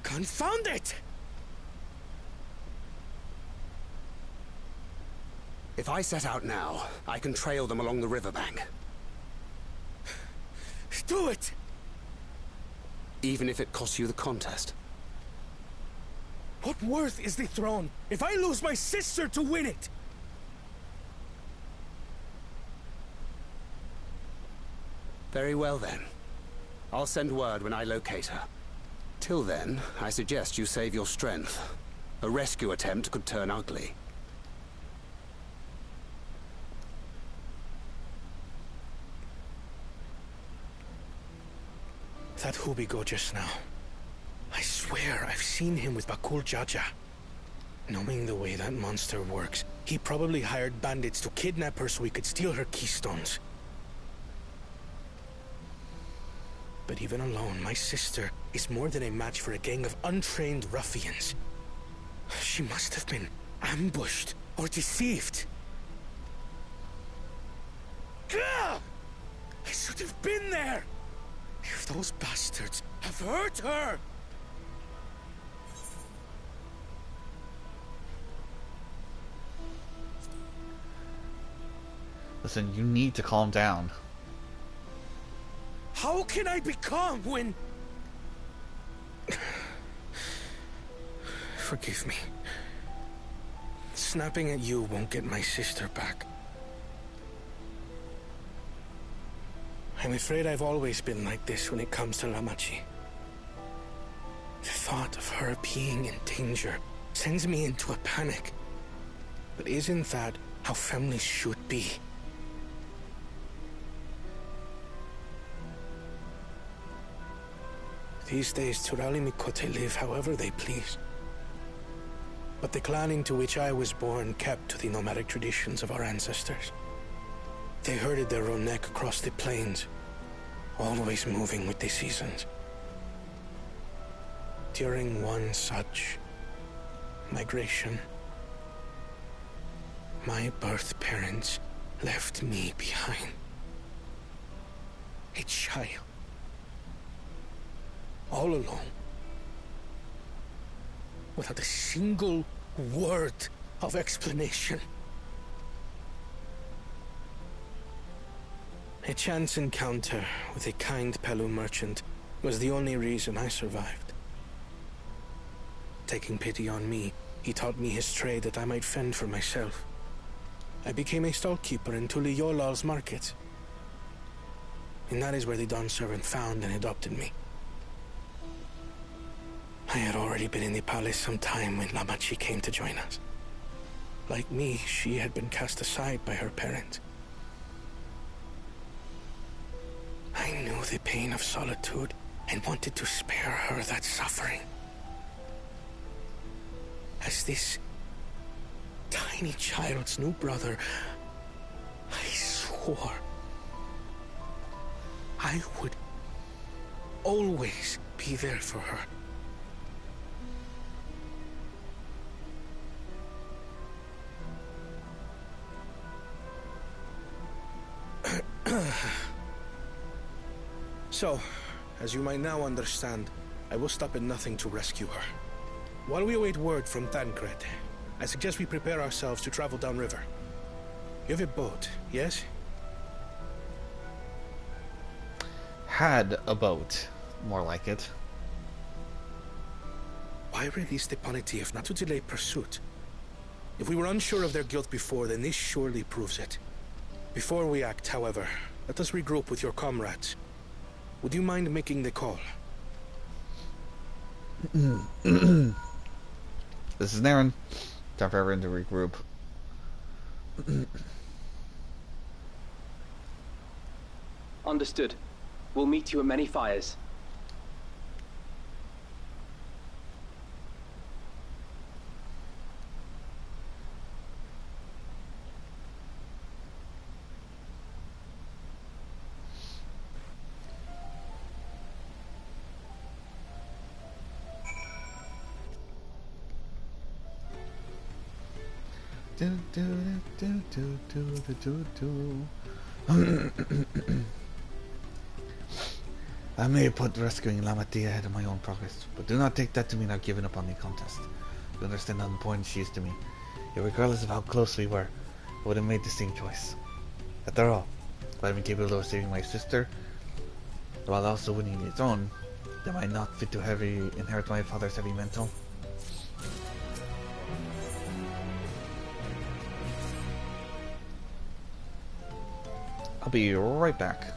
Confound it! If I set out now, I can trail them along the riverbank. Do it! Even if it costs you the contest. What worth is the throne if I lose my sister to win it? Very well then. I'll send word when I locate her. Till then, I suggest you save your strength. A rescue attempt could turn ugly. That Hubigo just now. I swear I've seen him with Bakul Jaja. Knowing the way that monster works, he probably hired bandits to kidnap her so he could steal her keystones. But even alone, my sister is more than a match for a gang of untrained ruffians. She must have been ambushed or deceived. Gah! I should have been there! If those bastards have hurt her! Listen, you need to calm down. How can I be calm when... Forgive me. Snapping at you won't get my sister back. I'm afraid I've always been like this when it comes to Lamachi. The thought of her being in danger sends me into a panic. But isn't that how families should be? These days, Turali Mikote live however they please. But the clan into which I was born kept to the nomadic traditions of our ancestors. They herded their own neck across the plains, always moving with the seasons. During one such migration, my birth parents left me behind. A child. All alone. Without a single word of explanation. A chance encounter with a kind Pelu merchant was the only reason I survived. Taking pity on me, he taught me his trade that I might fend for myself. I became a stallkeeper in Tuliyolal's market. And that is where the Dawn servant found and adopted me. I had already been in the palace some time when Lamachi came to join us. Like me, she had been cast aside by her parents. I knew the pain of solitude and wanted to spare her that suffering. As this tiny child's new brother, I swore I would always be there for her. So, as you might now understand, I will stop at nothing to rescue her. While we await word from Tancred, I suggest we prepare ourselves to travel downriver. You have a boat, yes? Had a boat. More like it. Why release the Ponity if not to delay pursuit? If we were unsure of their guilt before, then this surely proves it. Before we act, however, let us regroup with your comrades. Would you mind making the call? This is Naren. Time for everyone to regroup. Understood. We'll meet you at many fires. I may put rescuing Lamatia ahead of my own progress, but do not take that to mean I've given up on the contest. You understand how important she is to me. Yet regardless of how close we were, I would have made the same choice. After all, if I had been capable of saving my sister, while also winning the throne, am I not fit to inherit my father's heavy mantle? I'll be right back.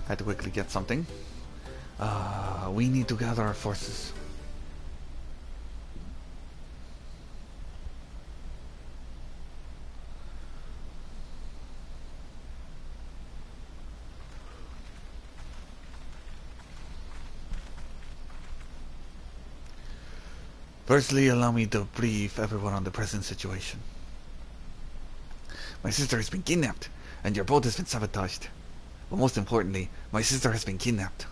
Had to quickly get something. We need to gather our forces. Firstly, allow me to brief everyone on the present situation. My sister has been kidnapped, and your boat has been sabotaged. But most importantly, my sister has been kidnapped.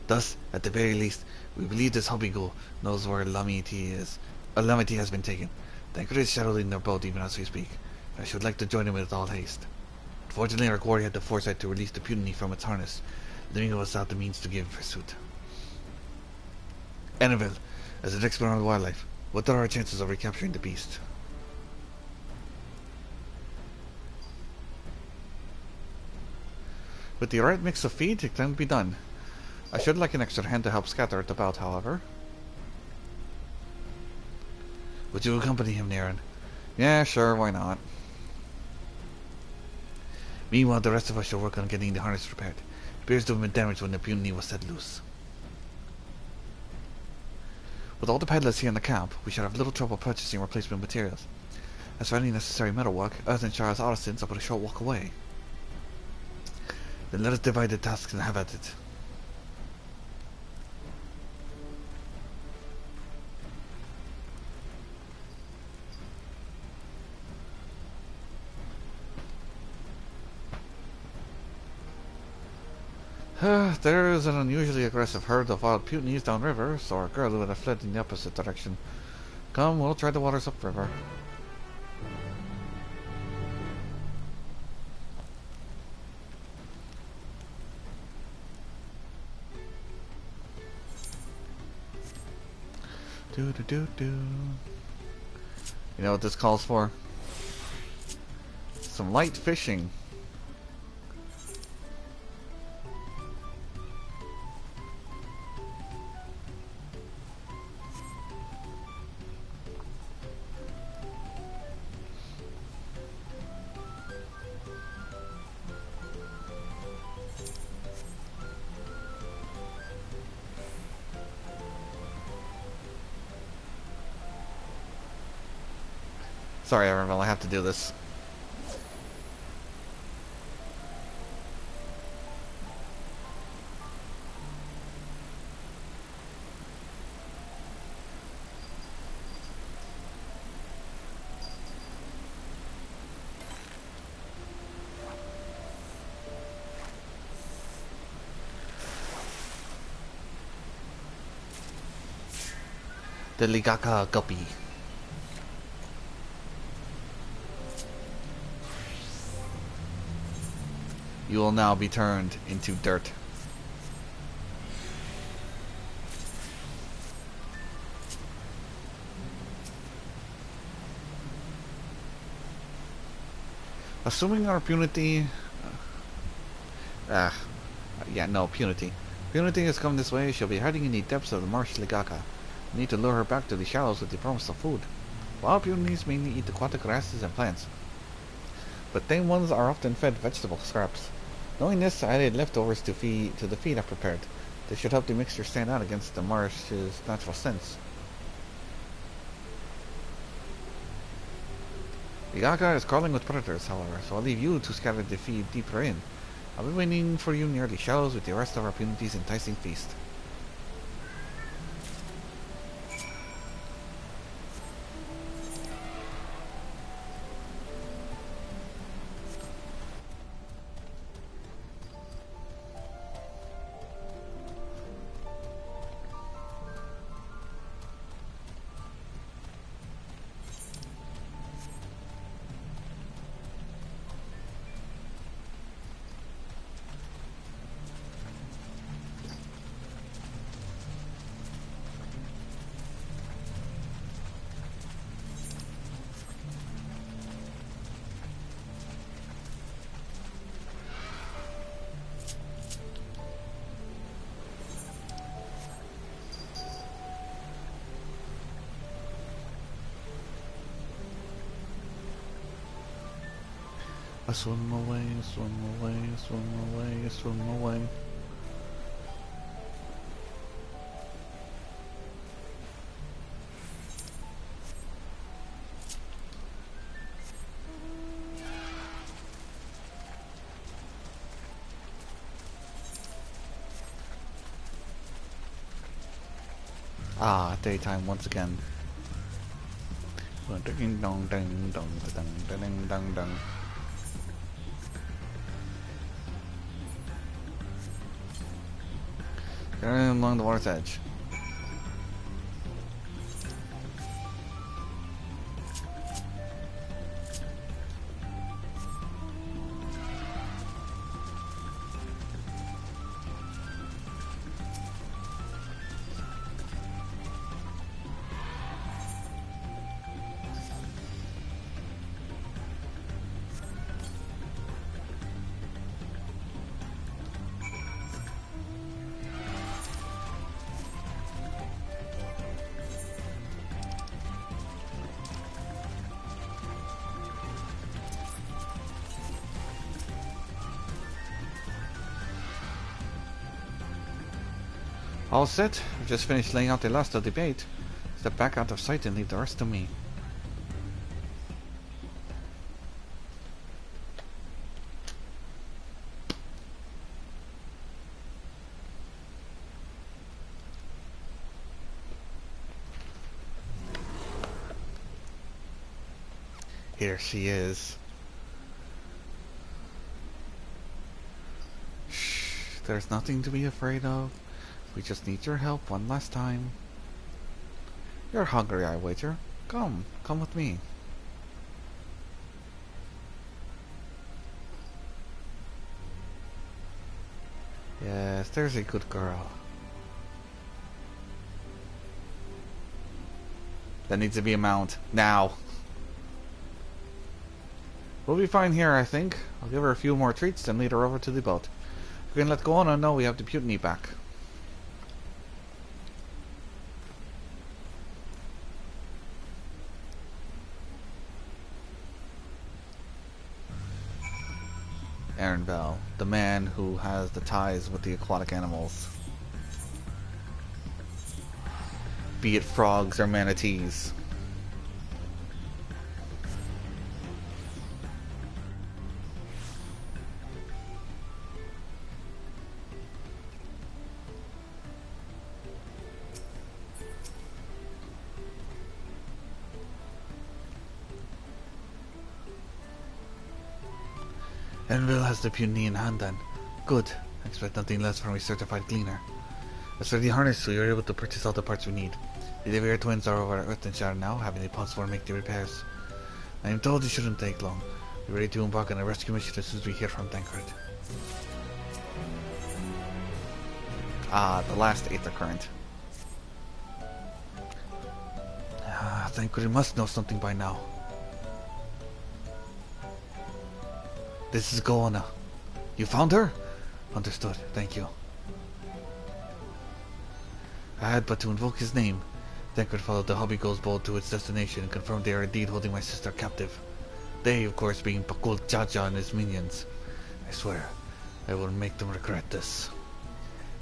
Thus, at the very least, we believe this hobbygool knows where Lamity is. Lamity has been taken. Tancred is shadowing their boat even as we speak. I should like to join him with all haste. Unfortunately, our quarry had the foresight to release the Puny from its harness, leaving us without the means to give pursuit. Annabelle, as an expert on wildlife, what are our chances of recapturing the beast? With the right mix of feed, it can be done. I should like an extra hand to help scatter it about, however. Would you accompany him, Naren? Yeah, sure, why not? Meanwhile, the rest of us shall work on getting the harness repaired. It appears to have been damaged when the Puny was set loose. With all the peddlers here in the camp, we should have little trouble purchasing replacement materials. As for any necessary metalwork, Earth and Charles artisans are but a short walk away. Then let us divide the tasks and have at it. There is an unusually aggressive herd of wild Putneys downriver, so our girl would have fled in the opposite direction. Come, we'll try the waters upriver. You know what this calls for? Some light fishing. Sorry, Emerald, I have to do this. The Ligaka Guppy. You will now be turned into dirt. Assuming our punity... punity. Punity has come this way, she'll be hiding in the depths of the marsh Ligaka. We need to lure her back to the shallows with the promise of food. Wild punities mainly eat aquatic grasses and plants, but tame ones are often fed vegetable scraps. Knowing this, I added leftovers to the feed I prepared. This should help the mixture stand out against the marsh's natural scents. Ligaka is crawling with predators, however, so I'll leave you to scatter the feed deeper in. I'll be waiting for you near the shallows with the rest of our punity's enticing feast. I swim away, swim away, swim away, swim away. Ah, daytime once again. Ding dong ding dong ding ding dong dong. Along the water's edge. All set. I've just finished laying out the last of the bait. Step back out of sight and leave the rest to me. Here she is. Shh, there's nothing to be afraid of. We just need your help one last time. You're hungry, I wager. Come with me. Yes, there's a good girl. That needs to be a mount. Now. We'll be fine here, I think. I'll give her a few more treats, then lead her over to the boat. We can let go on and know we have the mutiny back. Aaron Bell, the man who has the ties with the aquatic animals. Be it frogs or manatees. Enville has the puny in hand then. Good. Expect nothing less from a certified gleaner. As for the harness, we were able to purchase all the parts we need. The Devier twins are over at Earth and Shadow now, having the possible to make the repairs. I am told it shouldn't take long. We're ready to embark on a rescue mission as soon as we hear from Tancred. Ah, the last Aether Current. Tancred must know something by now. This is Goana. You found her? Understood, thank you. I had but to invoke his name. Tancred followed the Hobbygo's boat to its destination and confirmed they are indeed holding my sister captive. They, of course, being Pakul Jaja and his minions. I swear, I will make them regret this.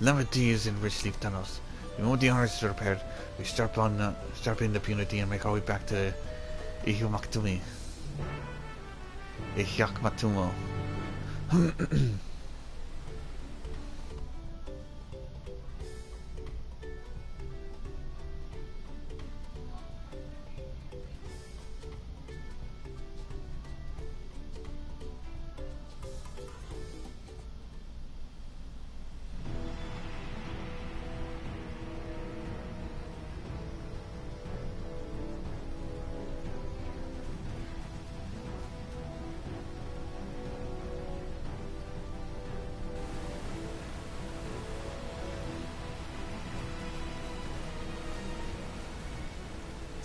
11 days in Richleaf tunnels. The moment the harness is repaired, we strap in the Punity and make our way back to Ihumaktumi. Ihyakmatumo.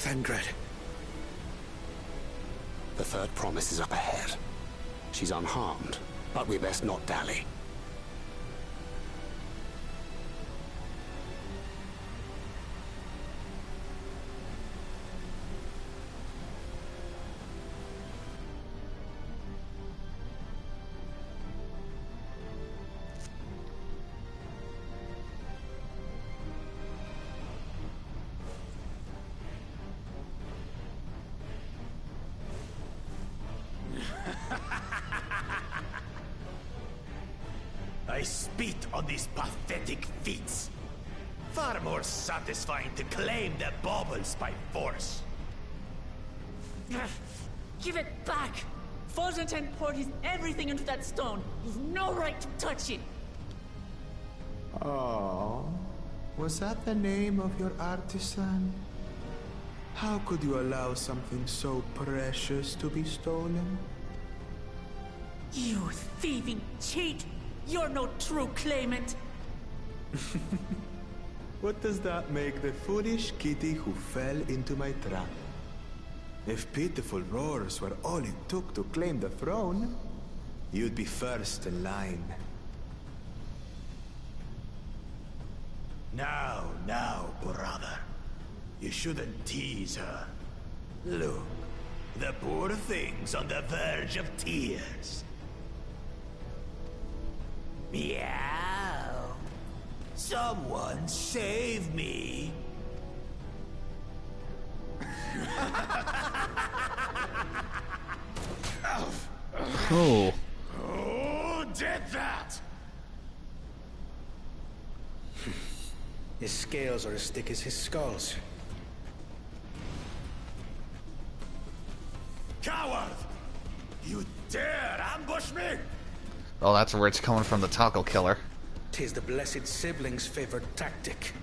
Tancred. The third promise is up ahead. She's unharmed, but we best not dally. I spit on these pathetic feats. Far more satisfying to claim their baubles by force. Give it back! Forzenten poured his everything into that stone. You've no right to touch it! Oh, was that the name of your artisan? How could you allow something so precious to be stolen? You thieving cheat! You're no true claimant! What does that make the foolish kitty who fell into my trap? If pitiful roars were all it took to claim the throne, you'd be first in line. Now, brother. You shouldn't tease her. Look, the poor thing's on the verge of tears. Meow. Someone save me. Oh. Who did that? His scales are as thick as his skulls. Coward! You dare ambush me? Oh, that's where it's coming from, the Taco Killer. 'Tis the blessed sibling's favorite tactic.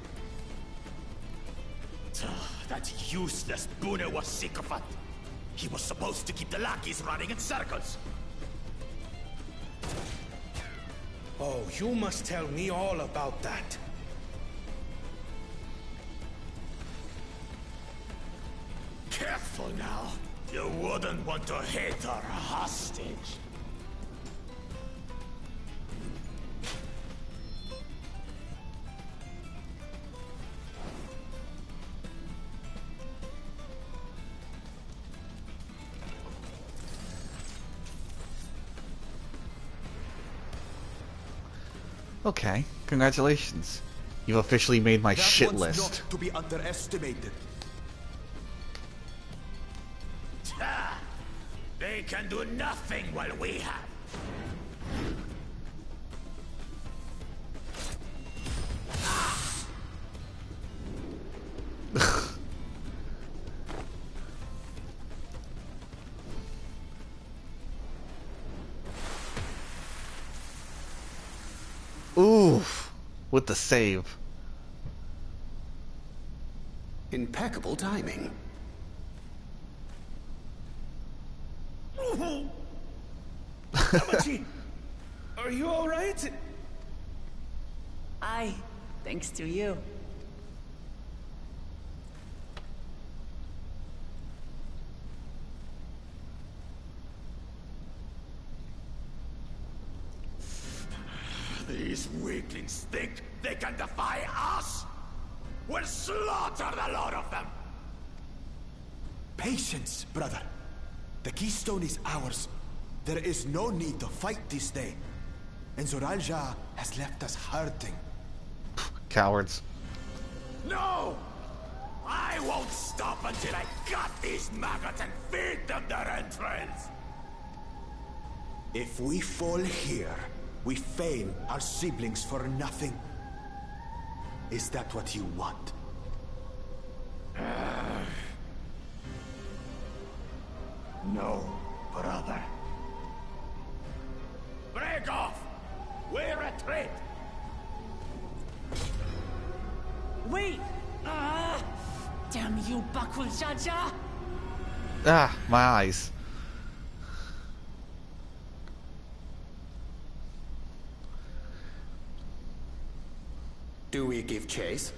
That useless Bune was sycophant. He was supposed to keep the lackeys running in circles. Oh, you must tell me all about that. Careful now. You wouldn't want to hit her hostage. Okay, congratulations. You've officially made my shit list. Not to be underestimated. They can do nothing while we have. Oof, with the save. Impeccable timing. Tamachi, are you all right? Aye, thanks to you. These weaklings think they can defy us? We'll slaughter the lot of them! Patience, brother. The keystone is ours. There is no need to fight this day. And Zoralja has left us hurting. Cowards. No! I won't stop until I gut these maggots and feed them their entrails! If we fall here, we fail our siblings for nothing. Is that what you want? No, brother. Break off! We retreat! Wait! Damn you, Bakul Jaja! Ah, my eyes. Do we give chase?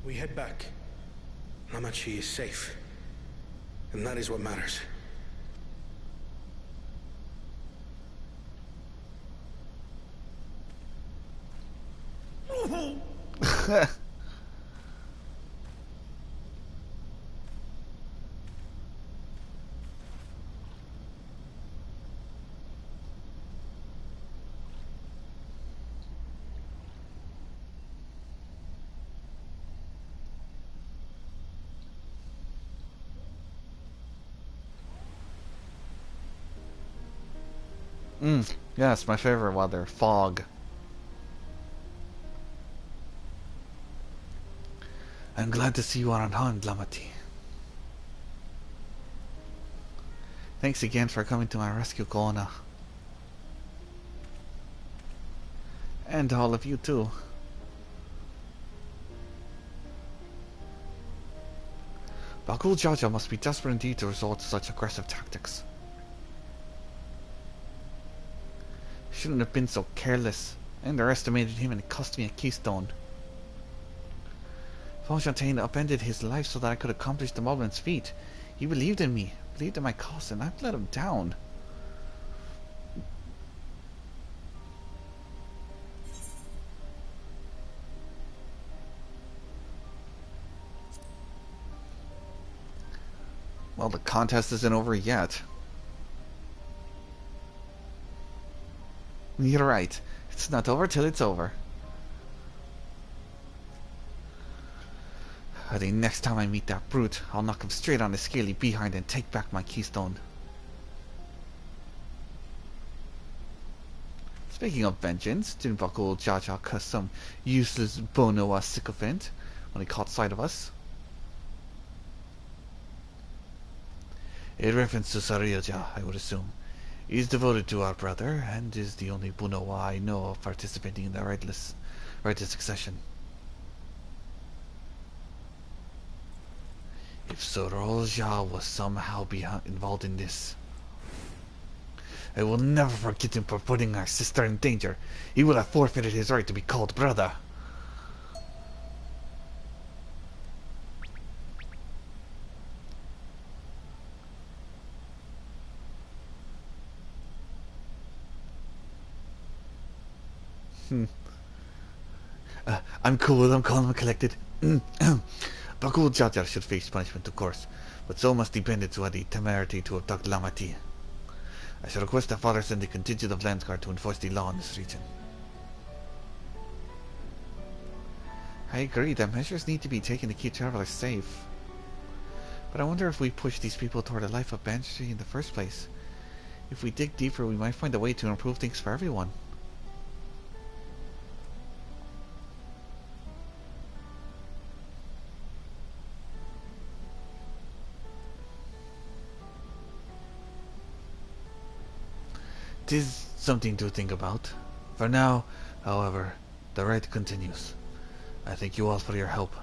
We head back. Namachi is safe. And that is what matters. Yes, my favorite weather. Fog. I'm glad to see you are unharmed, Lamati. Thanks again for coming to my rescue, Kona. And all of you too. Bakul Jaja must be desperate indeed to resort to such aggressive tactics. Shouldn't have been so careless. I underestimated him and it cost me a keystone. Fonchaine upended his life so that I could accomplish the Moblin's feat. He believed in me, believed in my cause, and I've let him down. Well, the contest isn't over yet. You're right. It's not over till it's over. I think next time I meet that brute, I'll knock him straight on his scaly behind and take back my keystone. Speaking of vengeance, didn't Bakul Jaja cuss some useless Bonoa sycophant when he caught sight of us? A reference to Sarioja, I would assume. He is devoted to our brother, and is the only Bonoa I know of participating in the right to succession. If Sorolja was somehow involved in this, I will never forget him for putting our sister in danger. He will have forfeited his right to be called brother. I'm cool, I'm calm, I'm collected. Bakul Jaja should face punishment, of course, but so must the bandits who had the temerity to abduct Lamati. I shall request that Father send a contingent of Landsguard to enforce the law in this region. I agree that measures need to be taken to keep travelers safe. But I wonder if we push these people toward a life of banditry in the first place. If we dig deeper, we might find a way to improve things for everyone. Tis something to think about. For now, however, the raid continues. I thank you all for your help.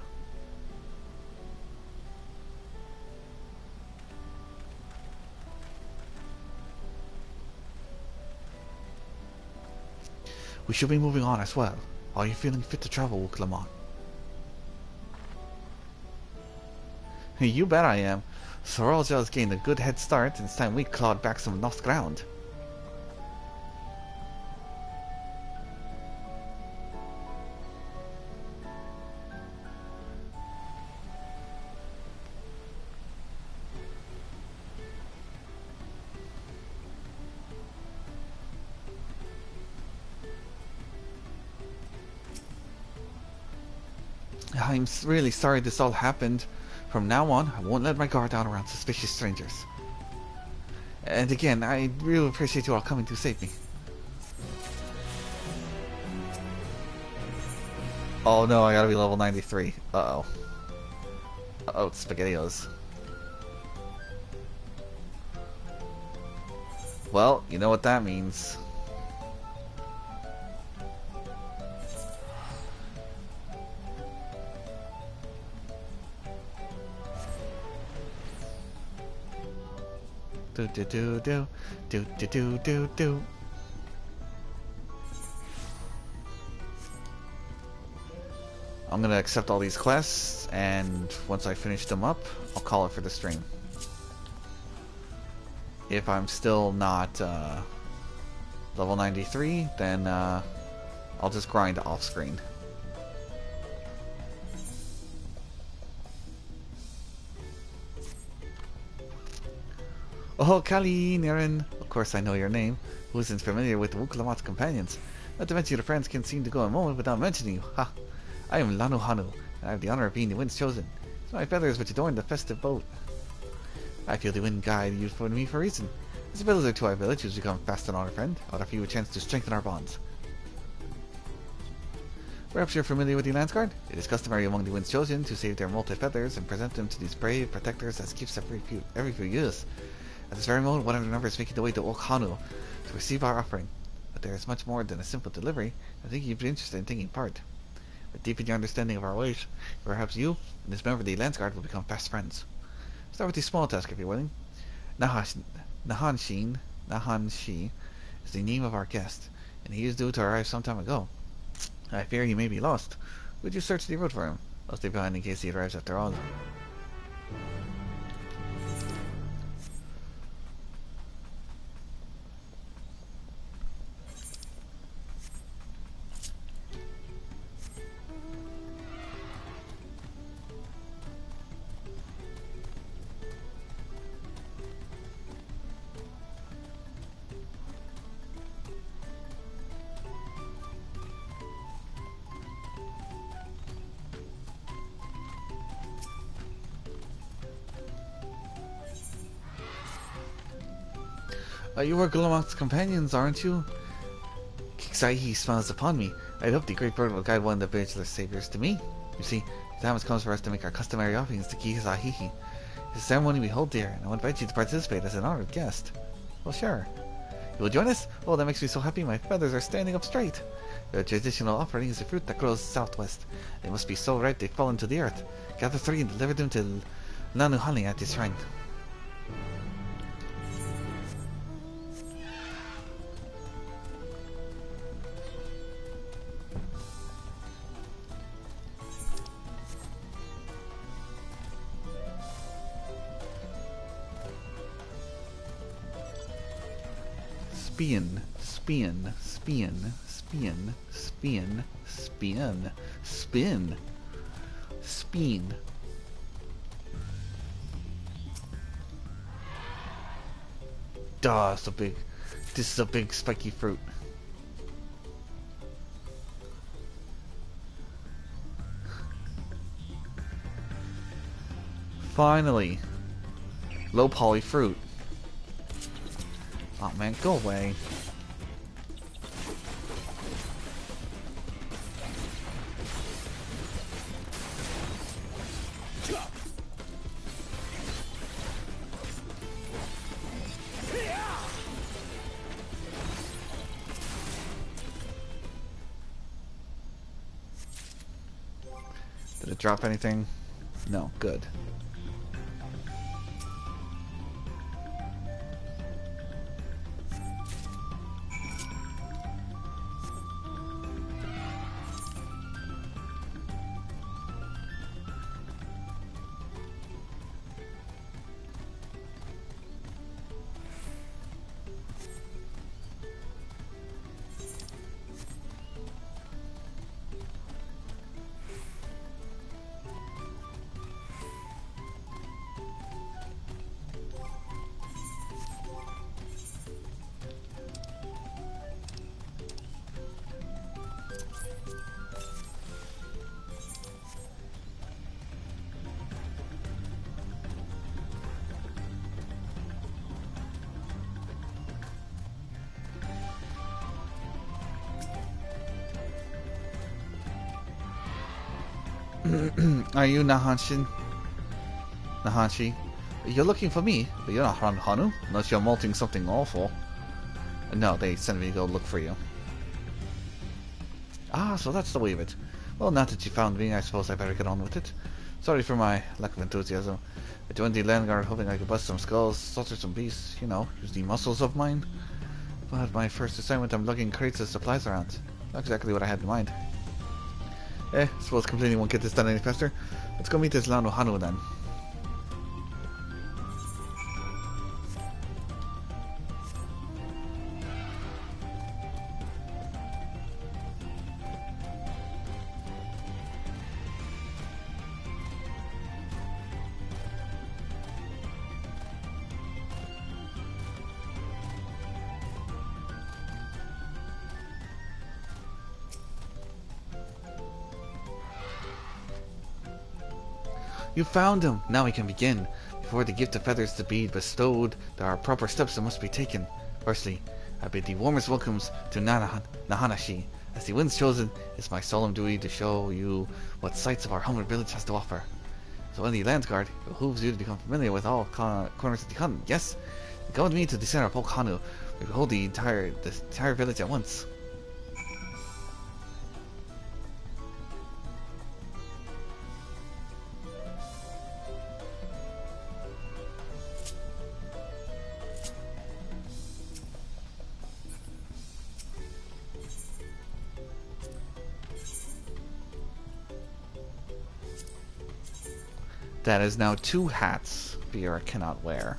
We should be moving on as well. Are you feeling fit to travel, Clement? You bet I am. Sorolja has gained a good head start, and it's time we clawed back some lost ground. I'm really sorry this all happened. From now on, I won't let my guard down around suspicious strangers. And again, I really appreciate you all coming to save me. Oh no, I gotta be level 93. Uh-oh. Uh-oh, it's SpaghettiOs. Well, you know what that means. Do do do do do do do do do. I'm gonna accept all these quests, and once I finish them up, I'll call it for the stream. If I'm still not level 93, then I'll just grind off screen. Oh, Kali, Niren. Of course I know your name. Who isn't familiar with Wuklamat's companions? Not to mention your friends can't seem to go a moment without mentioning you. Ha! I am Lanu Hanu, and I have the honor of being the Wind's Chosen. It's my feathers which adorn the festive boat. I feel the Wind Guide used for me for a reason. As a villager to our village who's become fast and honor friend, I'll offer you a chance to strengthen our bonds. Perhaps you're familiar with the Landsguard? It is customary among the Wind's Chosen to save their molted feathers and present them to these brave protectors as gifts every few years. At this very moment, one of their numbers is making their way to Okhanu to receive our offering. But there is much more than a simple delivery. I think you'd be interested in taking part. But deep in your understanding of our ways, perhaps you and this member of the Landsguard will become fast friends. Start with the small task if you're willing. Nahanshi is the name of our guest, and he is due to arrive some time ago. I fear he may be lost. Would you search the road for him? I'll stay behind in case he arrives after all. You are Gulamak's companions, aren't you? Kiksaihi smiles upon me. I hope the great bird will guide one of the village's saviors to me. You see, the time has come for us to make our customary offerings to Kiksaihi. It's a ceremony we hold here, and I invite you to participate as an honored guest. Well, sure. You will join us? Oh, that makes me so happy my feathers are standing up straight. The traditional offering is a fruit that grows southwest. They must be so ripe they fall into the earth. Gather 3 and deliver them to Nanuhani at his shrine. Spin, spin, spin, spin, spin, spin, spin, spin. Duh, this is a big spiky fruit. Finally, low poly fruit. Oh man, go away. Did it drop anything? No, good. Are you Nahanshi? You're looking for me, but you're not Hanu, unless you're molting something awful. No, they sent me to go look for you. Ah, so that's the way of it. Well, now that you found me, I suppose I better get on with it. Sorry for my lack of enthusiasm. I joined the land guard hoping I could bust some skulls, slaughter some beasts, you know, use the muscles of mine. But my first assignment, I'm lugging crates of supplies around. Not exactly what I had in mind. Suppose completing won't get this done any faster. Let's go meet this Lano Hanu then. You found him! Now we can begin. Before the gift of feathers to be bestowed, there are proper steps that must be taken. Firstly, I bid the warmest welcomes to Nahanashi. As the Wind's Chosen, it's my solemn duty to show you what sights of our humble village has to offer. So in the Landsguard, it behooves you to become familiar with all corners of the continent. Yes? Come with me to the center of Hanu. We behold the entire village at once. That is now 2 hats Vera cannot wear.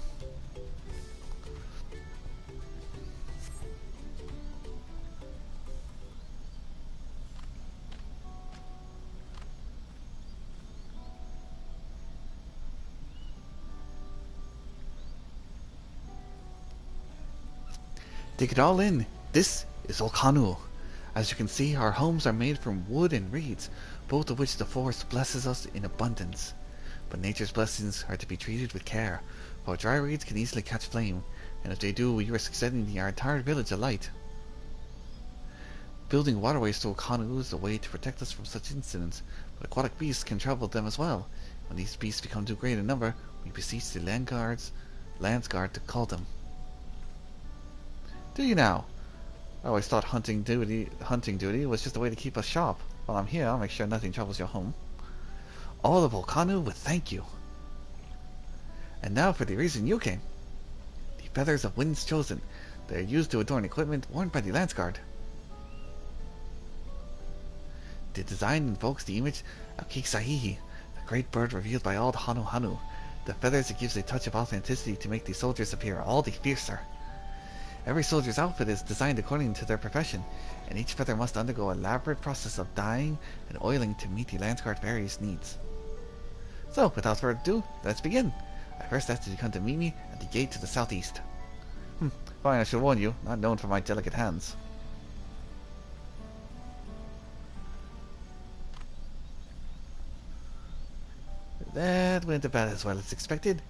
Take it all in. This is Olkanu. As you can see, our homes are made from wood and reeds, both of which the forest blesses us in abundance. But nature's blessings are to be treated with care, for dry reeds can easily catch flame, and if they do, we risk setting our entire village alight. Building waterways to Okanu is a way to protect us from such incidents, but aquatic beasts can travel them as well. When these beasts become too great in number, we beseech the Landsguard to call them. Do you now? I always thought hunting duty was just a way to keep us sharp. While I'm here, I'll make sure nothing troubles your home. All of Olkanu would thank you. And now for the reason you came. The feathers of Wind's Chosen. They are used to adorn equipment worn by the Landsguard. The design invokes the image of Kiksahihi, the great bird revealed by all the Hanu. The feathers, it gives a touch of authenticity to make the soldiers appear all the fiercer. Every soldier's outfit is designed according to their profession, and each feather must undergo an elaborate process of dyeing and oiling to meet the Landsguard's various needs. So, without further ado, let's begin. I first asked you to come to meet me at the gate to the southeast. Fine, I should warn you, not known for my delicate hands. That went about as well as expected.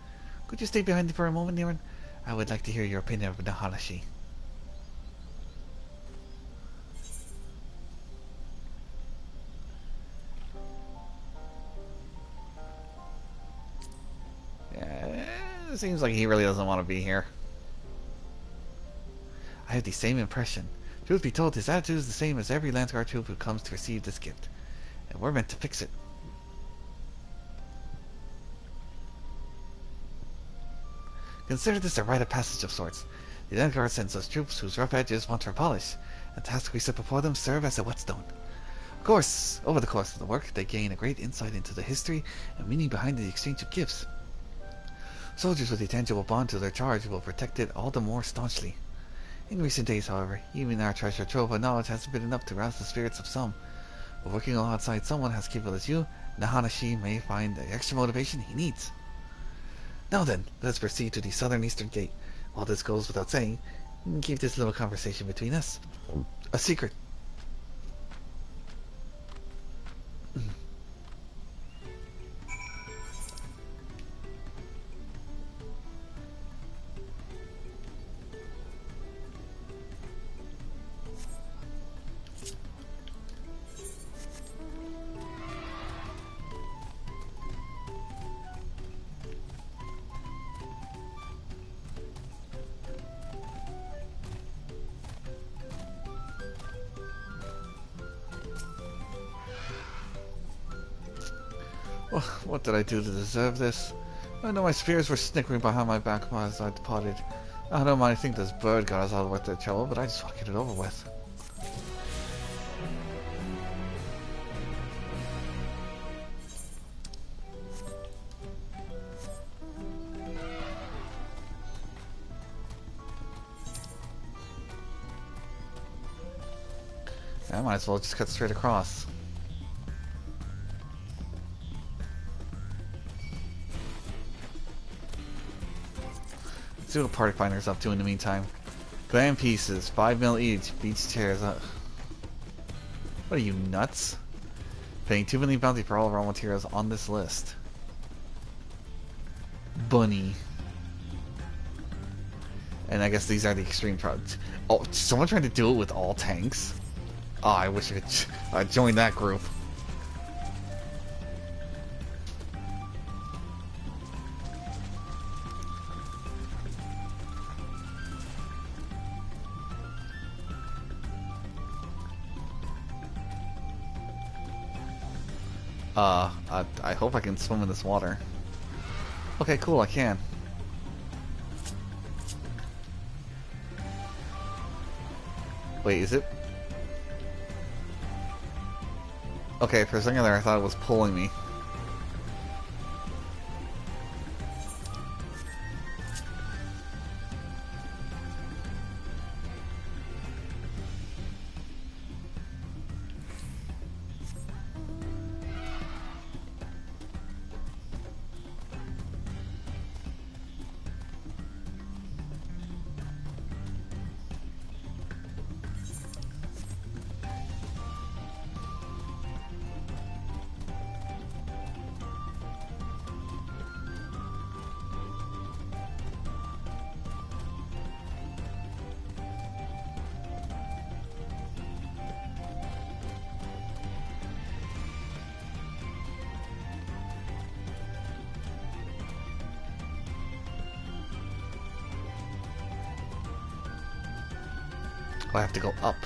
Could you stay behind me for a moment, Niran? I would like to hear your opinion of Nahanashi. It seems like he really doesn't want to be here. I have the same impression. Truth be told, his attitude is the same as every Landsguard troop who comes to receive this gift. And we're meant to fix it. Consider this a rite of passage of sorts. The Vanguard sends us troops whose rough edges want to polish, and the tasks we set before them serve as a whetstone. Of course, over the course of the work, they gain a great insight into the history and meaning behind the exchange of gifts. Soldiers with a tangible bond to their charge will protect it all the more staunchly. In recent days, however, even our treasure trove of knowledge hasn't been enough to rouse the spirits of some. But working alongside someone as capable as you, Nahanashi may find the extra motivation he needs. Now then, let us proceed to the southern-eastern gate. While this goes without saying, keep this little conversation between us a secret. What did I do to deserve this? I know my spears were snickering behind my back as I departed. I don't mind, I think this bird got us all worth the trouble, but I just want to get it over with. I might as well just cut straight across. See what Party Finder's up to in the meantime. Glam pieces, 5 mil each, beach chairs. What are you, nuts? Paying 2 million bounty for all raw materials on this list. Bunny. And I guess these are the extreme products. Oh, someone trying to do it with all tanks? Oh, I wish I could join that group. I hope I can swim in this water. Okay, cool, I can. Wait, is it? Okay, for a second there I thought it was pulling me. I have to go up.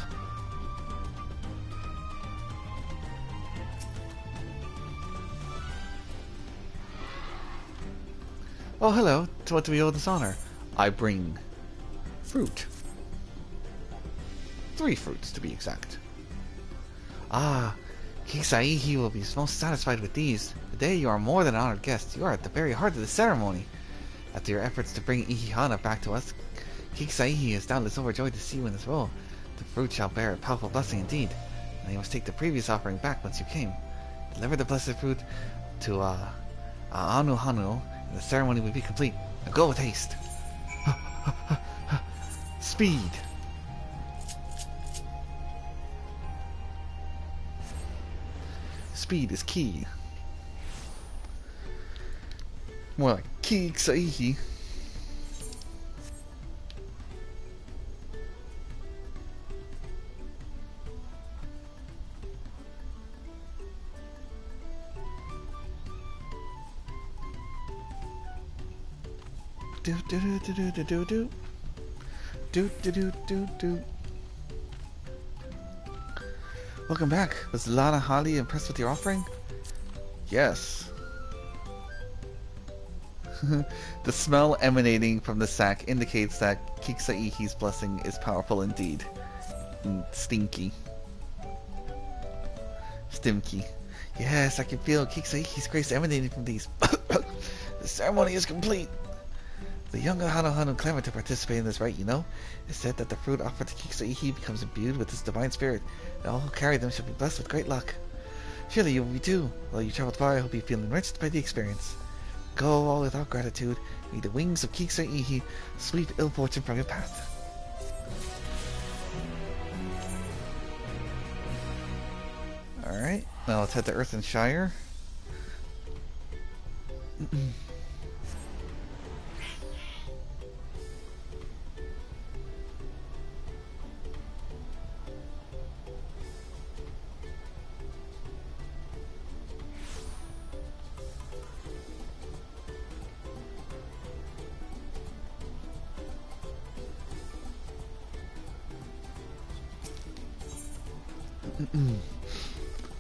Oh, hello. To what do we owe this honor? I bring fruit. 3 fruits, to be exact. Ah, Kisaihi will be most satisfied with these. Today you are more than an honored guest. You are at the very heart of the ceremony. After your efforts to bring Ihihana back to us, Kisaihi is doubtless overjoyed to see you in this role. The fruit shall bear a powerful blessing indeed, and you must take the previous offering back once you came. Deliver the blessed fruit to Anu Hanu, and the ceremony will be complete. Now go with haste. Speed. Speed is key. More like Kisaihi. Do do do do do do do do do do do do. Welcome back. Was Lana Holly impressed with your offering? Yes. The smell emanating from the sack indicates that Kixaihi's blessing is powerful indeed. Stinky. Stimky. Yes, I can feel Kixaihi's grace emanating from these. The ceremony is complete. The younger Hano clamored to participate in this rite, you know. It's said that the fruit offered to Kixaihi becomes imbued with his divine spirit, and all who carry them shall be blessed with great luck. Surely you will be too. While you traveled far, I hope you feel enriched by the experience. Go all without gratitude. May the wings of Kixaihi sweep ill fortune from your path. Alright, now let's head to Earth and Shire.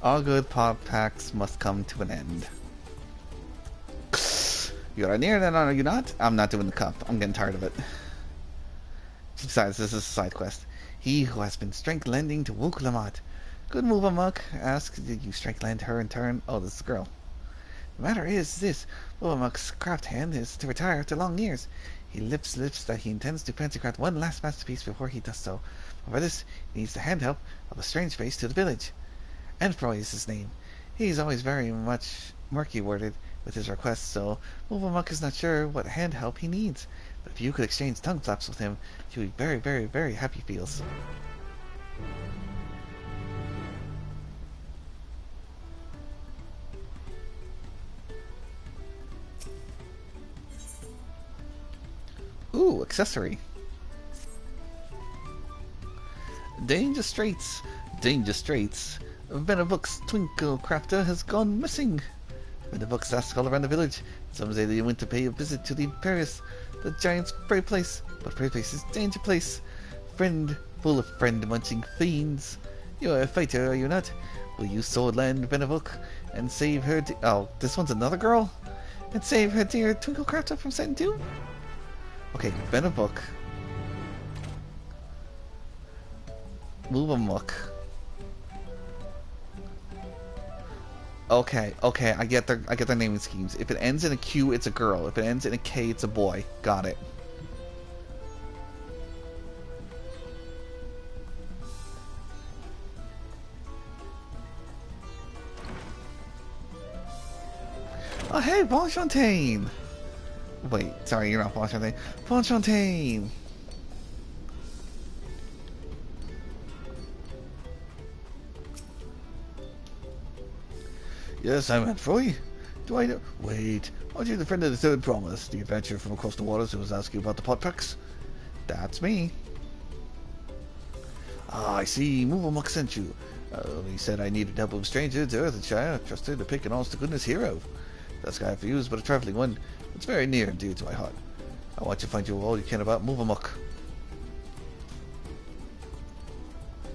All good pop packs must come to an end. You are near that, are you not? I'm not doing the cup. I'm getting tired of it. Besides, this is a side quest. He who has been strength lending to Wukalamat. Good move, Amok. Ask, did you strength lend her in turn? Oh, this is a girl. The matter is this. Amok's craft hand is to retire after long years. He lips that he intends to fancy craft one last masterpiece before he does so. For this, he needs the hand help of a strange face to the village. Enfroy is his name. He's always very much murky-worded with his requests, so Amok is not sure what hand help he needs. But if you could exchange tongue flaps with him, he would be very, very, very happy feels. Ooh, accessory. Danger Straits. Danger Straits. Venabuk's Twinkle Crafter has gone missing. Venabuk's asked all around the village. Some say they went to pay a visit to the Imperius, the giant's prey place. But prey place is danger place. Friend, full of friend-munching fiends. You're a fighter, are you not? Will you sword land Venabuk and save her oh, this one's another girl? And save her dear Twinkle Crafter from Satan 2? Okay, Venabuk. Move amok. Okay, I get their naming schemes. If it ends in a Q, it's a girl. If it ends in a K, it's a boy. Got it. Oh, hey, Bonchontaine! Wait, sorry, you're not Bonchontaine. Bonchontaine! Yes, I'm Enfroy. Do I know? Wait, aren't you the friend of the Third Promise, the adventurer from across the waters who was asking about the pot packs? That's me. Ah, I see. Moovamuk sent you. He said I needed help with strangers to Earth and Shire. Trusted to pick an honest-to-goodness hero. That guy for you is but a trifling one. It's very near and dear to my heart. I want you to find you all you can about Moovamuk.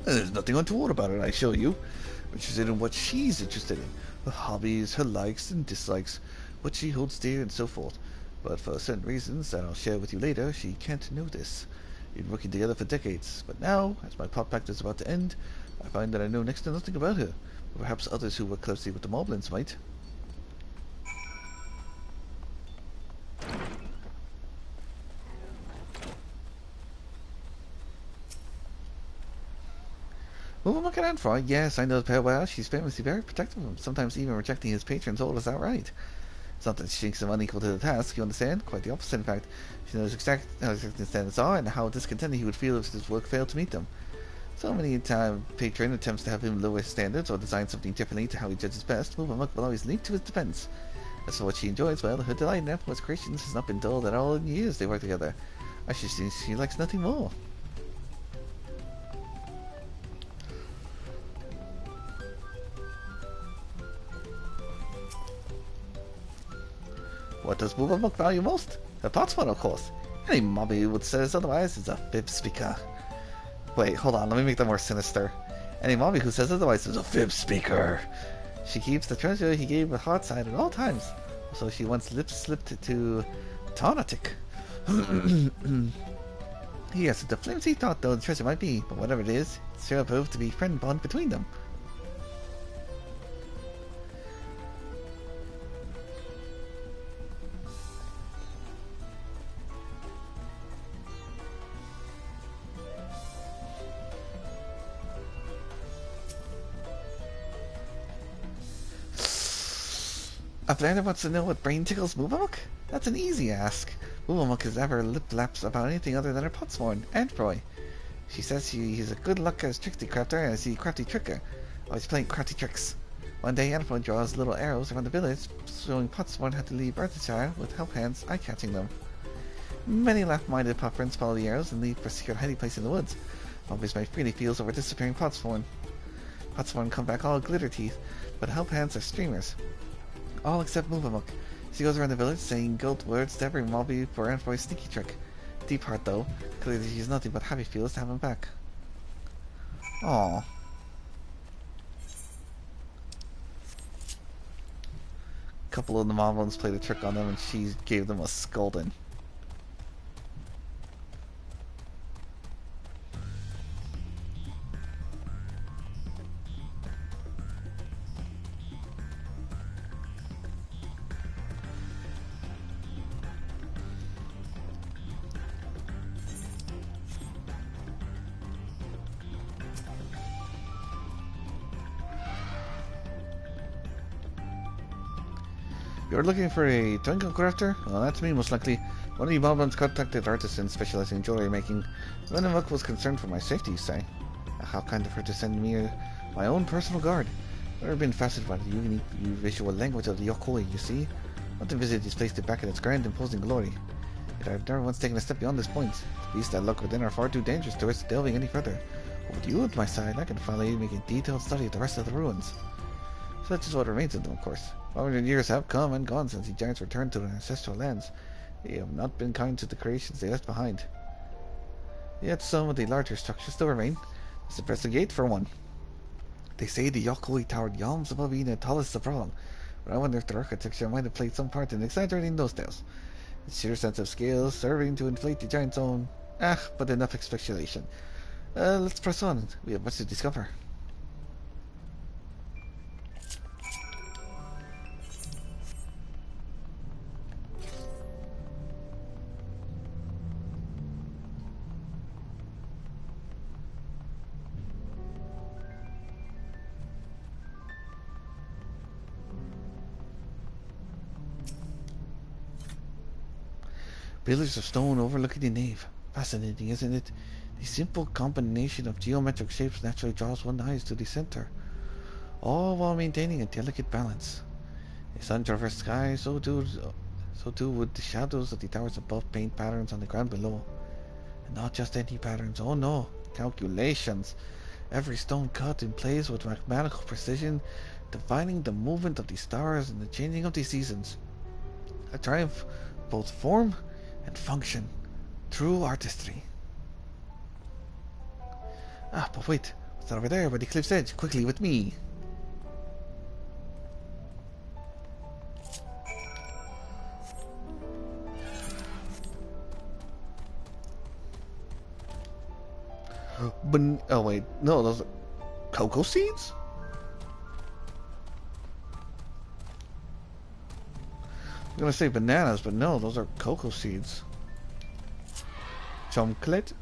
There's nothing untoward about it, I assure you. I'm interested in what she's interested in. Her hobbies, her likes and dislikes, what she holds dear and so forth. But for certain reasons that I'll share with you later, she can't know this. We've been working together for decades, but now, as my pop pact is about to end, I find that I know next to nothing about her. Perhaps others who work closely with the Moblins might. Well, look at Enfroy. Yes, I know the pair well. She's famously very protective of him, sometimes even rejecting his patrons' orders outright. It's not that she thinks him unequal to the task, you understand? Quite the opposite, in fact. She knows exactly how his standards are and how discontented he would feel if his work failed to meet them. So many times patron attempts to have him lower his standards or design something differently to how he judges best, Moovamuk will always leap to his defense. As for what she enjoys, well, her delight in Enfroy's creations has not been dulled at all in years they work together. I should think she likes nothing more. What does Moovamuk value most? Her potsman, of course. Any mobby who would say otherwise is a fib speaker. Wait, hold on, let me make that more sinister. Any mobby who says otherwise is a fib speaker. She keeps the treasure he gave with Heartside at all times. So she once lip-slipped to Taunatic. Yes, the flimsy thought though the treasure might be, but whatever it is, it sure proved to be friend bond between them. A player wants to know what brain tickles Moobamuk? That's an easy ask. Moobamuk has never lip-laps about anything other than her potsworn, Antboy. She says he's a good luck as tricksy crafter and as a crafty tricker, always playing crafty tricks. One day Antboy draws little arrows around the village, showing potsworn how to leave Earthshire with help hands eye-catching them. Many left-minded pop-friends follow the arrows and leave for a secret hiding place in the woods, always my freely feels over disappearing potsworn. Potsworn come back all glitter teeth, but help hands are streamers. All except Moobamuk. She goes around the village saying guilt words to every mobby for Antboy's sneaky trick. Deep heart though, clearly she's nothing but happy feels to have him back. Aww. A couple of the moblins played a trick on them and she gave them a scolding. You're looking for a twinkle crafter? Well, that's me most likely. One of you moblins contacted artisans specializing in jewelry making. Moobamuk was concerned for my safety, you say? How kind of her to send me my own personal guard. I've never been fascinated by the unique visual language of the Yokoi, you see? I want to visit this place to back in its grand imposing glory. Yet I've never once taken a step beyond this point. The beasts that lurk within are far too dangerous to risk delving any further. But with you at my side, I can finally make a detailed study of the rest of the ruins. Such is what remains of them, of course. 500 years have come and gone since the giants returned to their ancestral lands. They have not been kind to the creations they left behind. Yet some of the larger structures still remain. There's the Pressing Gate for one. They say the Yokoi Tower yawns above being the tallest of all, but I wonder if their architecture might have played some part in exaggerating those tales. Its sheer sense of scale serving to inflate the giant's own... but enough speculation. Let's press on. We have much to discover. Pillars of stone overlooking the nave. Fascinating, isn't it? The simple combination of geometric shapes naturally draws one's eyes to the center, all while maintaining a delicate balance. The sun traversed sky, so too would the shadows of the towers above paint patterns on the ground below. And not just any patterns, oh no, calculations. Every stone cut in place with mathematical precision, defining the movement of the stars and the changing of the seasons. A triumph of both form and function. True artistry. But wait. What's that over there by the cliff's edge? Quickly with me. Oh wait. No, those are cocoa seeds? I'm gonna say bananas, but no, those are cocoa seeds. Chocolate.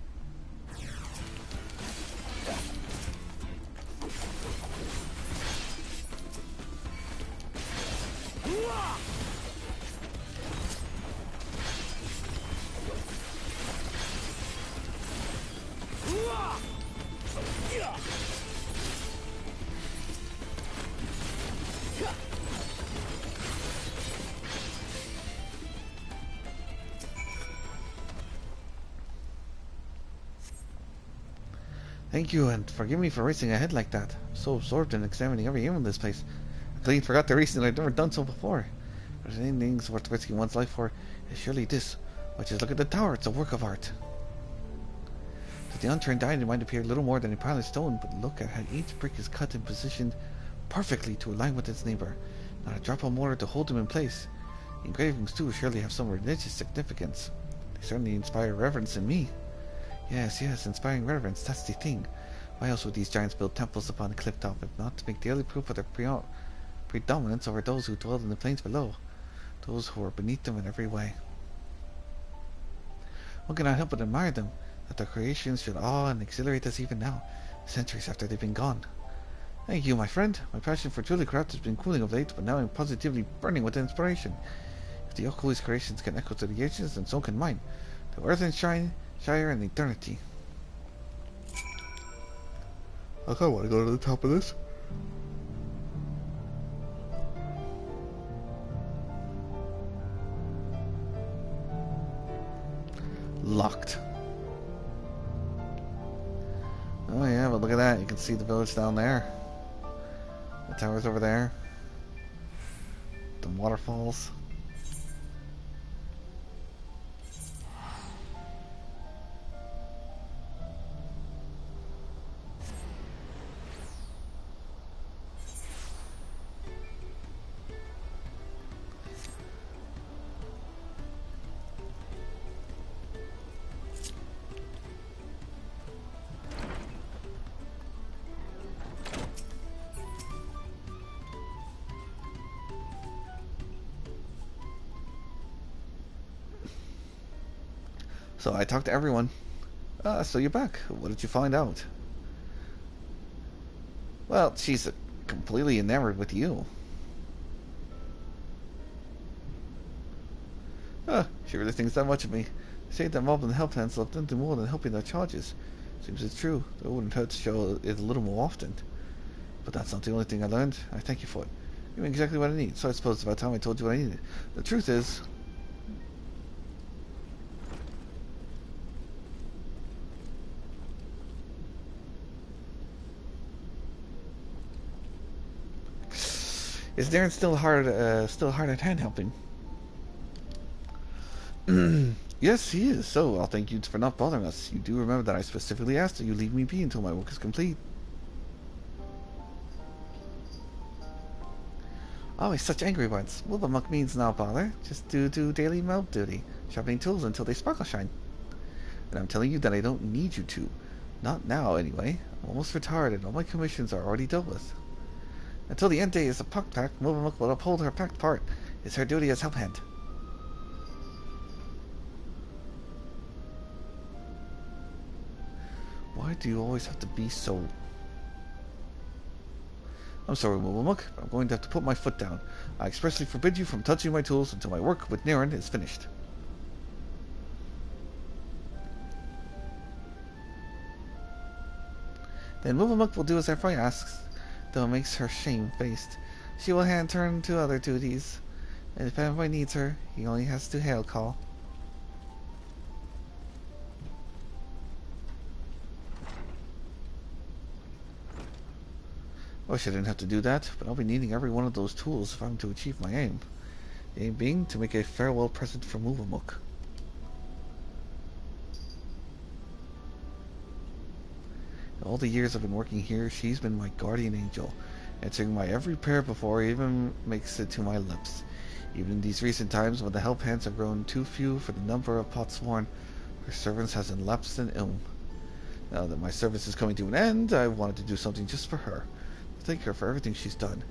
Thank you, and forgive me for racing ahead like that. I'm so absorbed in examining every room in this place. I completely forgot the reason I've never done so before. But if anything's worth risking one's life for, it's surely this. But just look at the tower, it's a work of art. To the untrained eye, it might appear little more than a pile of stone, but look at how each brick is cut and positioned perfectly to align with its neighbor. Not a drop of mortar to hold them in place. Engravings, too, surely have some religious significance. They certainly inspire reverence in me. Yes, inspiring reverence, that's the thing. Why else would these giants build temples upon a cliff top, if not to make daily proof of their predominance over those who dwell in the plains below, those who are beneath them in every way? One cannot help but admire them, that their creations should awe and exhilarate us even now, centuries after they've been gone. Thank you, my friend. My passion for jewelry craft has been cooling of late, but now I'm positively burning with inspiration. If the Okuli's creations can echo to the ages, then so can mine. To earth and shire and eternity. I kinda want to go to the top of this. Locked. Oh yeah, but look at that. You can see the village down there. The tower's over there. The waterfalls. So I talked to everyone. So you're back. What did you find out? Well, she's completely enamored with you. She really thinks that much of me. They say that mob and the help hands love them do more than helping their charges. Seems it's true. It wouldn't hurt to show it a little more often. But that's not the only thing I learned. I thank you for it. You know exactly what I need, so I suppose it's about time I told you what I needed. The truth is... Is Darren still hard at hand helping? Yes, he is. So I'll thank you for not bothering us. You do remember that I specifically asked that you leave me be until my work is complete. Always such angry words. Well, the muck means no bother. Just do daily melt duty, sharpening tools until they sparkle shine. And I'm telling you that I don't need you to. Not now, anyway. I'm almost retired and all my commissions are already dealt with. Until the end day is a pact, Movamuk will uphold her pact part. It's her duty as help hand. Why do you always have to be so... I'm sorry, Movamuk, but I'm going to have to put my foot down. I expressly forbid you from touching my tools until my work with Niran is finished. Then Movamuk will do as Efrai asks, though it makes her shamefaced. She will hand turn to other duties, and if Efrai needs her, he only has to hail call. Wish I didn't have to do that, but I'll be needing every one of those tools if I'm to achieve my aim. The aim being to make a farewell present for Movamuk. All the years I've been working here, she's been my guardian angel, answering my every prayer before it even makes it to my lips. Even in these recent times when the help hands have grown too few for the number of pots sworn, her servants hasn't lapsed in ilm. Now that my service is coming to an end, I wanted to do something just for her. Thank her for everything she's done.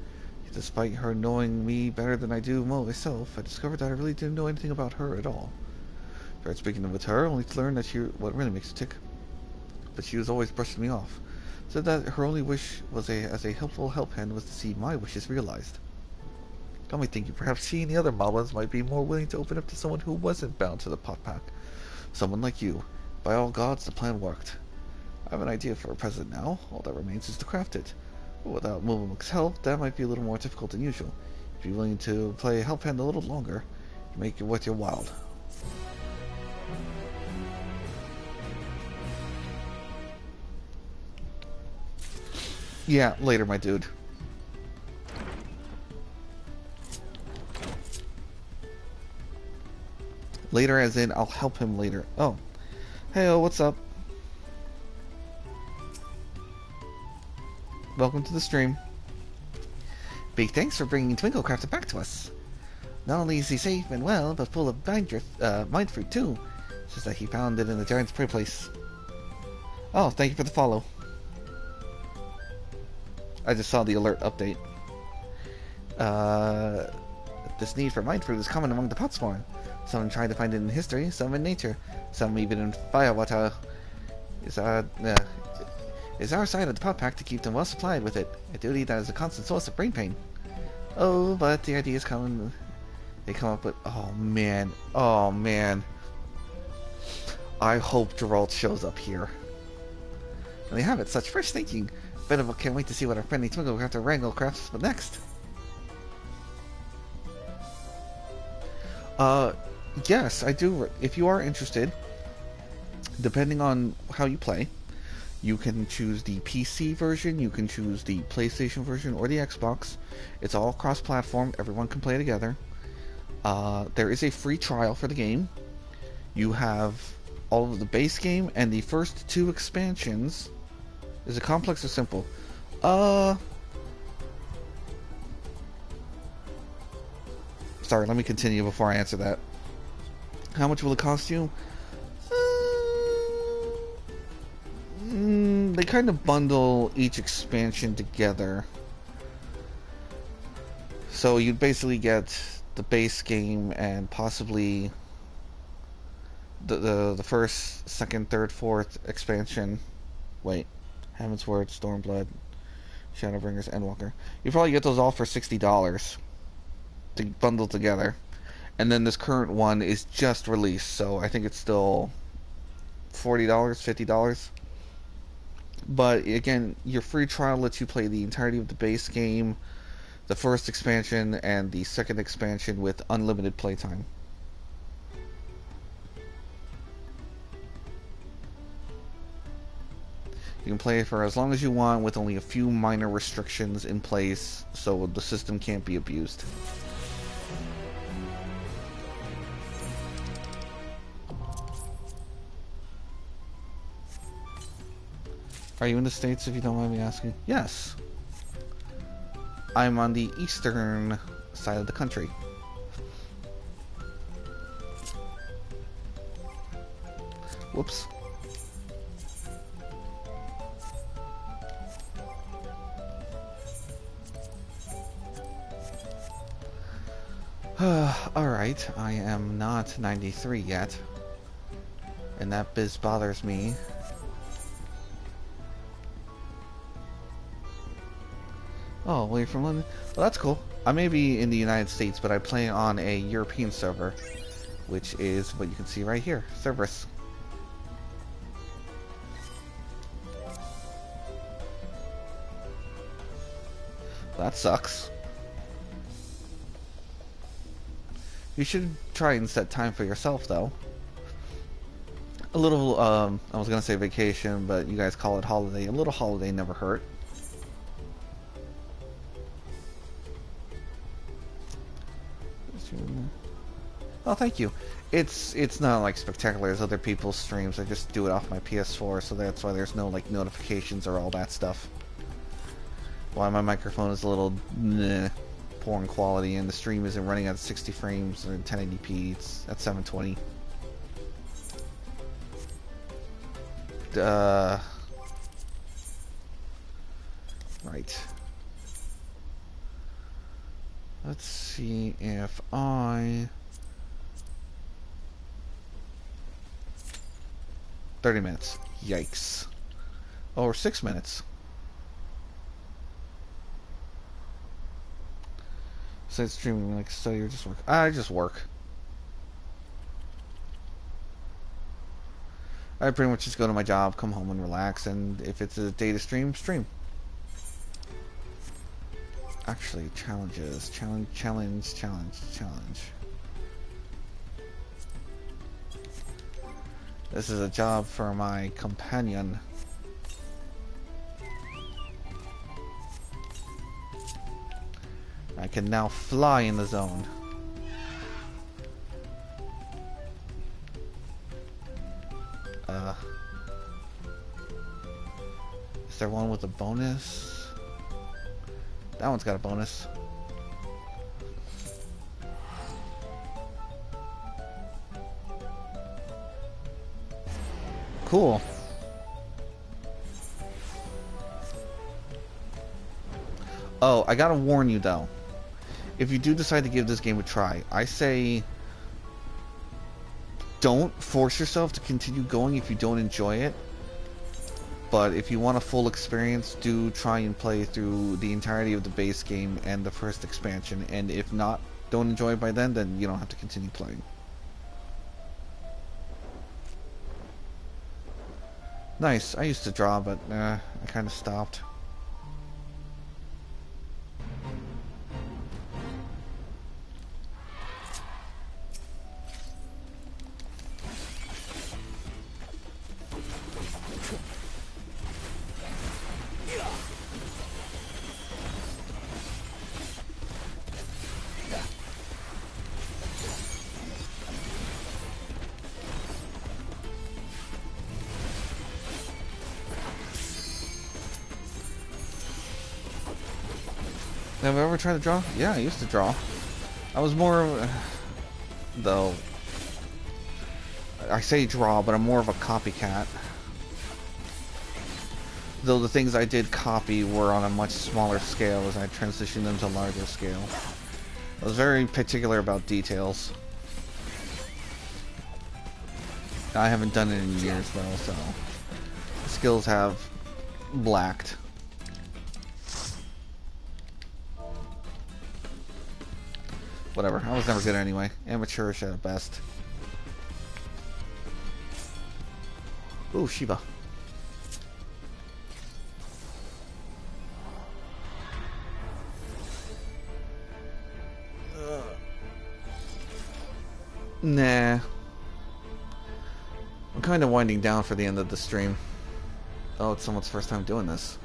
Despite her knowing me better than I do myself, I discovered that I really didn't know anything about her at all. I started speaking with her, only to learn that what really makes her tick. But she was always brushing me off. Said that her only wish was as a helpful help hand was to see my wishes realized. Got me thinking perhaps she and the other Moblins might be more willing to open up to someone who wasn't bound to the pot pack. Someone like you. By all gods, the plan worked. I have an idea for a present now. All that remains is to craft it. But without Movamuk's help, that might be a little more difficult than usual. If you're willing to play help hand a little longer, make it worth your while. Yeah, later, my dude. Later as in, I'll help him later. Oh. Hey, what's up? Welcome to the stream. Big thanks for bringing Twinklecraft back to us. Not only is he safe and well, but full of mind fruit too. Says that he found it in the giant's prey place. Oh, thank you for the follow. I just saw the alert update. This need for mind fruit is common among the pot spawn. Some tried to find it in history, some in nature, some even in firewater. It's our side of the pot pack to keep them well supplied with it, a duty that is a constant source of brain pain. Oh, but the ideas they come up with, oh man, I hope Geralt shows up here. And they have it, such fresh thinking. Beneville can't wait to see what our friendly Twinklecrafter Wrangle crafts but next. Yes, I do. If you are interested, depending on how you play, you can choose the PC version, you can choose the PlayStation version, or the Xbox. It's all cross-platform. Everyone can play together. There is a free trial for the game. You have all of the base game and the first 2 expansions. Is it complex or simple? Sorry, let me continue before I answer that. How much will it cost you? They kind of bundle each expansion together. So you'd basically get the base game and possibly the first, second, third, fourth expansion. Wait. Heaven's Word, Stormblood, Shadowbringers, Endwalker. You probably get those all for $60 to bundle together. And then this current one is just released, so I think it's still $40, $50. But again, your free trial lets you play the entirety of the base game, the first expansion, and the second expansion with unlimited playtime. You can play it for as long as you want with only a few minor restrictions in place so the system can't be abused. Are you in the States, if you don't mind me asking? Yes. I'm on the eastern side of the country. Whoops. Alright, I am not 93 yet. And that biz bothers me. Oh, well, you're from London? Well, that's cool. I may be in the United States, but I play on a European server, which is what you can see right here, Cerberus. That sucks. You should try and set time for yourself, though. A little, I was gonna say vacation, but you guys call it holiday. A little holiday never hurt. Oh, thank you. It's not like spectacular as other people's streams. I just do it off my PS4, so that's why there's no like notifications or all that stuff. Why my microphone is a little poor in quality, and the stream isn't running at 60 frames or 1080p. It's at 720. Right. Let's see if I... 30 minutes. Yikes. Oh, or 6 minutes. So it's streaming like study or just work? I just work. I pretty much just go to my job, come home and relax, and if it's a day to stream, stream. Actually, challenges. Challenge. This is a job for my companion. I can now fly in the zone. Is there one with a bonus? That one's got a bonus. cool. Oh, I gotta warn you though. If you do decide to give this game a try, I say don't force yourself to continue going if you don't enjoy it. But if you want a full experience, do try and play through the entirety of the base game and the first expansion. And if not, don't enjoy it by then you don't have to continue playing. Nice. I used to draw, but I kind of stopped. Have I ever tried to draw? Yeah, I used to draw. I was more though, I say draw, but I'm more of a copycat. Though the things I did copy were on a much smaller scale as I transitioned them to larger scale. I was very particular about details. I haven't done it in years though, so the skills have blacked. Whatever, I was never good anyway. Amateurish at best. Ooh, Shiva. Nah. I'm kind of winding down for the end of the stream. Oh, it's someone's first time doing this.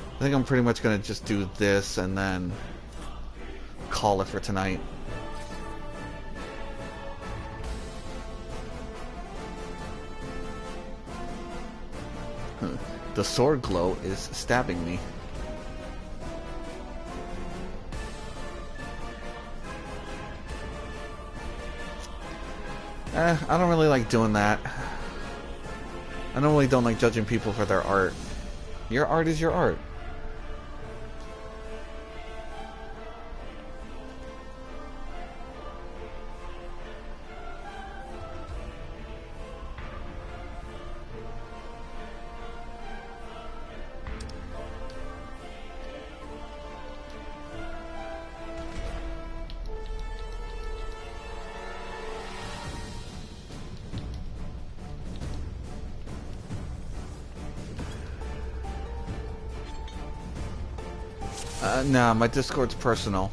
I think I'm pretty much gonna just do this and then call it for tonight. The sword glow is stabbing me. I don't really like doing that. I normally don't like judging people for their art. Your art is your art. Nah, my Discord's personal.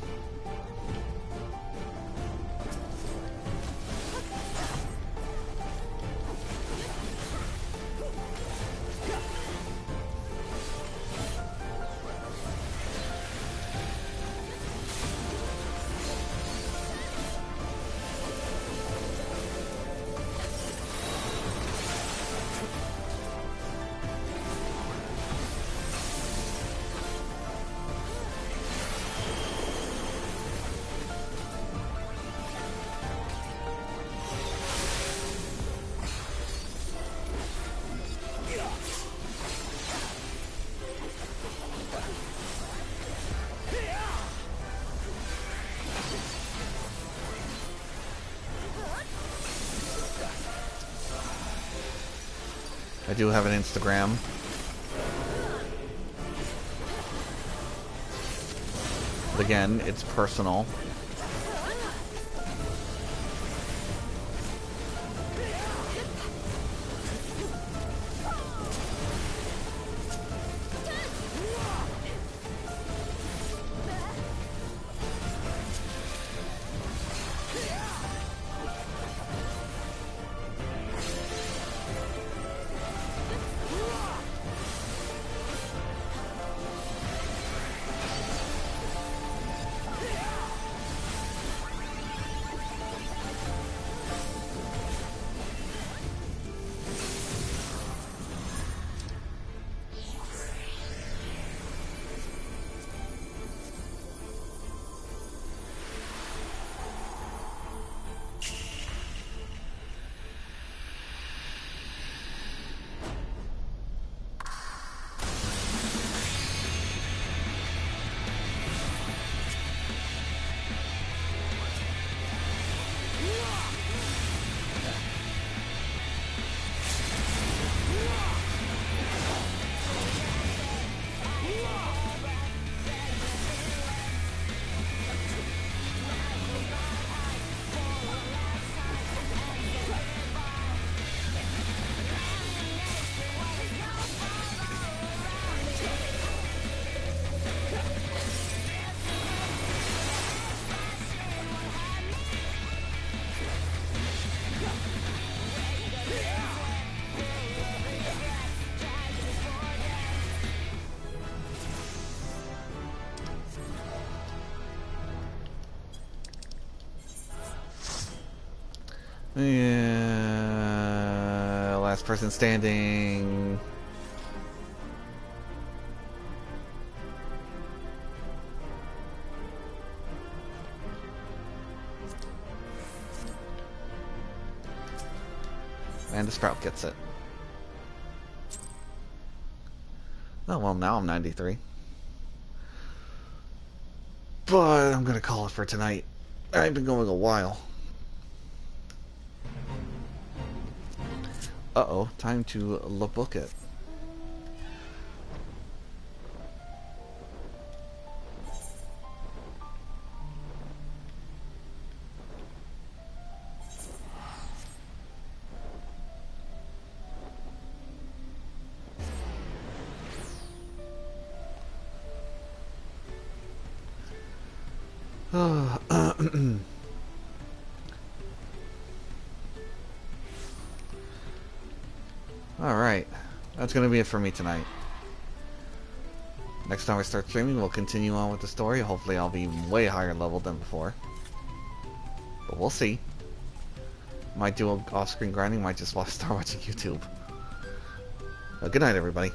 I do have an Instagram. But again, it's personal. Last person standing. And the Sprout gets it. Oh, well, now I'm 93. But I'm gonna call it for tonight. I've been going a while. Uh-oh, time to book it. Alright, that's gonna be it for me tonight. Next time I start streaming, we'll continue on with the story. Hopefully I'll be way higher level than before. But we'll see. Might do off-screen grinding, might just start watching YouTube. Good night, everybody.